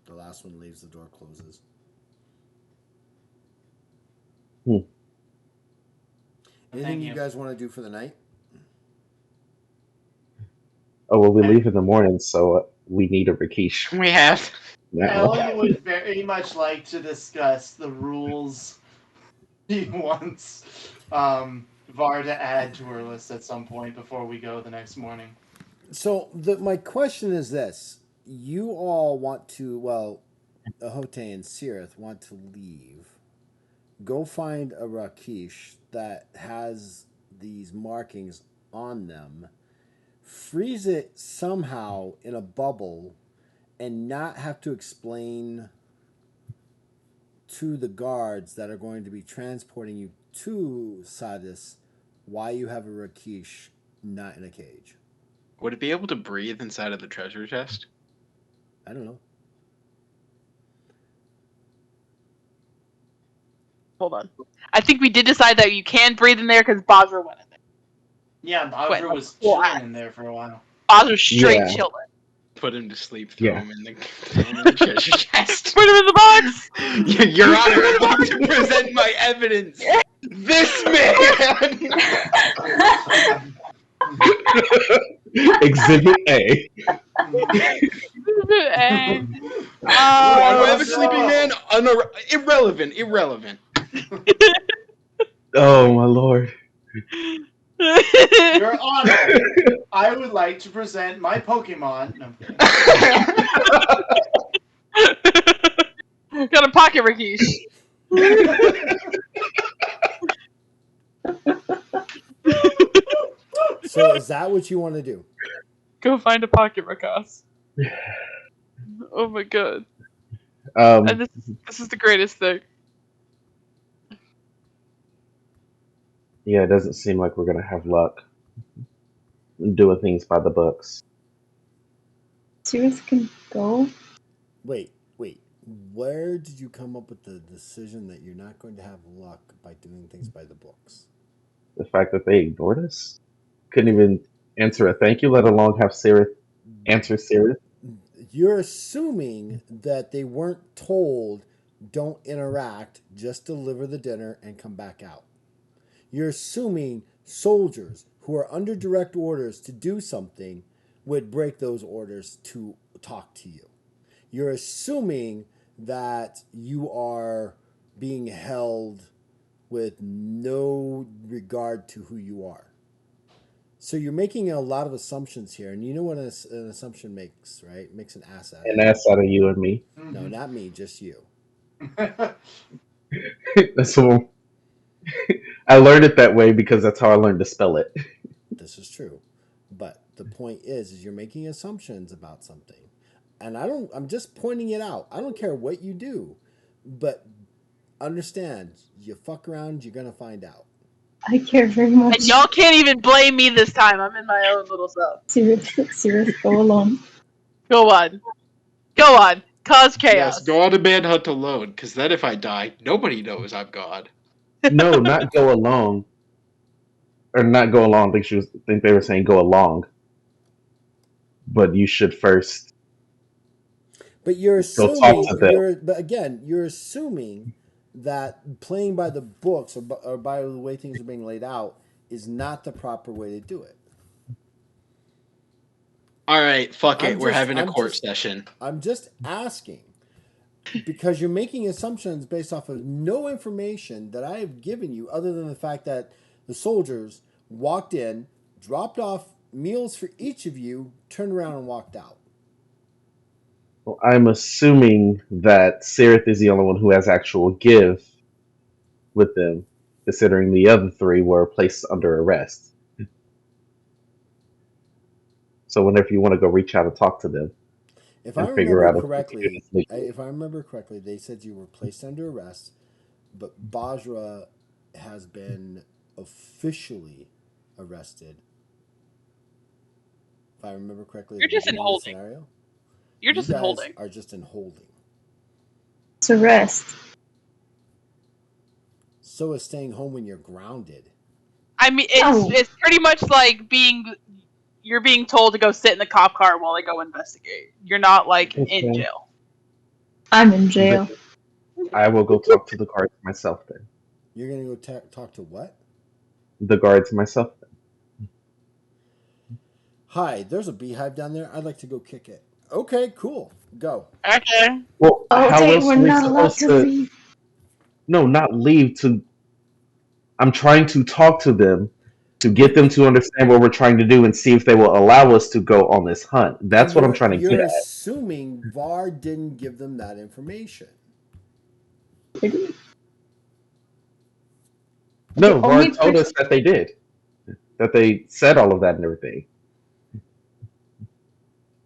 The last one leaves, the door closes. Anything you guys want to do for the night? Oh well, we leave in the morning, so we need a Rakish. We have. Ellen would very much like to discuss the rules he wants Var to add to her list at some point before we go the next morning. So my question is this: you all want to, well, Ahote and Sirith want to leave. Go find a Rakish that has these markings on them. Freeze it somehow in a bubble, and not have to explain to the guards that are going to be transporting you to Sadis why you have a Rakish not in a cage. Would it be able to breathe inside of the treasure chest? I don't know. Hold on. I think we did decide that you can breathe in there because Bahjras went in there. Yeah, Bahjras was What? chilling in there for a while. Bahjras straight Yeah. chilling. Put him to sleep. Yeah. Throw him in the treasure chest. Put him in the box! Your Honor, I'm about to present my evidence. This man. Exhibit A. Why do I have a sleeping man? Irrelevant. Oh my lord. Your Honor, I would like to present my Pokemon. No, Got a pocket Rakish. So is that what you want to do? Go find a pocket Rakas. Oh my god. And this is the greatest thing. Yeah, it doesn't seem like we're gonna have luck doing things by the books. Sirius can go. Wait. Where did you come up with the decision that you're not going to have luck by doing things by the books? The fact that they ignored us, couldn't even answer a thank you, let alone have Sarah answer Sarah. You're assuming that they weren't told don't interact, just deliver the dinner and come back out. You're assuming soldiers who are under direct orders to do something would break those orders to talk to you. You're assuming that you are being held with no regard to who you are. So you're making a lot of assumptions here, and you know what an assumption makes, right? It makes an ass out of And you. that's out of you and me. No, not me, just you. That's what I learned it that way because that's how I learned to spell it. This is true. But the point is you're making assumptions about something. And I'm just pointing it out. I don't care what you do, but understand, you fuck around, you're gonna find out. I care very much. And y'all can't even blame me this time. I'm in my own little self. Serious, go alone. Go on. Go on. Cause chaos. Yes, go on a manhunt alone, because then if I die, nobody knows I'm God. No, not go along. Or not go along. I think they were saying go along. But you should first But you're go talk assuming to them. but again, you're assuming that playing by the books or by the way things are being laid out is not the proper way to do it. All right, fuck it. I'm We're just- having a I'm court just- session. I'm just asking because you're making assumptions based off of no information that I have given you other than the fact that the soldiers walked in, dropped off meals for each of you, turned around and walked out. Well, I'm assuming that Sereth is the only one who has actual give with them, considering the other three were placed under arrest. So whenever you want to go reach out and talk to them If I and figure remember out correctly, if they said you were placed under arrest, but Bahjra has been officially arrested. If I remember correctly, You're at the just in beginning of the holding. scenario, You're you just in guys holding. are just in holding. It's arrest. So is staying home when you're grounded. I mean, No. it's pretty much like you're being told to go sit in the cop car while they go investigate. You're not like in Okay. jail. I'm in jail. I will go talk to the guards myself then. You're gonna go talk to what? The guards myself then. Hi, there's a beehive down there. I'd like to go kick it. Okay, cool. Go. Okay. Well, how Okay, else we're are we not allowed supposed to to? leave. No, not leave. I'm trying to talk to them to get them to understand what we're trying to do and see if they will allow us to go on this hunt. That's what I'm trying to get You're at. assuming VAR didn't give them that information. No, The Var only told us person- that they did. That they said all of that and everything.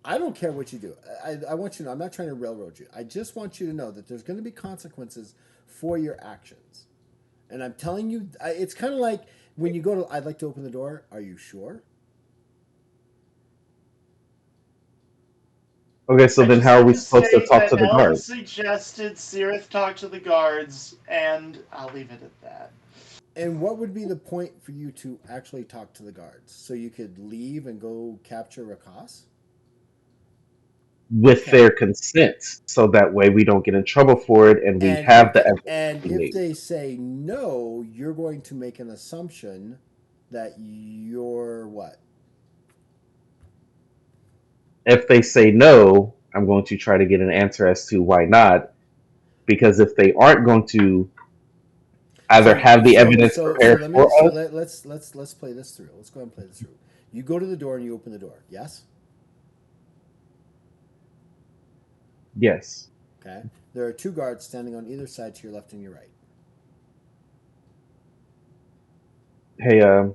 I don't care what you do. I want you to know, I'm not trying to railroad you. I just want you to know that there's going to be consequences for your actions. And I'm telling you, it's kind of like when you go to, I'd like to open the door. Are you sure? Okay, so I'd then just how are like we to supposed to say talk that to the Ellen guards? suggested Sirith talk to the guards, and I'll leave it at that. And what would be the point for you to actually talk to the guards? So you could leave and go capture Rakas? With their consent, so that way we don't get in trouble for it and we And have the evidence. and we if need. they say no, you're going to make an assumption that you're what? If they say no, I'm going to try to get an answer as to why not. Because if they aren't going to either have the evidence prepared for us, let's play this through. Let's go ahead and play this through. You go to the door and you open the door. Yes. yes. Okay. There are two guards standing on either side to your left and your right. Hey, I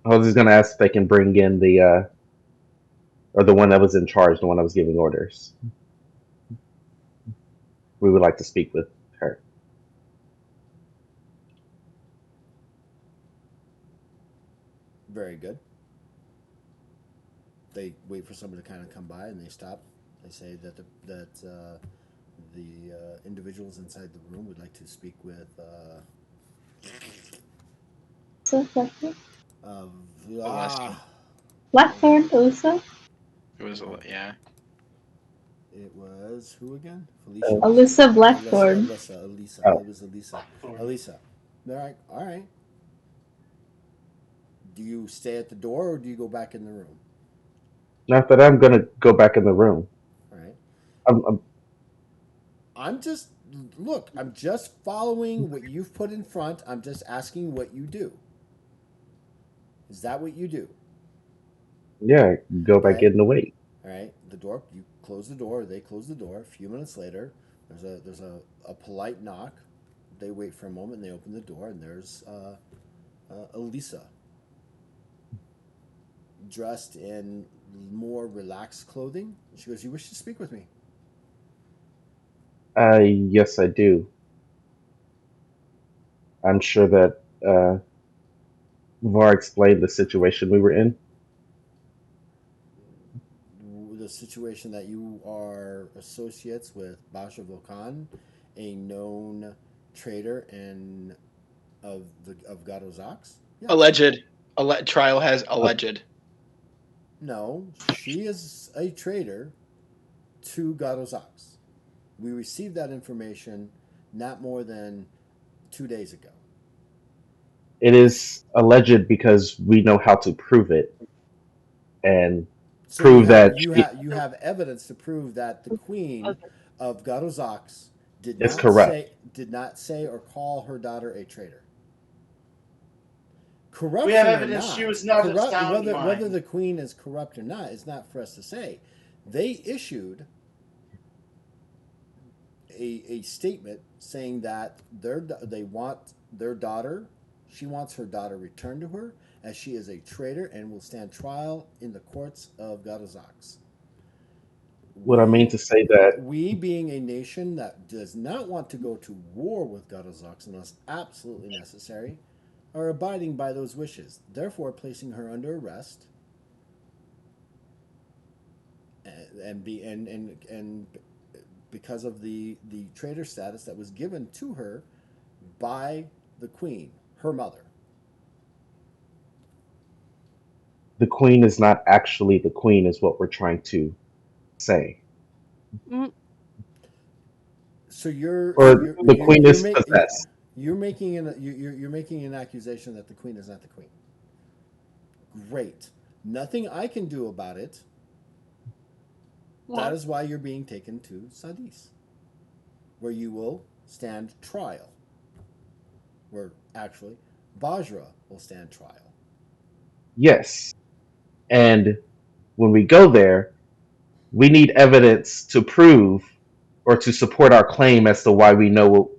was just gonna ask if they can bring in the or the one that was in charge, the one that was giving orders. We would like to speak with her. Very good. They wait for someone to kind of come by and they stop. They say that The individuals inside the room would like to speak with So Blackthorn? uh, Alessa. Blackthorn, Alyssa? It was yeah. it was who again? Felicia. Alyssa Alyssa. Blackthorn. Elisa. Oh. It was Elisa. Blackthorn. Elisa. All right. All right. Do you stay at the door or do you go back in the room? Not that I'm gonna go back in the room. All right. I'm I'm just look. I'm just following what you've put in front. I'm just asking what you do. Is that what you do? yeah, go back Okay. in the wait. All right. The door. You close the door. They close the door. A few minutes later, there's a polite knock. They wait for a moment. And they open the door, and there's Elisa, dressed in more relaxed clothing. She goes, "You wish to speak with me?" Yes, I do. I'm sure that Var explained the situation we were in. The situation that you are associates with Basha Volkan, a known trader and of Gadozax. Yes. Alleged. Trial has alleged. No, she is a traitor to Gadozax. We received that information not more than 2 days ago. It is alleged because we know how to prove it and So prove that she you have evidence to prove that the queen of Gadozax is corrupt. did not say or call her daughter a traitor. We have Corruption or evidence she not, was not of sound whether mind. the queen is corrupt or not is not for us to say. They issued a statement saying that they want their daughter. She wants her daughter returned to her, as she is a traitor and will stand trial in the courts of Gadozax. What I mean to say that We being a nation that does not want to go to war with Gadozax unless absolutely necessary, are abiding by those wishes, therefore placing her under arrest and because of the traitor status that was given to her by the queen, her mother. the queen is not actually the queen is what we're trying to say. Mm, So you're so Or the queen is possessed. you're making you're making an accusation that the queen is not the queen. Great. Nothing I can do about it. That well, is why you're being taken to Sadis, where you will stand trial. Where actually Bahjra will stand trial. Yes. And when we go there, we need evidence to prove or to support our claim as to why we know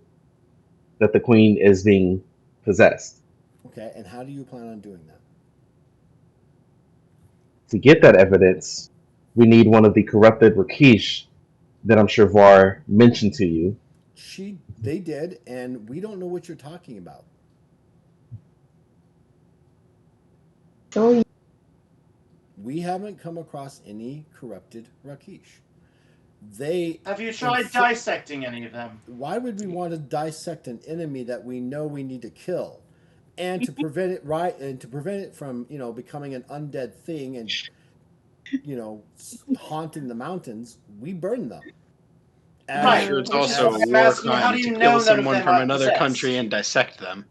that the queen is being possessed. Okay, and how do you plan on doing that? To get that evidence, we need one of the corrupted Rakish that I'm sure Var mentioned to you. They did, and we don't know what you're talking about. So We haven't come across any corrupted Rakish. They Have you tried dissecting any of them? Why would we want to dissect an enemy that we know we need to kill, and to prevent it from becoming an undead thing and haunting the mountains? We burn them. I'm Right. sure it's Which is also why a I'm war asking, how crime do to you kill know none of someone them from are another country possessed? and dissect them.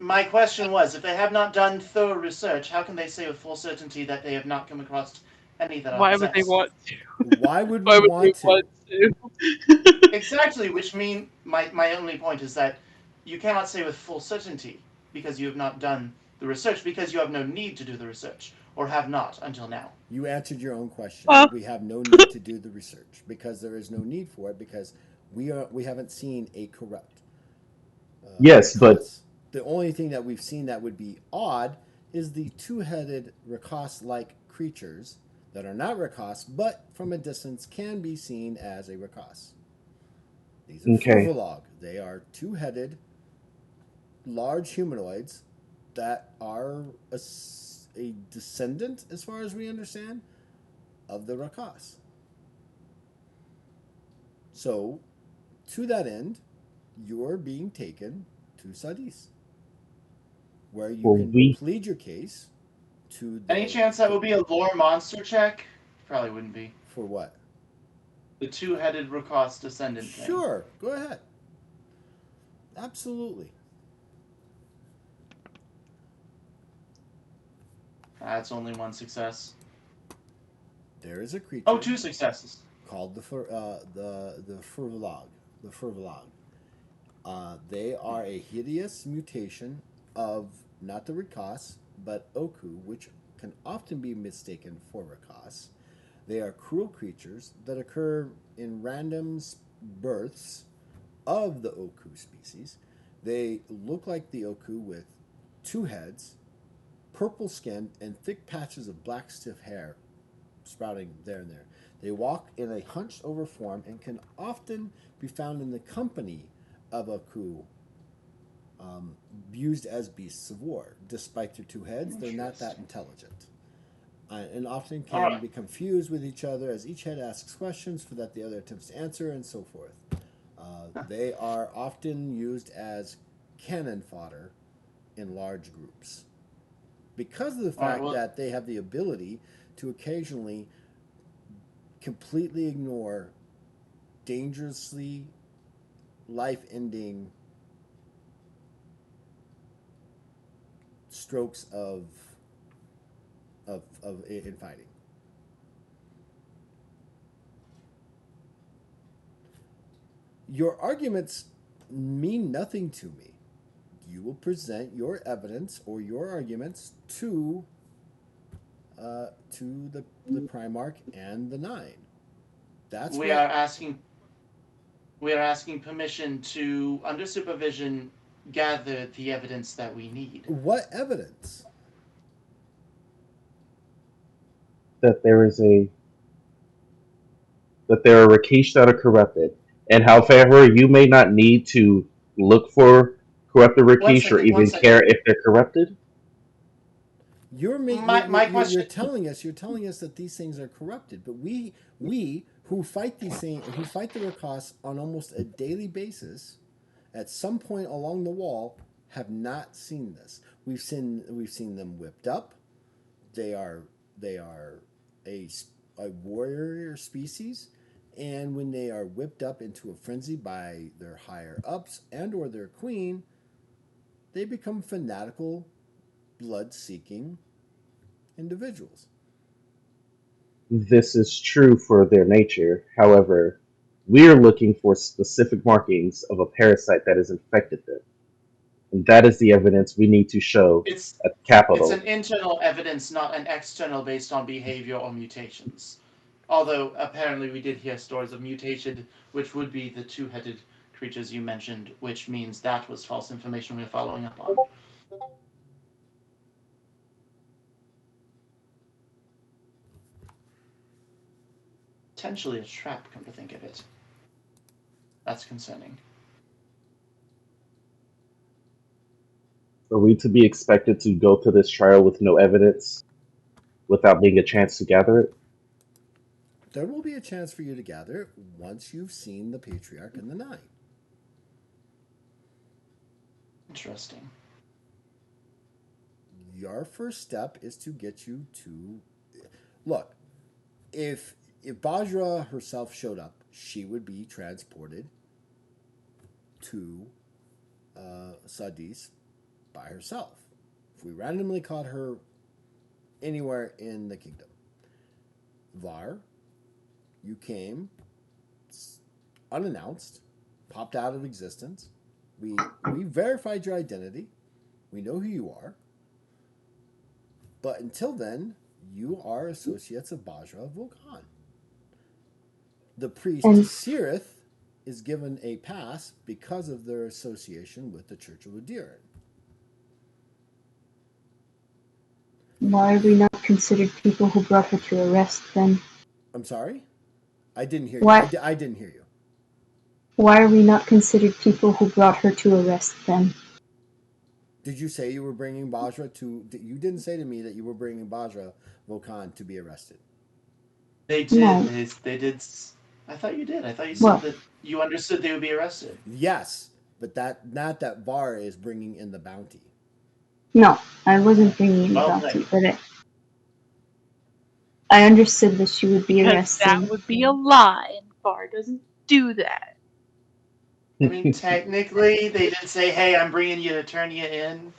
My question was, if they have not done thorough research, how can they say with full certainty that they have not come across any that are why would they possessed? want to? Why would we Why would they want to? want to? Exactly, which mean my only point is that you cannot say with full certainty because you have not done the research, because you have no need to do the research, or have not until now. You answered your own question. Well, We have no need to do the research because there is no need for it because we haven't seen a corrupt Yes, but Rakas. The only thing that we've seen that would be odd is the two-headed Rakas-like creatures that are not Rakas, but from a distance can be seen as a Rakas. These are okay. Furvolog. They are two-headed, large humanoids that are a descendant, as far as we understand, of the Rakas. So, to that end, you're being taken to Sadis, where you Well, can we plead your case to Any chance that would be a lore monster check? Probably wouldn't be. For what? The two-headed Rakos descendant thing. Sure, go ahead. Absolutely. That's only one success. There is a creature. Oh, two successes. Called the Furvlog. The Furvlog. They are a hideous mutation of not the Rakos, but Oku, which can often be mistaken for Rakos. They are cruel creatures that occur in random births of the Oku species. They look like the Oku with two heads, purple skin, and thick patches of black stiff hair sprouting there and there. They walk in a hunched over form and can often be found in the company of Oku, used as beasts of war. Despite their two heads, they're not that intelligent. And often can be confused with each other as each head asks questions for that the other attempts to answer, and so forth. They are often used as cannon fodder in large groups. Because of the fact that they have the ability to occasionally completely ignore dangerously life-ending strokes of in fighting. Your arguments mean nothing to me. You will present your evidence or your arguments to the Primarch and the Nine. That's we are asking permission to, under supervision, gather the evidence that we need. What evidence? That there are Rakesh that are corrupted, and however you may not need to look for corrupted Rakesh or even care if they're corrupted. You're telling us that these things are corrupted, but we who fight these things, who fight the Rakos on almost a daily basis, at some point along the wall, have not seen this. We've seen them whipped up. They are a warrior species, and when they are whipped up into a frenzy by their higher ups and or their queen, they become fanatical, blood-seeking individuals. This is true for their nature. However, we are looking for specific markings of a parasite that has infected them. And that is the evidence we need to show at the Capitol. It's an internal evidence, not an external based on behavior or mutations. Although, apparently we did hear stories of mutated, which would be the two-headed creatures you mentioned, which means that was false information we're following up on. Potentially a trap, come to think of it. That's concerning. Are we to be expected to go to this trial with no evidence, without being a chance to gather it? There will be a chance for you to gather it once you've seen the Patriarch and the Nine. Interesting. Your first step is to get you to... Look, if Bahjras herself showed up, she would be transported to Sadis by herself. If we randomly caught her anywhere in the kingdom. Var, you came unannounced, popped out of existence. We verified your identity. We know who you are. But until then, you are associates of Bahjras Volkan. The priest Sirith is given a pass because of their association with the Church of Udiran. Why are we not considered people who brought her to arrest then? I'm sorry? I didn't hear you. I didn't hear you. Why are we not considered people who brought her to arrest then? Did you say you were bringing Bahjras to... You didn't say to me that you were bringing Bahjras Volkan to be arrested. They did. No. They did. I thought you did. I thought you said that you understood they would be arrested. Yes, but not that Var is bringing in the bounty. No, I wasn't bringing in the Well bounty, played. but I understood that she would be Because arrested. that would be a lie, and Var doesn't do that. I mean, technically, they did say, "Hey, I'm bringing you to turn you in."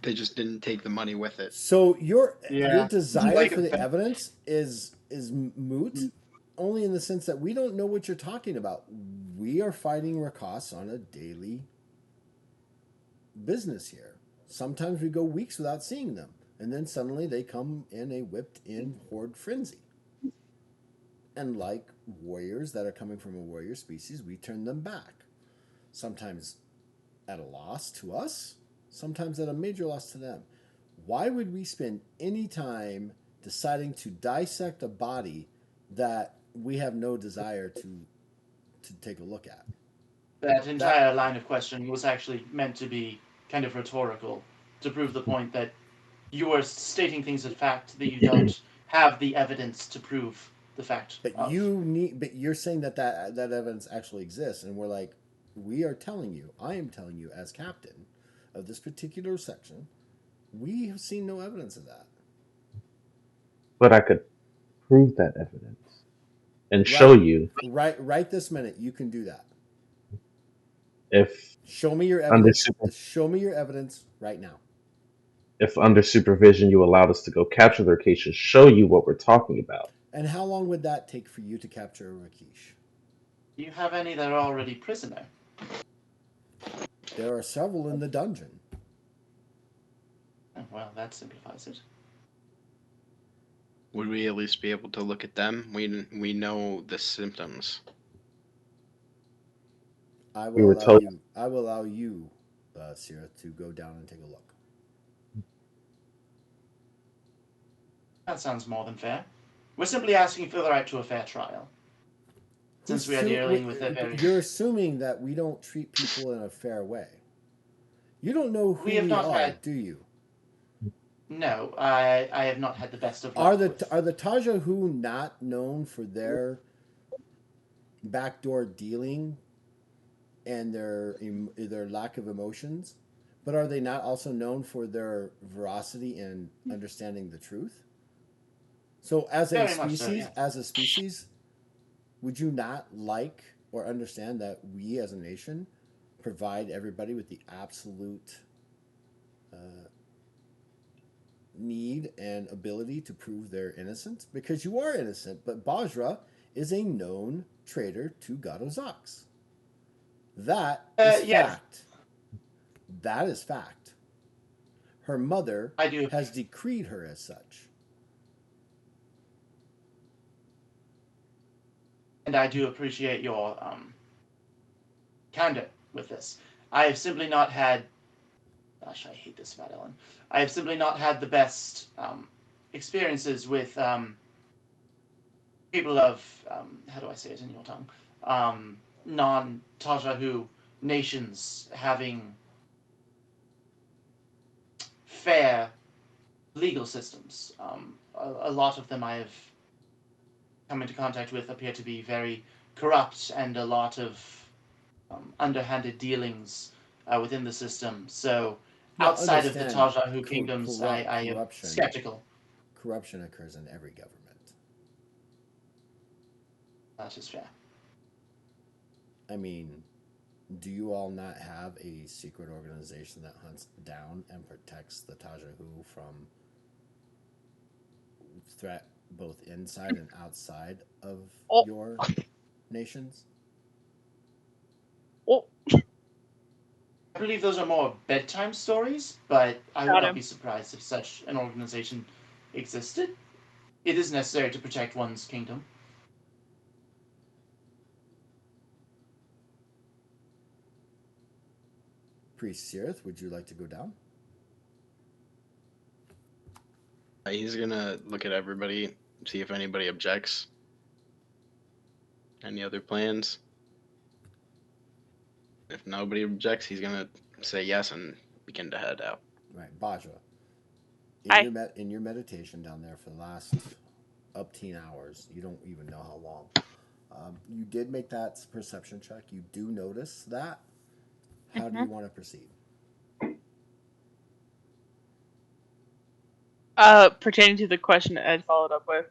They just didn't take the money with it. So your Yeah. desire Like for a the fa- evidence is moot, only in the sense that we don't know what you're talking about. We are fighting Rakas on a daily business here. Sometimes we go weeks without seeing them, and then suddenly they come in a whipped-in horde frenzy. And like warriors that are coming from a warrior species, we turn them back. Sometimes at a loss to us, sometimes at a major loss to them. Why would we spend any time deciding to dissect a body that we have no desire to take a look at? That entire line of questioning was actually meant to be kind of rhetorical, to prove the point that you are stating things as fact that you don't have the evidence to prove the fact But of. but you're saying that evidence actually exists, and we're like, we are telling you, I am telling you as captain of this particular section, we have seen no evidence of that. But I could prove that evidence and show you right this minute. You can do that. if Show me your under evidence. Show me your evidence right now. if under supervision you allowed us to go capture their case and show you what we're talking about. And how long would that take for you to capture a Rakish? Do you have any that are already prisoner? There are several in the dungeon. Oh, well, that simplifies it. Would we at least be able to look at them? We know the symptoms. I We will were allow told- you. I will allow you, Sierra, to go down and take a look. That sounds more than fair. We're simply asking for the right to a fair trial. Since we are dealing with a very... You're assuming that we don't treat people in a fair way. You don't know who We have not are, had- do you? No, I have not had the best of luck with... Are the Tajahu not known for their backdoor dealing and their lack of emotions? But are they not also known for their veracity and understanding the truth? So as a Very much species, so, would you not like or understand that we as a nation provide everybody with the absolute need and ability to prove their innocence? Because you are innocent, but Bahjra is a known traitor to Gadozax. That is fact. That is fact. Her mother has decreed her as such. And I do appreciate your candor with this. I have simply not had... Gosh, I hate this about Ellen. I have simply not had the best experiences with people of... how do I say it in your tongue? Non-Tajahu nations having fair legal systems. A lot of them I have come into contact with appear to be very corrupt, and a lot of underhanded dealings within the system. So outside of the Tajahu kingdoms, I am skeptical. Corruption occurs in every government. That is fair. I mean, do you all not have a secret organization that hunts down and protects the Tajahu from threat both inside and outside of your nations? I believe those are more bedtime stories, but I would not be surprised if such an organization existed. It is necessary to protect one's kingdom. Priest Sirith, would you like to go down? He's gonna look at everybody, see if anybody objects. Any other plans? If nobody objects, he's gonna say yes and begin to head out. Right, Bahjra. In your meditation down there for the last 10 hours, you don't even know how long. You did make that perception check. You do notice that. How do you want to proceed? Pertaining to the question that Ed followed up with.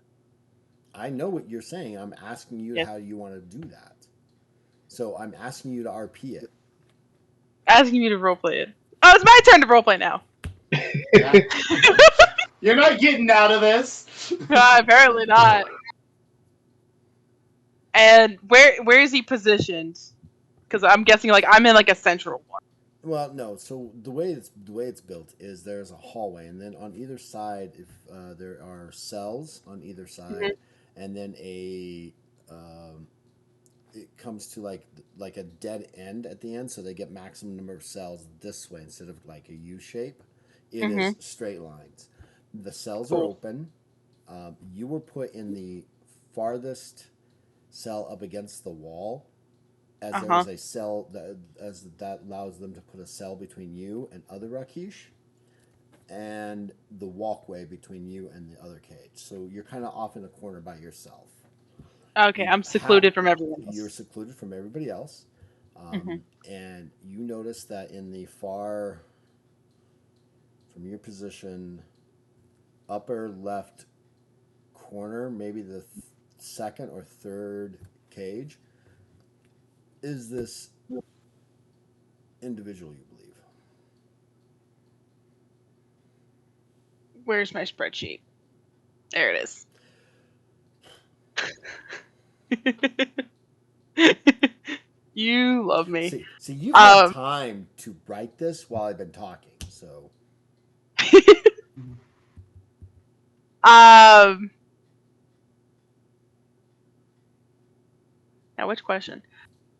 I know what you're saying. I'm asking you Yes. how you want to do that. So I'm asking you to RP it. Asking you to roleplay it. Oh, it's my turn to roleplay now. Yeah. You're not getting out of this. Apparently not. And where is he positioned? Because I'm guessing like I'm in like a central one. Well, no. So the way it's built is there's a hallway, and then on either side, if there are cells on either side, and then it comes to like a dead end at the end, so they get maximum number of cells this way instead of like a U shape. It is straight lines. The cells are open. You were put in the farthest cell up against the wall, as there is a cell that allows them to put a cell between you and other Rakish, and the walkway between you and the other cage. So you're kind of off in a corner by yourself. Okay, I'm secluded from everyone else. You're secluded from everybody else, and you notice that in the from your position, upper left corner, maybe the second or third cage, is this individual you believe. Where's my spreadsheet? There it is. You love me. See, you've had time to write this while I've been talking, so. Now, which question?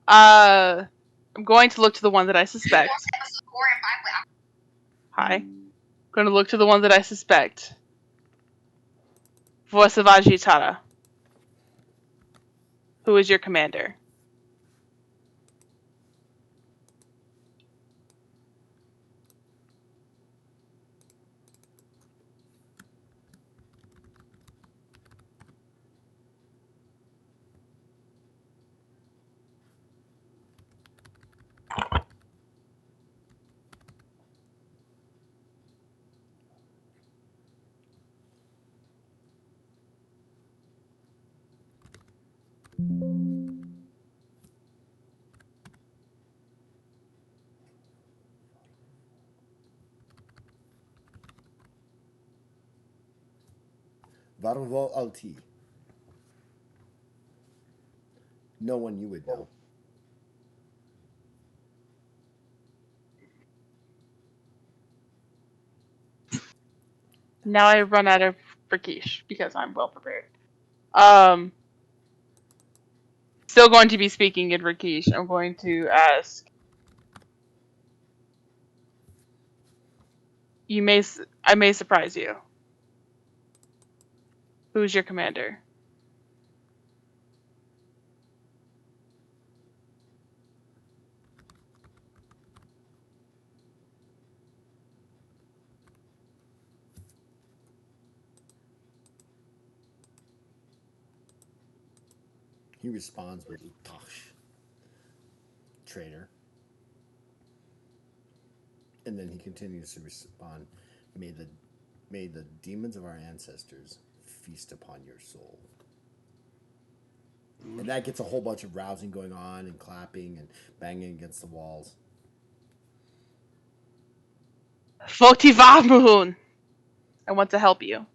I'm going to look to the one that I suspect. Hi. I'm going to look to the one that I suspect. Vosavaji Tara. Who is your commander? Varvo Alti. No one you would know. Now I run out of Rakish because I'm well prepared. Still going to be speaking in Rakish. I'm going to ask. I may surprise you. Who's your commander? He responds with Utash, traitor. And then he continues to respond, may the demons of our ancestors feast upon your soul. And that gets a whole bunch of rousing going on and clapping and banging against the walls. Fotivahmuhun! I want to help you.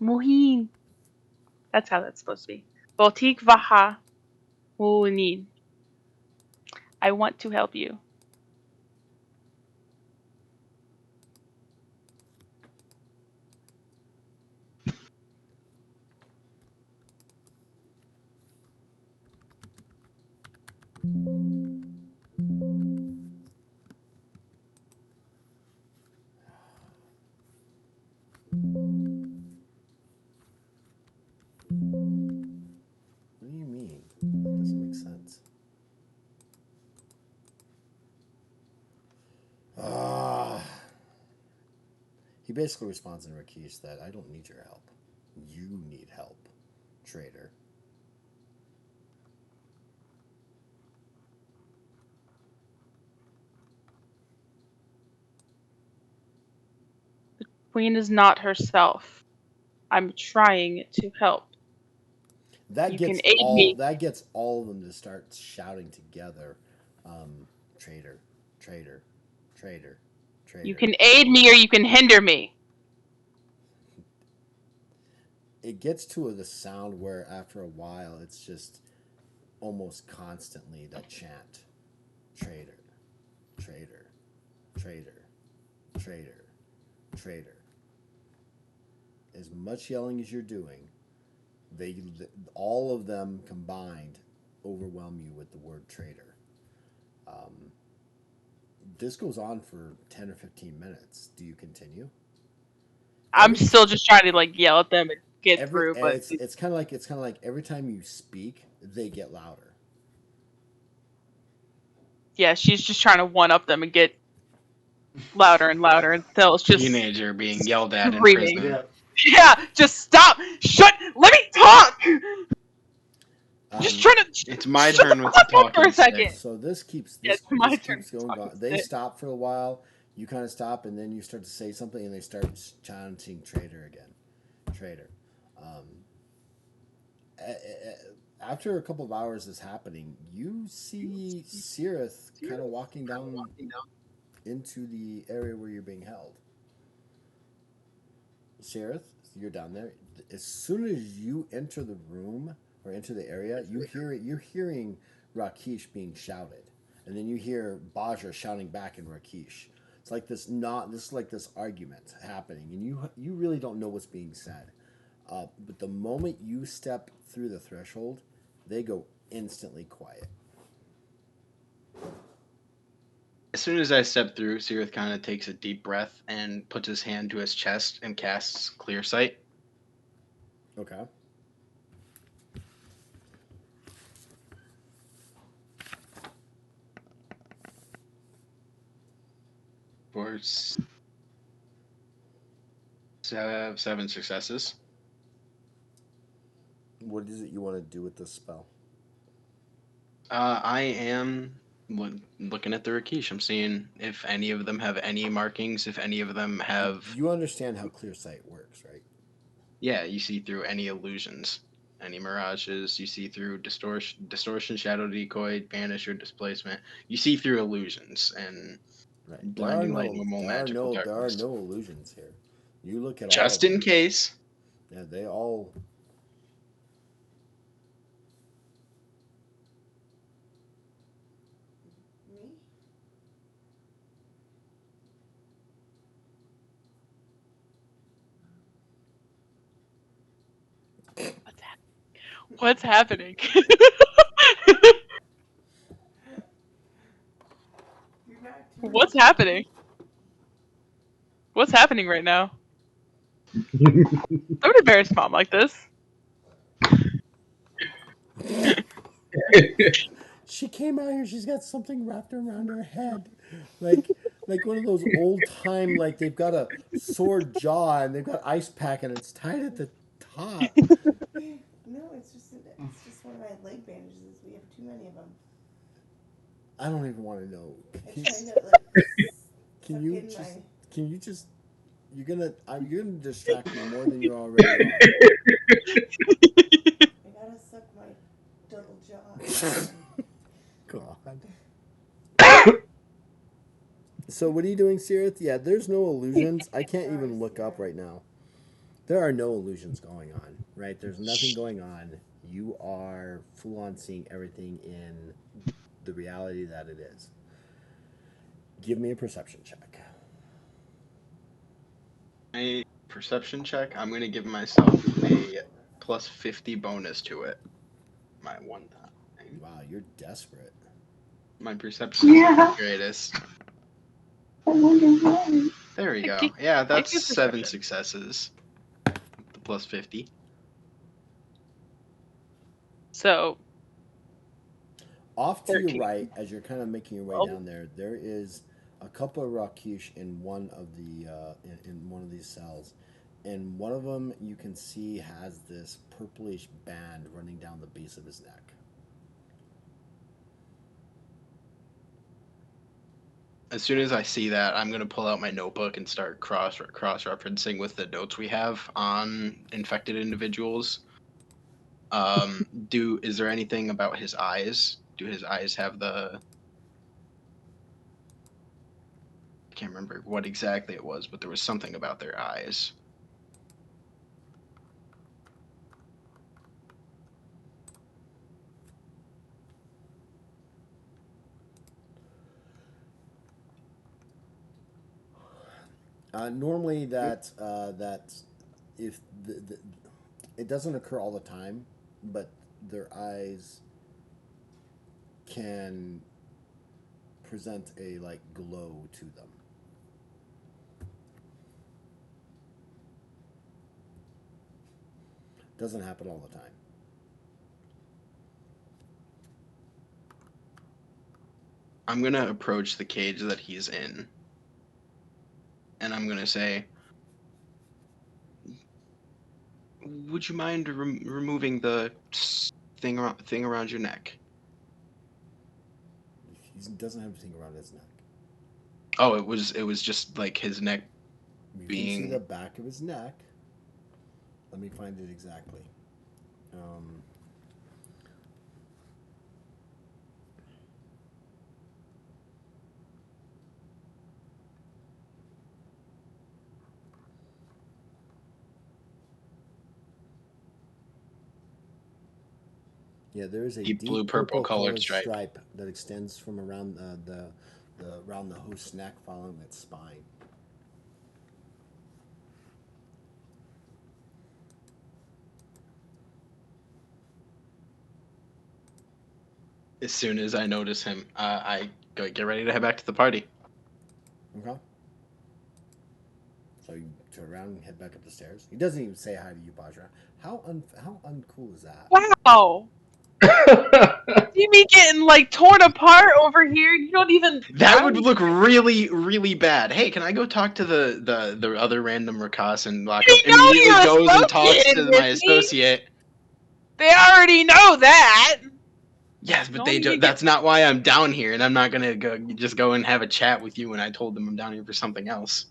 Muhin. That's how that's supposed to be. Votikvaha Munin. I want to help you. What do you mean? That doesn't make sense. He basically responds in Rakesh that I don't need your help. You need help, traitor. Queen is not herself. I'm trying to help. That You gets can aid all me. that gets all of them to start shouting together, traitor, traitor, traitor, traitor. You can aid me or you can hinder me. It gets to the sound where after a while it's just almost constantly that chant, traitor, traitor, traitor, traitor, traitor. As much yelling as you're doing, they all of them combined overwhelm you with the word traitor. This goes on for 10 or 15 minutes. Do you continue? I'm still just trying to like yell at them and get through, but it's kind of like every time you speak, they get louder. yeah, she's just trying to one up them and get louder and louder until it's just Teenager being yelled at in screaming. prison. Yeah. Yeah, just stop! Shut! Let me talk! Just trying to. It's my shut turn the with fuck the up for a talking second. stick. So this keeps Yeah, this, it's my this turn keeps to going. talk They stick. stop for a while. You kind of stop, and then you start to say something, and they start chanting "traitor" again, "traitor." Um, After a couple of hours is happening, you see Sirith kind of walking down into the area where you're being held. Sirith, you're down there. As soon as you enter the room or enter the area, you hear it. You're hearing Rakesh being shouted, and then you hear Bahjras shouting back in Rakesh. It's like this is like this argument happening, and you really don't know what's being said. But the moment you step through the threshold, they go instantly quiet. As soon as I step through, Sirith kind of takes a deep breath and puts his hand to his chest and casts Clear Sight. Okay. For 7 successes. What is it you want to do with this spell? I am looking at the Rakesh. I'm seeing if any of them have any markings, if any of them have... You understand how clear sight works, right? Yeah, you see through any illusions, any mirages. You see through distortion, shadow decoy, banish, or displacement. You see through illusions and Right. blinding light, normal, magical There are darkness. no illusions here. You look at Just all of in them. case. Yeah, they all. What's happening? What's happening? What's happening right now? Don't embarrass mom like this. She came out here. She's got something wrapped around her head, like one of those old time. Like they've got a sword jaw and they've got ice pack and it's tied at the top. No, it's just one of my leg bandages. We have too many of them. I don't even want to know. I'm trying to like. Can you just? Can you just? You're gonna distract me more than you already are. I gotta suck my double jaw. God. So what are you doing, Sirith? Yeah, there's no illusions. I can't even look up right now. There are no illusions going on, right? There's nothing going on. You are full on seeing everything in the reality that it is. Give me a perception check. A perception check. I'm going to give myself a plus 50 bonus to it. My one time. Wow, you're desperate. My perception is the greatest. I wonder why. There we go. Yeah, that's 7 successes. The plus 50. So. Off to 13. your right, as you're kind of making your way down there, there is a couple of Rakush in one of the in one of these cells, and one of them you can see has this purplish band running down the base of his neck. As soon as I see that, I'm gonna pull out my notebook and start cross referencing with the notes we have on infected individuals. Is there anything about his eyes? Do his eyes have the? I can't remember what exactly it was, but there was something about their eyes. Normally, that if it doesn't occur all the time, but their eyes can present a like glow to them. Doesn't happen all the time. I'm gonna approach the cage that he's in, and I'm gonna say, "Would you mind removing the thing around your neck?" He doesn't have anything around his neck. Oh, it was just like his neck You being. can see the back of his neck. Let me find it exactly. Yeah, there is a Deep deep blue, purple purple colored colored stripe. stripe that extends from around around the host's neck, following its spine. As soon as I notice him, I go get ready to head back to the party. Okay. So you turn around and head back up the stairs. He doesn't even say hi to you, Bahjras. How uncool is that? Wow. See me getting like torn apart over here. You don't even. That would look really, really bad. Hey, can I go talk to the other random Rakas and lock up? They know Immediately you're goes and talks associated to my with me. associate. They already know that. Yes, but Don't that's not why I'm down here, and I'm not gonna go and have a chat with you when I told them I'm down here for something else.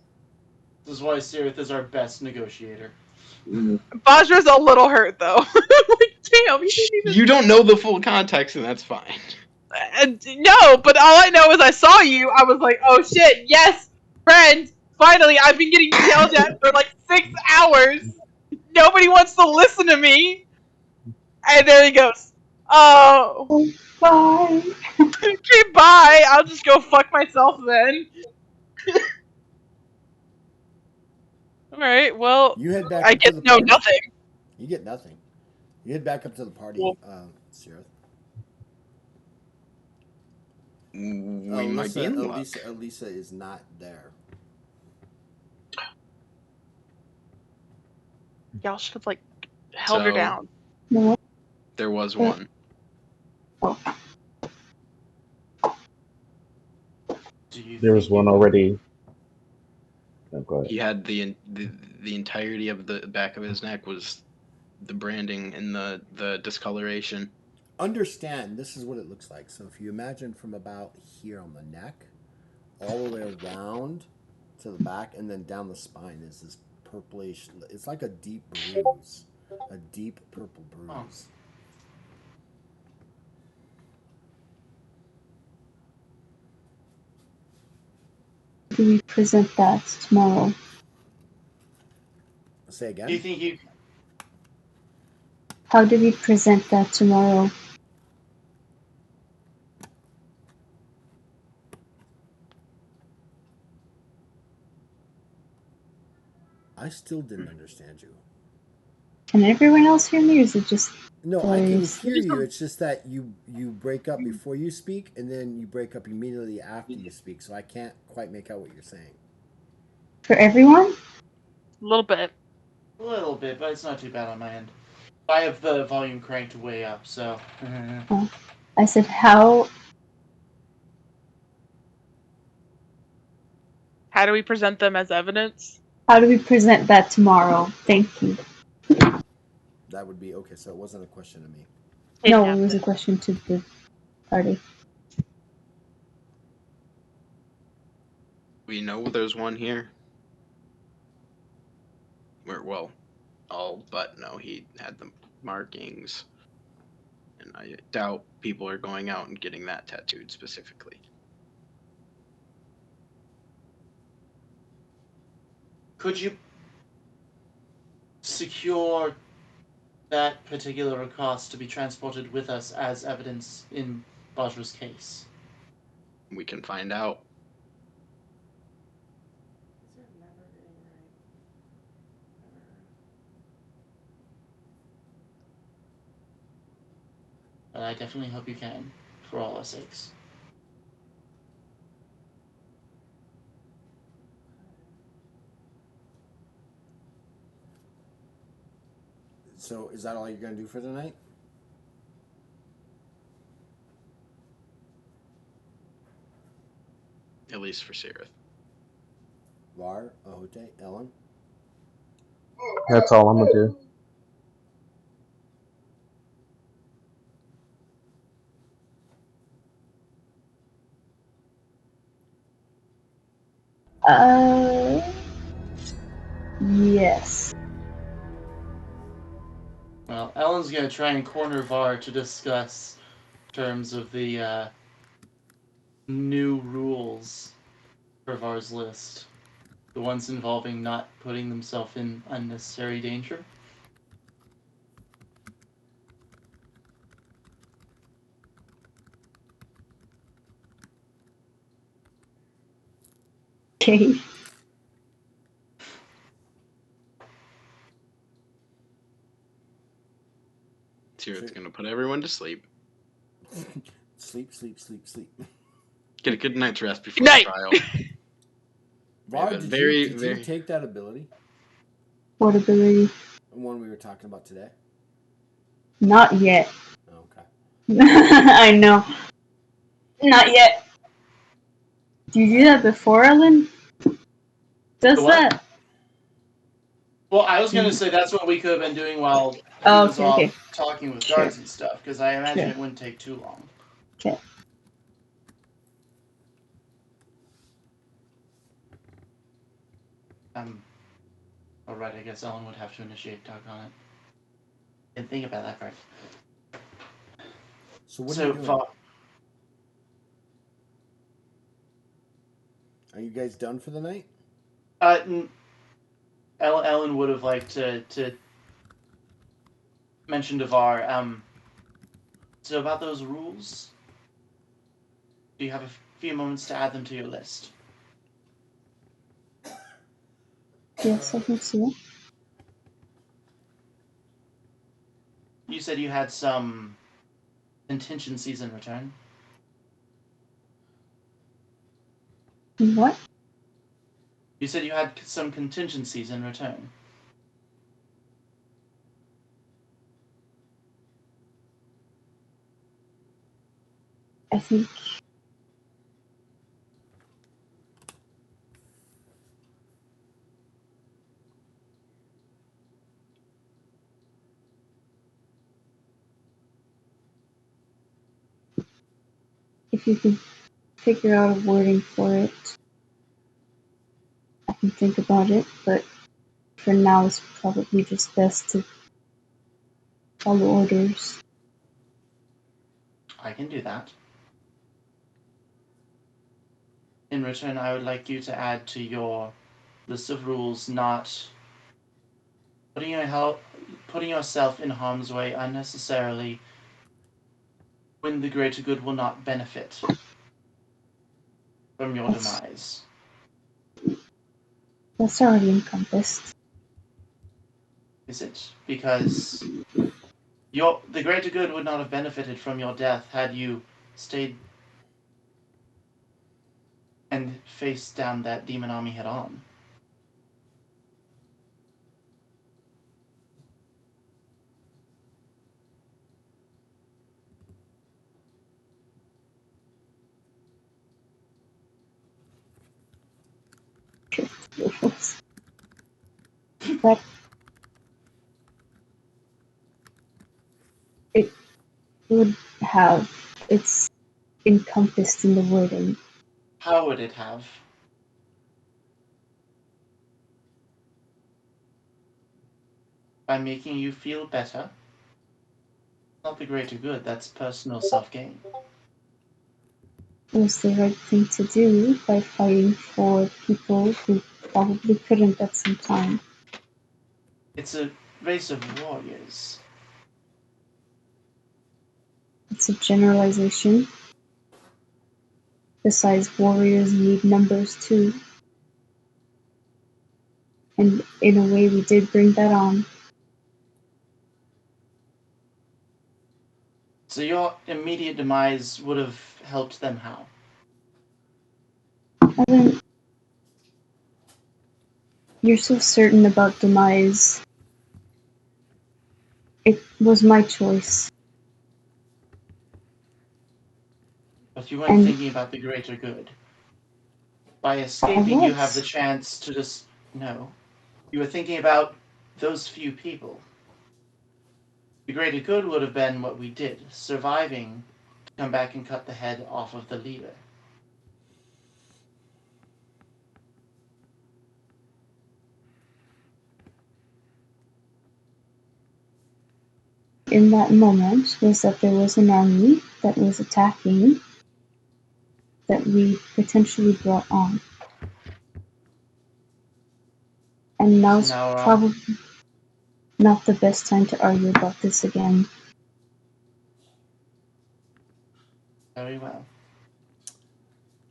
This is why Sirith is our best negotiator. Bahjras a little hurt though. Like, damn, he didn't even. You don't know the full context, and that's fine. No, but all I know is I saw you. I was like, oh shit, yes, friend. Finally, I've been getting yelled at for like 6 hours. Nobody wants to listen to me. And there he goes. Oh, Bye. okay, bye. I'll just go fuck myself then. Alright, well, You head back I up to get the no party. nothing. You get nothing. You head back up to the party, Well- Sirith. We might be in luck. Elisa is not there. Y'all should have, like, held her So- down. No. There was one. There was one already. Oh, go ahead. He had the entirety of the back of his neck was the branding and the discoloration. Understand, this is what it looks like. So if you imagine from about here on the neck, all the way around to the back, and then down the spine is this purplish. It's like a deep bruise, a deep purple bruise. Do we present that tomorrow? Say Do you again. think you? How do we present that tomorrow? I still didn't understand you. Can everyone else hear me, or is it just No, I can Nice. hear you. It's just that you break up before you speak, and then you break up immediately after you speak. So I can't quite make out what you're saying. for everyone? A little bit. A little bit, but it's not too bad on my end. I have the volume cranked way up, so. I said, how How do we present them as evidence? How do we present that tomorrow? Thank you. That would be okay. So it wasn't a question to me. No, it was a question to the party. We know there's one here. Well, all but no, he had the markings. And I doubt people are going out and getting that tattooed specifically. Could you secure that particular cost to be transported with us as evidence in Bahjras' case? We can find out. These are never getting right. But I definitely hope you can, for all our sakes. So is that all you're gonna do for the night? At least for Sirith. Var, Ahote, Ellen? That's all I'm gonna do. Yes. Well, Ellen's gonna try and corner Var to discuss terms of the new rules for Var's list. The ones involving not putting themselves in unnecessary danger. Okay. Sirith's gonna put everyone to sleep. Sleep, sleep, sleep, sleep. Get a good night's rest before Night. the trial. Var, Yeah, did very- you take that ability? What ability? The one we were talking about today? Not yet. Oh, okay. I know. Not yet. Do you do that before Ellen? Does The what? that? Well, I was gonna say that's what we could have been doing while he Oh, was okay, off okay. talking with Sure. guards and stuff, because I imagine Sure. it wouldn't take too long. Okay. Alright, I guess Ellen would have to initiate talk on it. Didn't think about that part. So what are you doing? Are you guys done for the night? Ellen would have liked to mention to Var, so about those rules, do you have a few moments to add them to your list? Yes, I think so. You said you had some contingencies in return. What? You said you had some contingencies in return. I think. If you can figure out a wording for it, I can think about it, but for now it's probably just best to follow orders. I can do that. In return, I would like you to add to your list of rules not putting yourself in harm's way unnecessarily when the greater good will not benefit from your demise. That's already encompassed. Is it? Because the greater good would not have benefited from your death had you stayed and faced down that demon army head on. But it would have it's encompassed in the wording. How would it have? By making you feel better? Not the greater good, that's personal self-gain. It was the right thing to do by fighting for people who probably couldn't at some time. It's a race of warriors. It's a generalization. Besides, warriors need numbers too. And in a way, we did bring that on. So your immediate demise would have helped them how? I don't. You're so certain about demise. It was my choice. But you weren't And thinking about the greater good. By I escaping, you have the was. chance to just... No. You were thinking about those few people. The greater good would have been what we did, surviving to come back and cut the head off of the leader. In that moment was that there was an army that was attacking that we potentially brought on. And now's So now, probably not the best time to argue about this again. very well.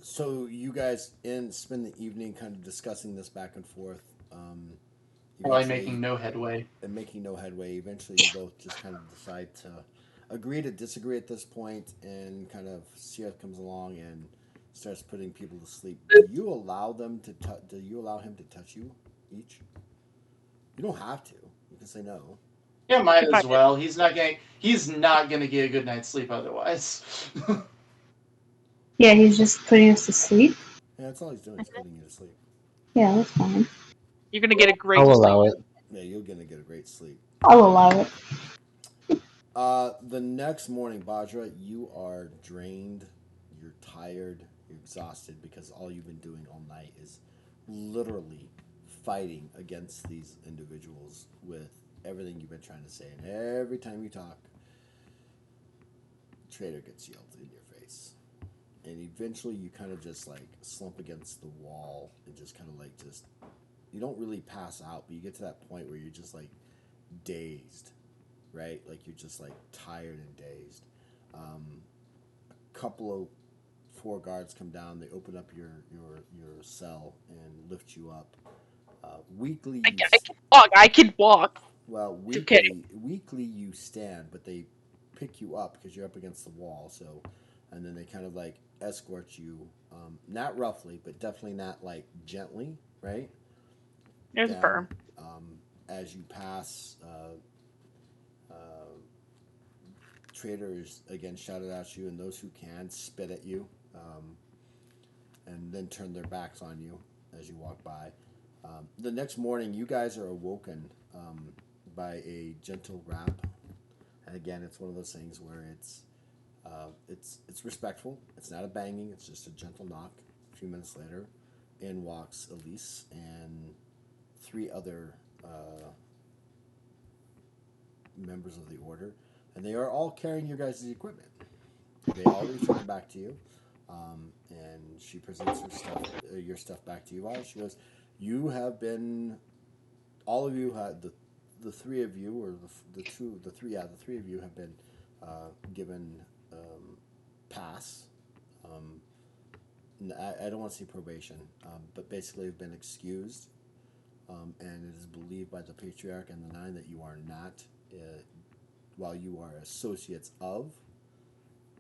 So you guys spend the evening kind of discussing this back and forth. Probably Eventually, making no headway. and making no headway. Eventually, you both just kind of decide to agree to disagree at this point, and kind of Sierra comes along and starts putting people to sleep. Do you allow them to? Do you allow him to touch you each? You don't have to. You can say no. Yeah, might If as I- well. He's not gonna get a good night's sleep otherwise. Yeah, he's just putting us to sleep. Yeah, that's all he's doing is putting you to sleep. Yeah, that's fine. You're gonna get a great I'll sleep. allow it. Yeah, you're gonna get a great sleep. I'll allow it. The next morning, Bajra, you are drained, you're tired, you're exhausted because all you've been doing all night is literally fighting against these individuals with everything you've been trying to say. And every time you talk, traitor gets yelled in your face. And eventually you kind of just like slump against the wall and just kind of like just, you don't really pass out, but you get to that point where you're just like dazed, right? Like you're just like tired and dazed. A couple of four guards come down. They open up your cell and lift you up. Weekly, I can walk. I can walk. well Okay. weekly you stand, but they pick you up because you're up against the wall. So, and then they kind of like escort you, not roughly, but definitely not like gently, right? There's a Down firm. as you pass. Uh, Traders again shouted at you, and those who can spit at you, and then turn their backs on you as you walk by. The next morning, you guys are awoken by a gentle rap, and again, it's one of those things where it's respectful. It's not a banging. It's just a gentle knock. A few minutes later, in walks Elise and three other members of the order, and they are all carrying your guys' equipment. They all return it back to you, and she presents your stuff back to you. She goes, "You have been, all of you had the three of you, or the three of you have been given pass. Um, I don't want to say probation, but basically have been excused." And it is believed by the patriarch and the nine that you are not, while you are associates of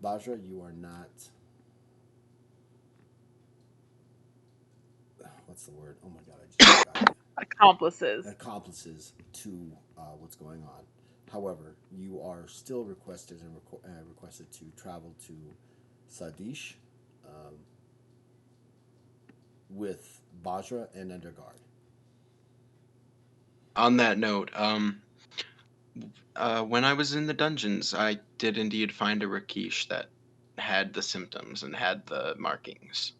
Bahjra, you are not. What's the word? Oh my god, I just forgot. Accomplices. Accomplices to what's going on. However, you are still requested and requested to travel to Sadish, um, with Bahjra and under guard. On that note, when I was in the dungeons, I did indeed find a Rakish that had the symptoms and had the markings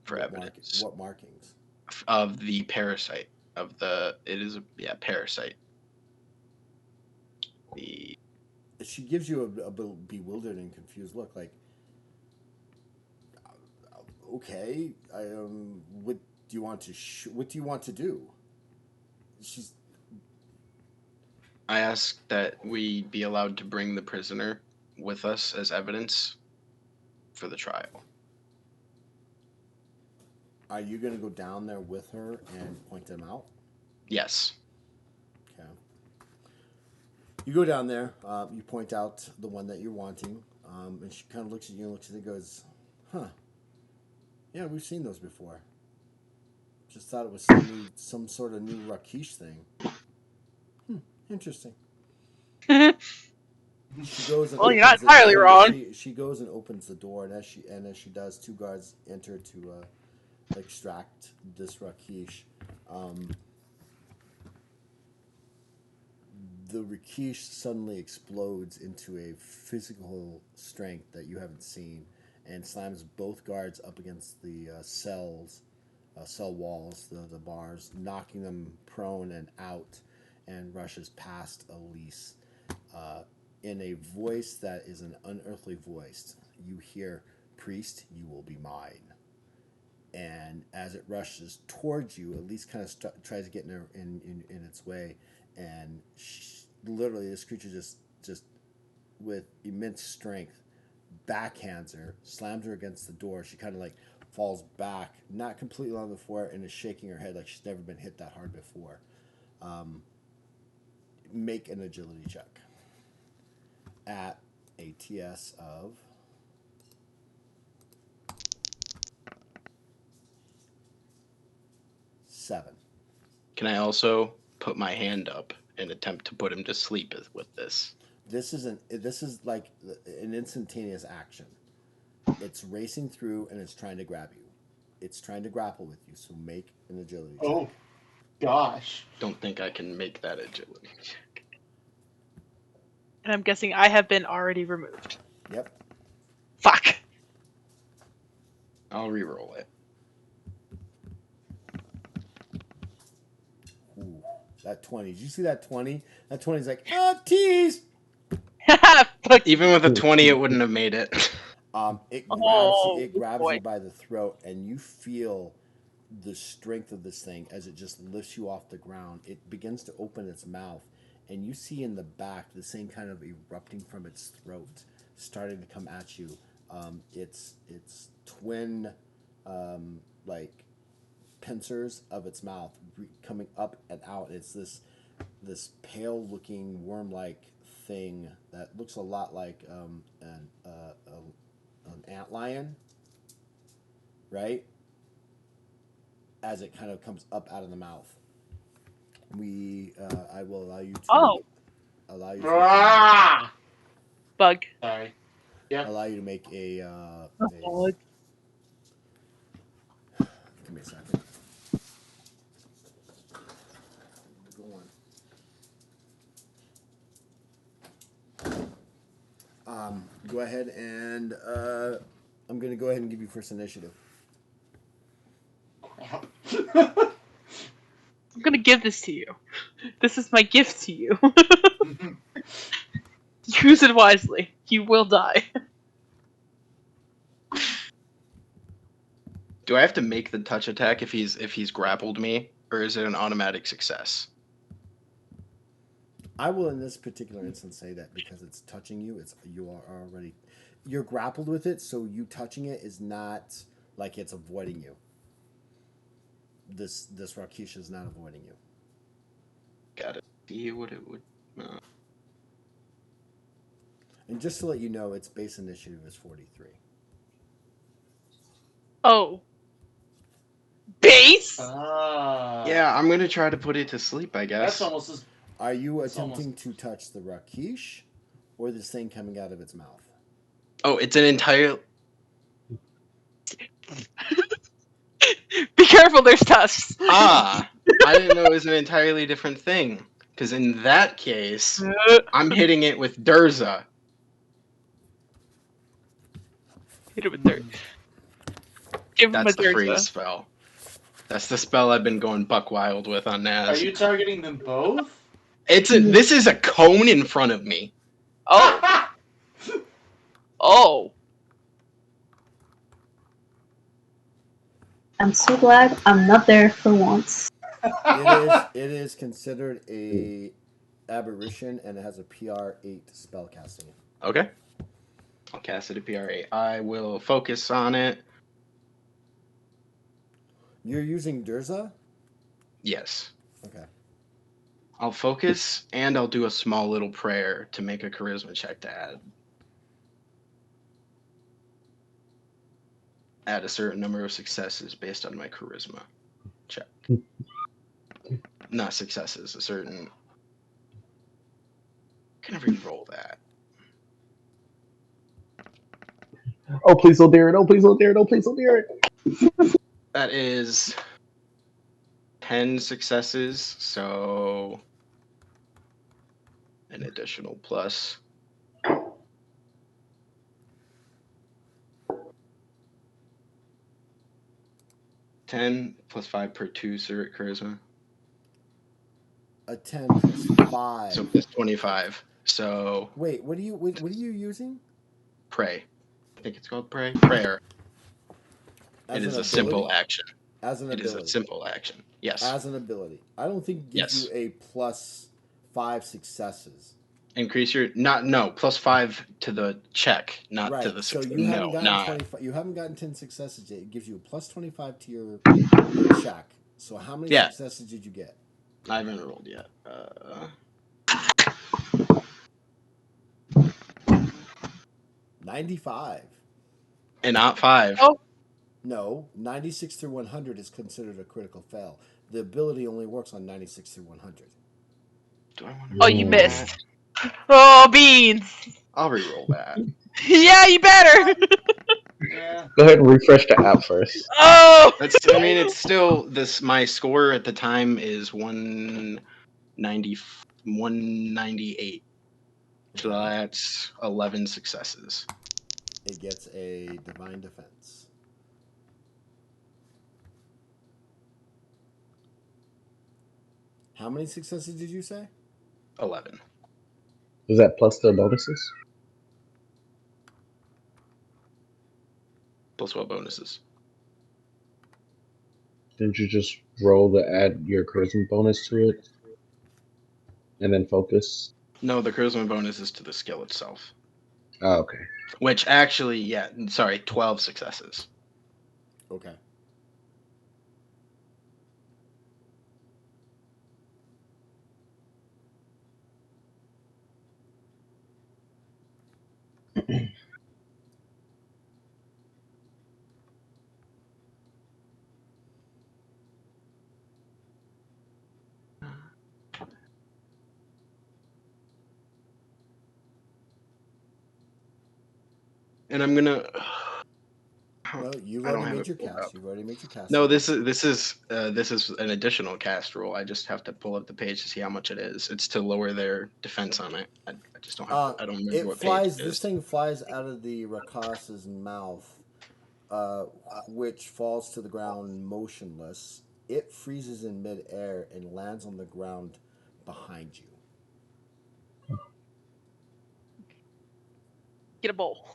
for evidence What markings? of the parasite. It is a parasite. She gives you a bewildered and confused look, like, okay, what do you want to what do you want to do? I asked that we be allowed to bring the prisoner with us as evidence for the trial. Are you going to go down there with her and point them out? Yes. Okay. You go down there. You point out the one that you're wanting, and she kind of looks at you and looks at it and goes, "Huh? Yeah, we've seen those before. Just thought it was some sort of new Rakish thing. Interesting." She goes and well, you're not entirely wrong. She goes and opens the door, and as she does, two guards enter to extract this Rakish. The Rakish suddenly explodes into a physical strength that you haven't seen, and slams both guards up against the cell walls, the bars, knocking them prone and out, and rushes past Elise. In a voice that is an unearthly voice, you hear, "Priest, you will be mine." And as it rushes towards you, Elise kind of tries to get in its way, and literally this creature just with immense strength backhands her, slams her against the door. She kind of like falls back, not completely on the floor, and is shaking her head like she's never been hit that hard before. Make an agility check at a TS of 7. Can I also put my hand up and attempt to put him to sleep with this? This is like an instantaneous action. It's racing through and it's trying to grab you. It's trying to grapple with you. So make an agility check. Oh, gosh! Don't think I can make that agility check. And I'm guessing I have been already removed. Yep. Fuck. I'll re-roll it. Ooh, that 20. Did you see that 20? That 20 is like, tease! Even with a 20, it wouldn't have made it. It grabs you by the throat, and you feel the strength of this thing as it just lifts you off the ground. It begins to open its mouth, and you see in the back the same kind of erupting from its throat, starting to come at you. Its twin, like pincers of its mouth coming up and out. It's this pale-looking worm-like thing that looks a lot like an antlion, right? As it kind of comes up out of the mouth. I will allow you to Bug. Sorry. Yep. Allow you to make a Bug. give me a second. Go on. Go ahead and I'm going to go ahead and give you first initiative. I'm gonna give this to you. This is my gift to you. Use it wisely. You will die. Do I have to make the touch attack if he's grappled me, or is it an automatic success? I will, in this particular instance, say that because it's touching you, you're grappled with it, so you touching it is not like it's avoiding you. This Rakish is not avoiding you. Gotta see what it would. And just to let you know, its base initiative is 43. Oh. Base? Yeah, I'm gonna try to put it to sleep, I guess. That's almost as... Are you attempting to touch the Rakish or this thing coming out of its mouth? Oh, it's an entire... careful, there's tusks. Ah, I didn't know it was an entirely different thing. Because in that case, I'm hitting it with Durza. Hit it with dirt. Give him a That's the freeze Durza. spell. That's the spell I've been going buck wild with on Are Naz. you targeting them both? This is a cone in front of me. Oh. Oh. I'm so glad I'm not there for once. It is considered a aberration, and it has a PR8 spellcasting. Okay. I'll cast it at PRA. I will focus on it. You're using Durza? Yes. Okay. I'll focus, and I'll do a small little prayer to make a charisma check to add a certain number of successes based on my charisma check. Not successes, a certain... Can I re-roll that? Oh, please don't dare it. Oh, please don't dare it. Oh, please don't dare it. That is 10 successes, so an additional plus. $10 plus 5 per 2 charisma. A 10 plus 5. So plus 25. So Wait, what are you using? pray. I think it's called pray. Prayer. As It is an a simple ability? action. As an It is ability. a simple action. Yes. As an ability. I don't think it gives Yes. you a plus 5 successes. Increase your plus 5 to the check, not Right. to the So success. you haven't gotten not 25. You haven't gotten 10 successes yet. It gives you a plus 25 to your check. So how many Yeah. successes did you get? I haven't rolled yet. 95. And not 5. Oh. No, 96 through 100 is considered a critical fail. The ability only works on 96 through 100. Do I want to? Oh, you missed. Oh, beans. I'll re-roll that. Yeah, you better. Yeah. Go ahead and refresh the app first. Oh. It's still this. My score at the time is 198. So that's 11 successes. It gets a divine defense. How many successes did you say? 11. Is that plus the bonuses? Plus what bonuses? Didn't you just roll to add your charisma bonus to it? And then focus? No, the charisma bonus is to the skill itself. Oh, okay. Which actually, 12 successes. Okay. And I'm gonna. No, you've I don't already have made it your pulled cast. up. You've already made your cast. No, this is an additional cast rule. I just have to pull up the page to see how much it is. It's to lower their defense on it. I just don't have. I don't remember what flies. page it This is. thing flies out of the Rakas's mouth, which falls to the ground motionless. It freezes in midair and lands on the ground behind you. Get a bowl.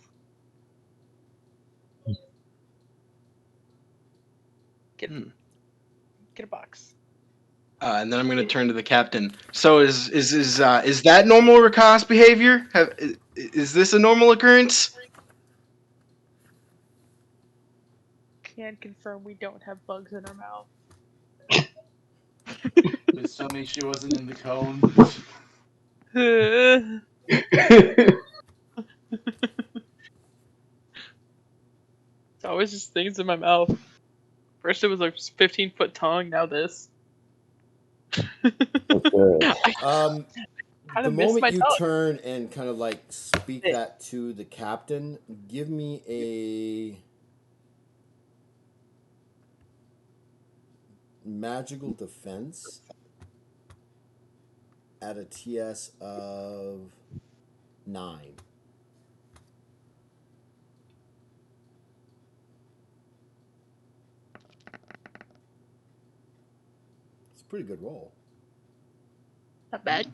Get a box. And then I'm going to turn to the captain. So is that normal Rakas behavior? Is this a normal occurrence? Can confirm we don't have bugs in our mouth. Please tell me she wasn't in the cone. It's always just things in my mouth. First it was like 15-foot tongue, now this. The moment you tongue. turn and kind of like speak that to the captain, give me a magical defense at a TS of 9. It's a pretty good roll. Not bad.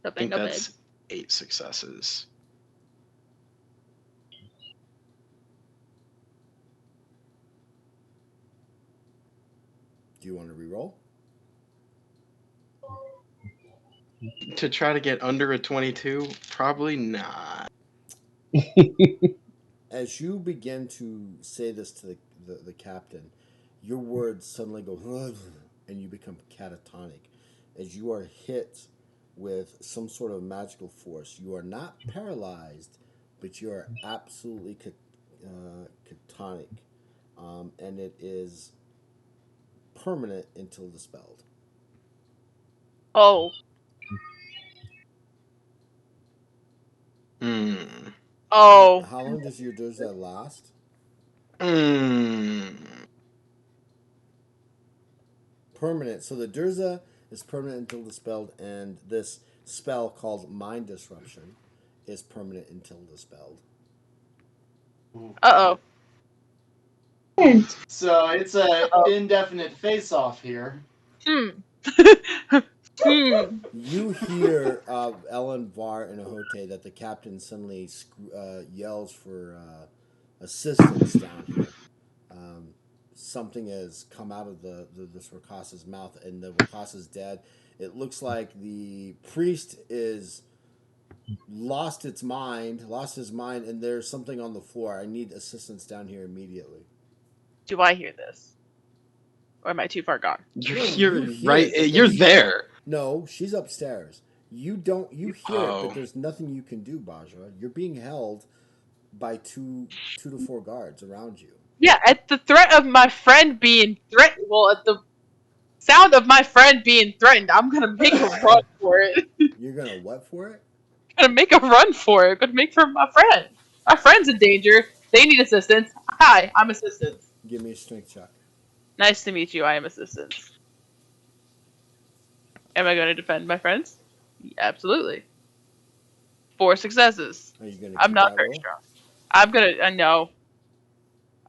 Not I think bad. Not that's bad. 8 successes. Do you want to re-roll? To try to get under a 22, probably not. As you begin to say this to the captain, your words suddenly go and you become catatonic. As you are hit with some sort of magical force, you are not paralyzed, but you are absolutely catonic, and it is permanent until dispelled. Oh. Hmm. Oh. How long does that last? Permanent. So the Durza is permanent until dispelled, and this spell called Mind Disruption is permanent until dispelled. Uh-oh. So it's a indefinite face-off here. You hear Ellen, Var, and Ahote that the captain suddenly yells for assistance down here. Something has come out of this Rakasa's mouth, and the Rakasa's dead. It looks like the priest is lost his mind, and there's something on the floor. I need assistance down here immediately. Do I hear this? Or am I too far gone? You're right. You're there. No, she's upstairs. You hear it, but there's nothing you can do, Bahjra. You're being held by two to 4 guards around you. Yeah, at the threat of my friend being threatened, at the sound of my friend being threatened, I'm gonna make a run for it. You're gonna what for it? I'm gonna make a run for it. I'm gonna make for my friend. My friend's in danger. They need assistance. Hi, I'm assistance. Give me a strength check. Nice to meet you. I am assistance. Am I going to defend my friends? Yeah, absolutely. 4 successes. Are you gonna? I'm not very strong. I'm gonna. I know.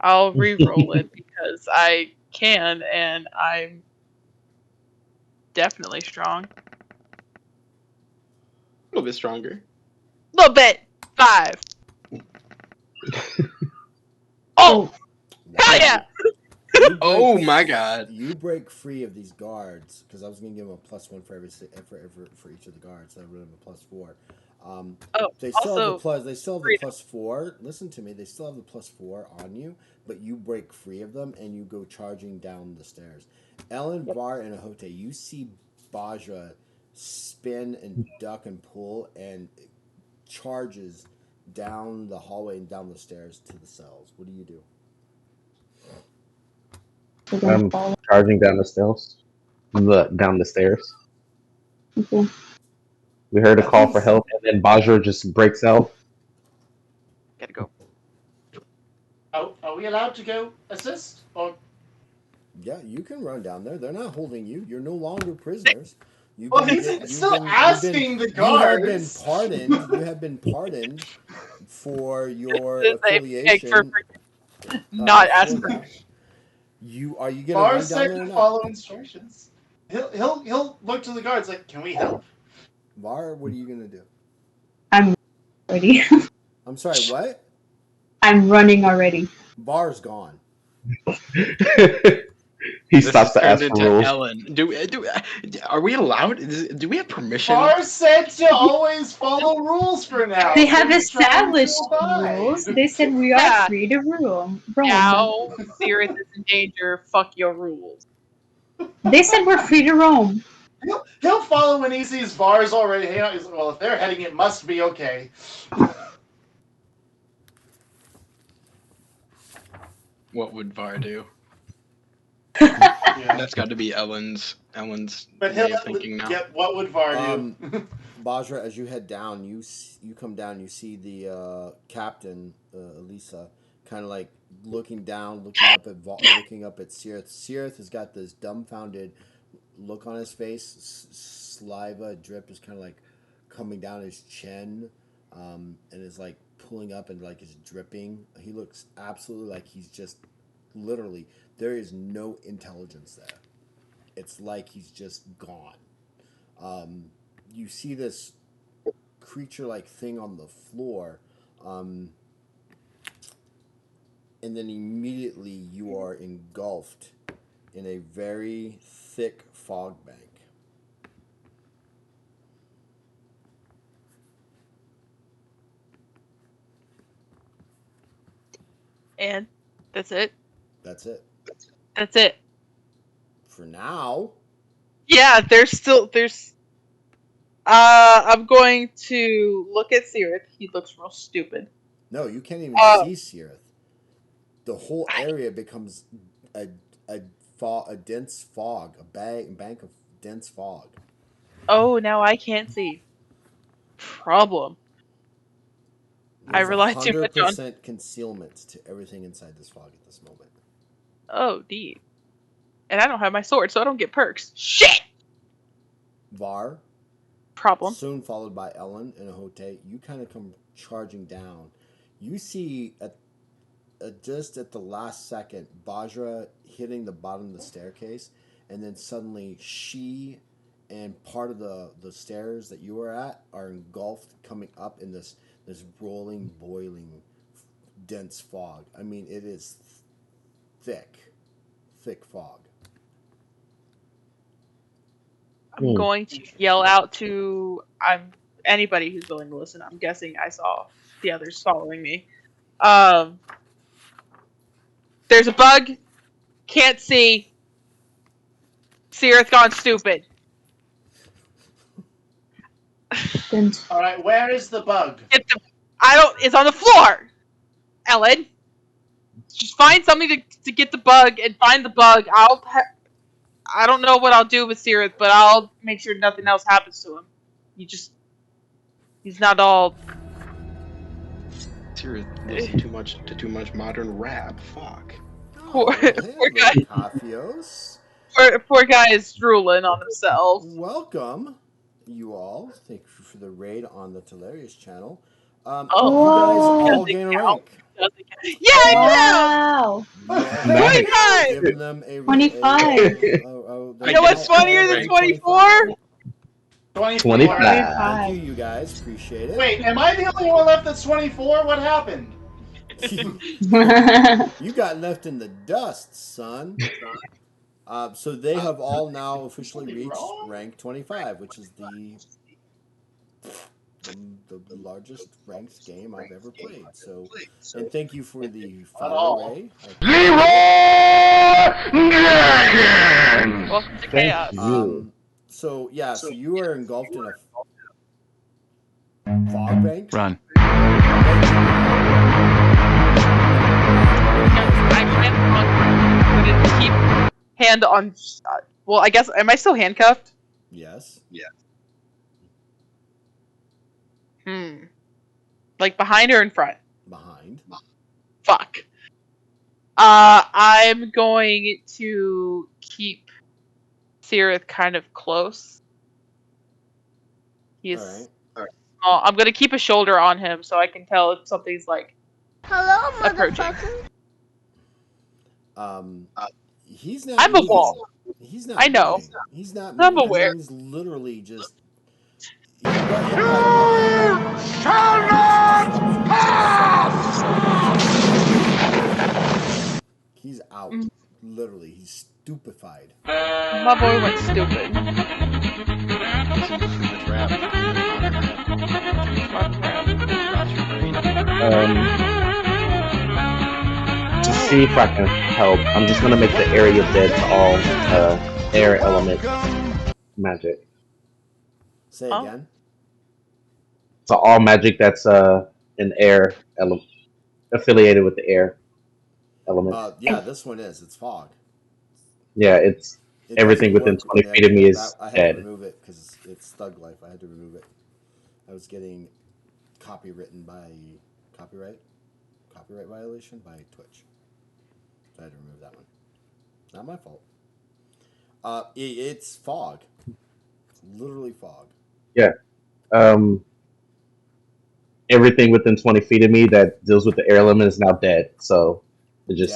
I'll re-roll it because I can, and I'm definitely strong. A little bit stronger. A little bit. 5. Oh! Hell yeah! Oh my god! You break free of these guards because I was going to give them a +1 for for each of the guards. So I would have a +4. They still have the plus. They still have the +4. Listen to me. They still have the +4 on you, but you break free of them and you go charging down the stairs. Ellen, Var, and Ahote, you see Bahjra spin and duck and pull and charges down the hallway and down the stairs to the cells. What do you do? I'm charging down the stairs. Down the stairs. Okay. We heard a call for help, and then Bahjra just breaks out. Gotta go. Oh, are we allowed to go assist? Or Yeah, you can run down there. They're not holding you. You're no longer prisoners. he's still asking the guards. You have been pardoned for your affiliation. Not asking. Are you gonna run down there or not? Follow instructions. He'll look to the guards like, can we help? Var, what are you gonna do? I'm ready. I'm sorry, what? I'm running already. Var's gone. He stops to ask for rules. Ellen. Are we allowed? Do we have permission? Bar said to always follow rules for now. They have established rules. They said we are free to roam. Now, Sirius is in danger. Fuck your rules. They said we're free to roam. He'll follow when he sees Var's already hanging out. He's like, well, if they're heading, it must be okay. What would Var do? Yeah. That's got to be Ellen's But way of thinking now. Yeah, what would Var do? Bahjra, as you head down, you come down. You see the captain, Elisa. kind of like looking down, looking up at Sirith. Sirith has got this dumbfounded look on his face. Saliva drip is kind of like coming down his chin, and is like pulling up and like is dripping. He looks absolutely like he's just literally there is no intelligence there. It's like he's just gone. You see this creature-like thing on the floor, and then immediately you are engulfed in a very thick fog bank. And that's it. That's it. That's it. For now. Yeah, there's. I'm going to look at Sirith. He looks real stupid. No, you can't even see Sirith. The whole area becomes a dense fog, a bank of dense fog. Oh, now I can't see. Problem. There's I rely too much on 100% concealment to everything inside this fog at this moment. Oh, deep. And I don't have my sword, so I don't get perks. Shit! Var. Problem. Soon followed by Ellen and Ahote. You kind of come charging down. You see just at the last second, Bahjra hitting the bottom of the staircase, and then suddenly she and part of the stairs that you were at are engulfed, coming up in this rolling, boiling, dense fog. I mean, it is thick fog. I'm going to yell out to anybody who's willing to listen. I'm guessing I saw the others following me. There's a bug. Can't see. Sirith gone stupid. All right, where is the bug? It's on the floor. Ellen, just find something to get the bug and find the bug. I don't know what I'll do with Sirith, but I'll make sure nothing else happens to him. He's not all. Sirith listen to too much modern rap. Fuck. Poor guy. Cafios. Poor guy is drooling on himself. Welcome, you all. Thank you for the raid on the Telarius channel. You guys all gain a rank. Yeah, wow. Nice. Giving them a 25. You know what's funnier than 24? 25. Thank you guys. Appreciate it. Wait, am I the only one left that's 24? What happened? You got left in the dust, son. So they have all now officially reached rank 25, which is the largest ranked game I've ever played. So, and thank you for the follow, Ray. Welcome to chaos. So yeah, so you are engulfed in a fog bank. Run. I'm gonna keep hand on. Well, I guess am I still handcuffed? Yes. Yeah. Like behind or in front? Behind. Fuck. I'm going to keep Sirith kind of close. He's all right. small. I'm gonna keep a shoulder on him so I can tell if something's like approaching. He's not. I'm a wall. He's not. I know. Moving. He's not. I'm moving. aware. He's literally just. Shall not pass! He's out. Literally, he's stupefied. My boy went stupid. Listen to too much rap. To see if I can help, I'm just gonna make the area dead to all air element magic. Say again. So all magic that's an air element affiliated with the air element. Yeah, this one is. It's fog. Yeah, it's everything within 20 feet of me is I had dead. to remove it because it's Thug Life. I had to remove it. I was getting copywritten by copyright copyright violation by Twitch. So I had to remove that one. Not my fault. It's fog. It's literally fog. Yeah. Everything within 20 feet of me that deals with the air element is now dead. So it just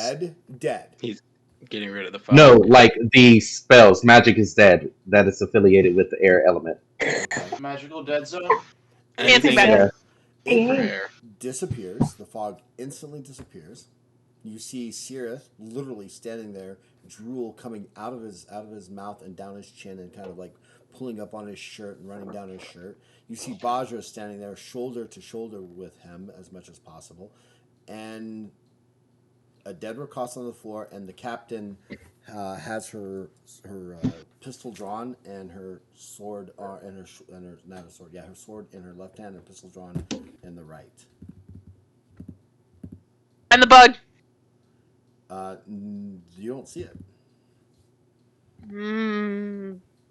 Dead. He's getting rid of the fog. no, like the spells, magic is dead. That is affiliated with the air element. Okay. Magical dead zone. Anything Anti-magic. It air. disappears. The fog instantly disappears. You see Sirith literally standing there, drool coming out of his mouth and down his chin, and kind of like pulling up on his shirt and running down his shirt. You see Bahjras standing there, shoulder to shoulder with him as much as possible, and a dead Rakos on the floor, and the captain has her pistol drawn and her sword and her not a sword, her sword in her left hand and pistol drawn in the right. And the bug. You don't see it.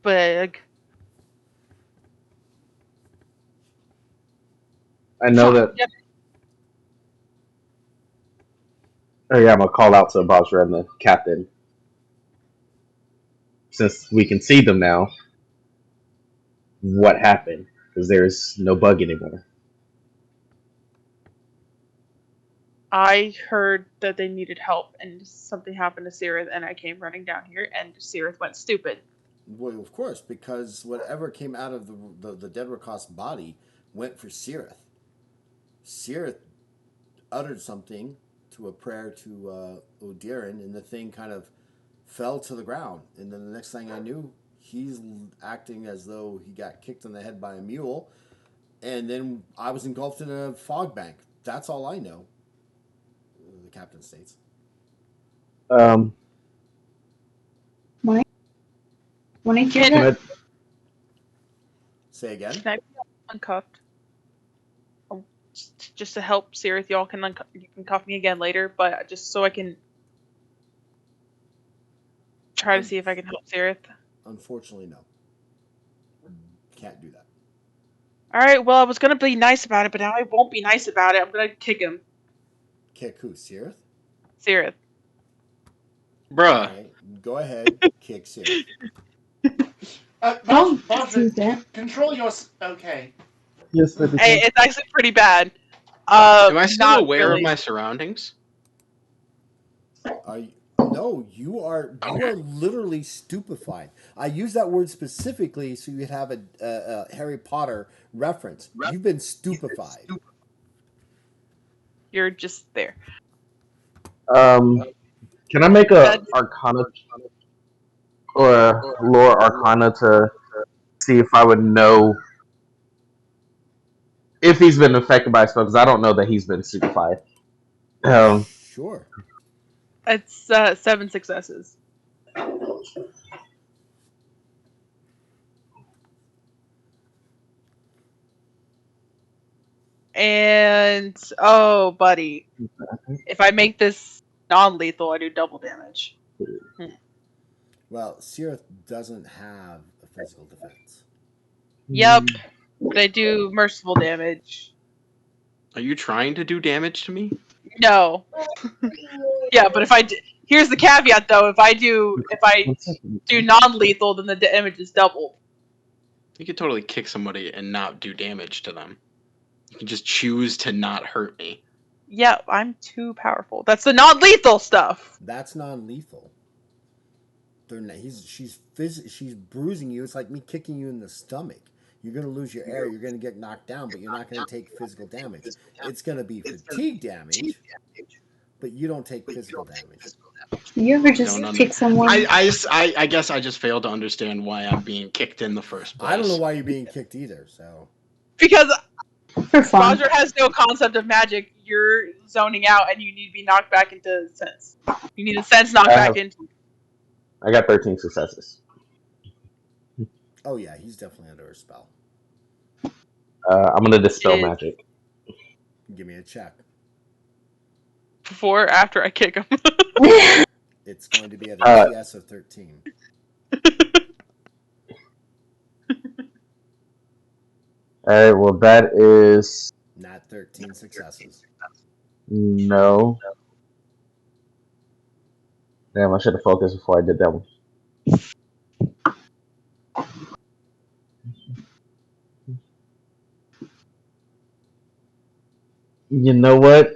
Bug. I know that. Yep. Oh yeah, I'm gonna call out to Bahjras and the captain. Since we can see them now, what happened? Because there's no bug anymore. I heard that they needed help and something happened to Sirith and I came running down here and Sirith went stupid. Well, of course, because whatever came out of the dead Rakos body went for Sirith. Sirith uttered something to a prayer to Odirin, and the thing kind of fell to the ground. And then the next thing I knew, he's acting as though he got kicked in the head by a mule, and then I was engulfed in a fog bank. That's all I know. The captain states. When I hear Can that, Say again. I be uncuffed? Just to help Sirith, y'all can you can cuff me again later, but just so I can try to see if I can help Sirith. Unfortunately, no. Can't do that. Alright, well I was gonna be nice about it, but now I won't be nice about it. I'm gonna kick him. Kick who? Sirith? Sirith. Bruh. Right. Go ahead. Kick Sirith. don't Bahjras, do that. control your. Okay. Yes, Hey, it's actually pretty bad. Am I still not aware really. of my surroundings? No, you are literally stupefied. I use that word specifically so you'd have a Harry Potter reference. You've been stupefied. You're just there. Can I make a Arcana or a lore Arcana to see if I would know if he's been affected by a spell? Because I don't know that he's been stupefied. Sure. It's 7 successes. And oh, buddy, if I make this non-lethal, I do double damage. Well, Sirith doesn't have a physical defense. Yep, but I do merciful damage. Are you trying to do damage to me? No. Yeah, but if I here's the caveat though: if I do non-lethal, then the damage is doubled. You could totally kick somebody and not do damage to them. You can just choose to not hurt me. Yeah, I'm too powerful. That's the non-lethal stuff. That's non-lethal. She's bruising you. It's like me kicking you in the stomach. You're going to lose your air. You're going to get knocked down, but you're not going to take physical damage. It's going to be fatigue damage, but you don't take physical damage. You ever just kick someone? I guess I just failed to understand why I'm being kicked in the first place. I don't know why you're being kicked either. So because For fun. Roger has no concept of magic. You're zoning out, and you need to be knocked back into sense. You need a sense knocked back into. I got 13 successes. Oh yeah, he's definitely under a spell. I'm gonna dispel magic. Give me a check. Before or after I kick him? It's going to be at a TS of 13. Alright, well that is Not 13 successes. No. Damn, I should have focused before I did that one. You know what?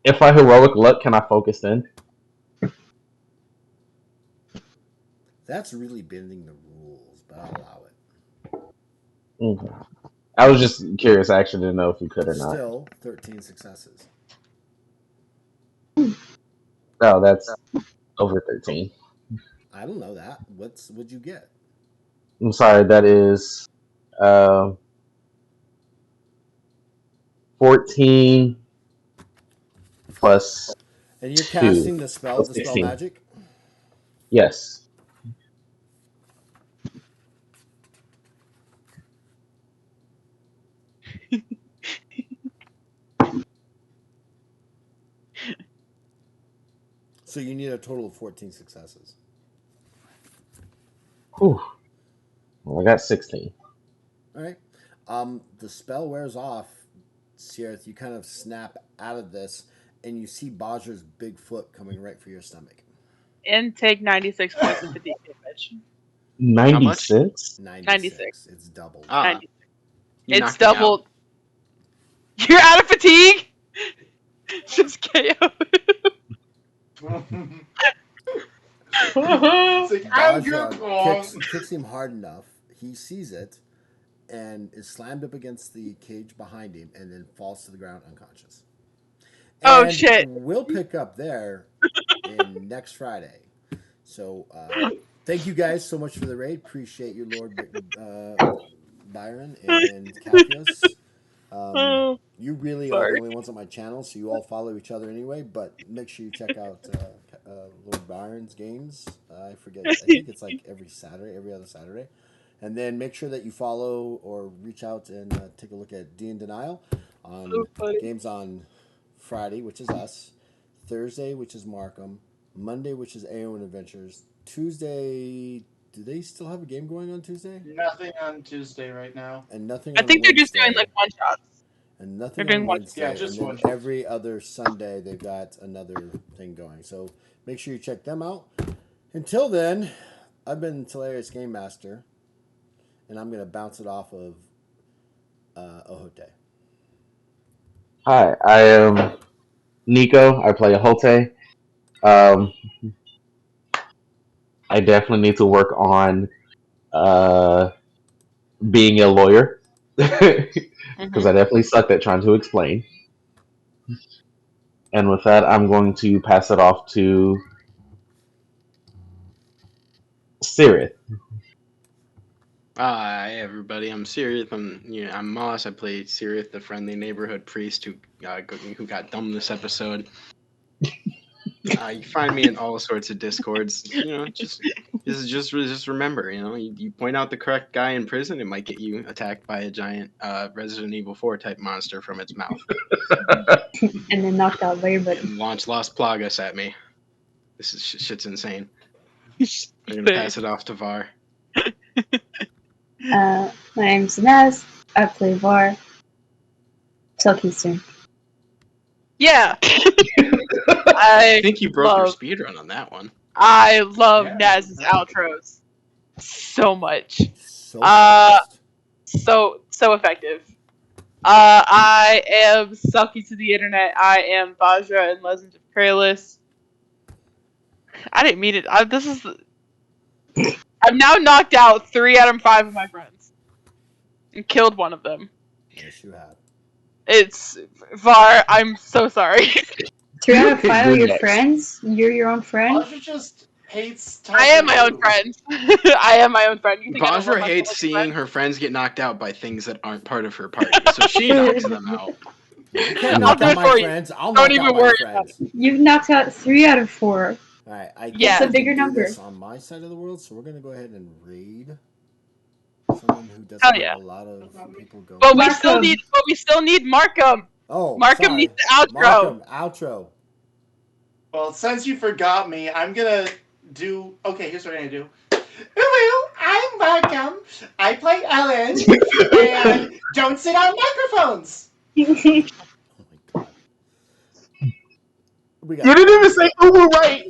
If I heroic luck, can I focus then? That's really bending the rules, but I'll allow it. Okay. I was just curious. I actually didn't know if you could or not. Still, 13 successes. Oh, that's over 13. I don't know that. What'd you get? I'm sorry, that is 14 plus And you're 2. casting the spell, Plus Dispel 16. Magic? Yes. So you need a total of 14 successes. Whew. Well, I got 16. All right. The spell wears off, Sierra. You kind of snap out of this, and you see Bahjras' big foot coming right for your stomach. And take 96 points of fatigue damage. 96? 96. It's doubled. 96. You It's knocked me out. doubled. You're out of fatigue? Just KO. It's like, I'm good. Bahjras kicks him hard enough. He sees it and is slammed up against the cage behind him and then falls to the ground unconscious. Oh, And shit. we'll pick up there in next Friday. So thank you guys so much for the raid. Appreciate you, Lord Byron and Calcius. You really are the only ones on my channel, so you all follow each other anyway. But make sure you check out Lord Byron's games. I forget. I think it's like every other Saturday. And then make sure that you follow or reach out and take a look at D and Denial on games on Friday, which is us. Thursday, which is Markham. Monday, which is Aeon Adventures. Tuesday, do they still have a game going on Tuesday? Nothing on Tuesday right now. And nothing I on think they're just Wednesday. doing like one shots. And nothing They're doing on one- Wednesday. Yeah, just and one then shot. every other Sunday, they've got another thing going. So make sure you check them out. Until then, I've been Hilarious Game Master, and I'm going to bounce it off of Ohote. Hi, I am Nico. I play Ahote. I definitely need to work on being a lawyer because I definitely sucked at trying to explain. And with that, I'm going to pass it off to Sirith. Hi everybody, I'm Sirith. I'm Moss. I play Sirith, the friendly neighborhood priest who got dumb this episode. You find me in all sorts of discords. Just remember, you point out the correct guy in prison, it might get you attacked by a giant Resident Evil 4 type monster from its mouth. And then knocked out by your buddy. And launch Las Plagas at me. This is shit's insane. I'm gonna pass it off to Var. My name's Inez. I play Var. Talk to you soon. Yeah. I think you broke your love- speedrun on that one. I love Naz's outros so much. So fast. So effective. I am Sucky to the internet. I am Bahjras in Legend of Kralis. I didn't mean it. I've now knocked out 3 out of 5 of my friends and killed one of them. Yes, you have. It's Var. I'm so sorry. 3 out of 5 of You're your next. friends? You're your own friend? Bahjras just hates. I am my own friend. I am my own friend. You think I don't love Bahjras my hates fellow seeing friends? her friends get knocked out by things that aren't part of her party, so she knocks them out. You can't I'll knock do out it my for you. friends. I'll Don't knock even out my worry friends. You've knocked out 3 out of 4. All right, I Yeah. guess It's a bigger do number. this on my side of the world, so we're gonna go ahead and raid someone who doesn't Hell have yeah. a lot of people going. But we Markham. still need Markham. Oh, Markham sorry. needs the outro. Markham, outro. Well, since you forgot me, I'm gonna do. Okay, here's what I'm gonna do. Hello, I'm Markham. I play Ellen, and don't sit on microphones. Oh my god. We You got. didn't even say who were right.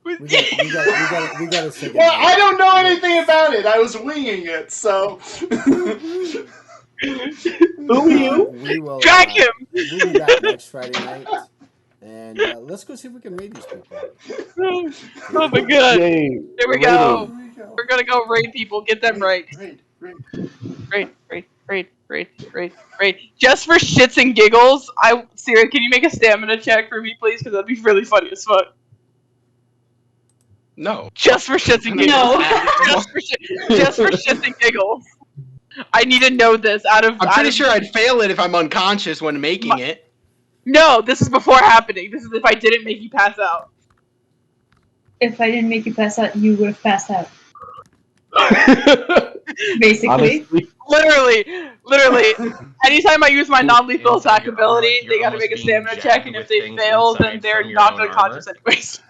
We got a second. Well, I don't know anything about it. I was winging it, so. Who are you? We will Drag him! We'll be back next Friday night, and let's go see if we can raid these people. Oh my god. Yay. Here we Rating. go. Here we go. We're gonna go raid people. Get them right. Raid. Just for shits and giggles, Sarah, can you make a stamina check for me, please? Because that'd be really funny as fuck. No. Just for shits and giggles. No. just for shits and giggles. I need to know this I'm pretty sure I'd fail it if I'm unconscious when making it. No, this is before happening. This is if I didn't make you pass out. If I didn't make you pass out, you would have passed out. Basically. Honestly, Literally. Anytime I use my non-lethal attack ability, they gotta make a stamina check, and if they fail, then they're knocked unconscious anyways.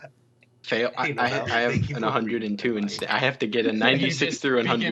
Fail. I have an 102 instead. I have to get a 96 through 100.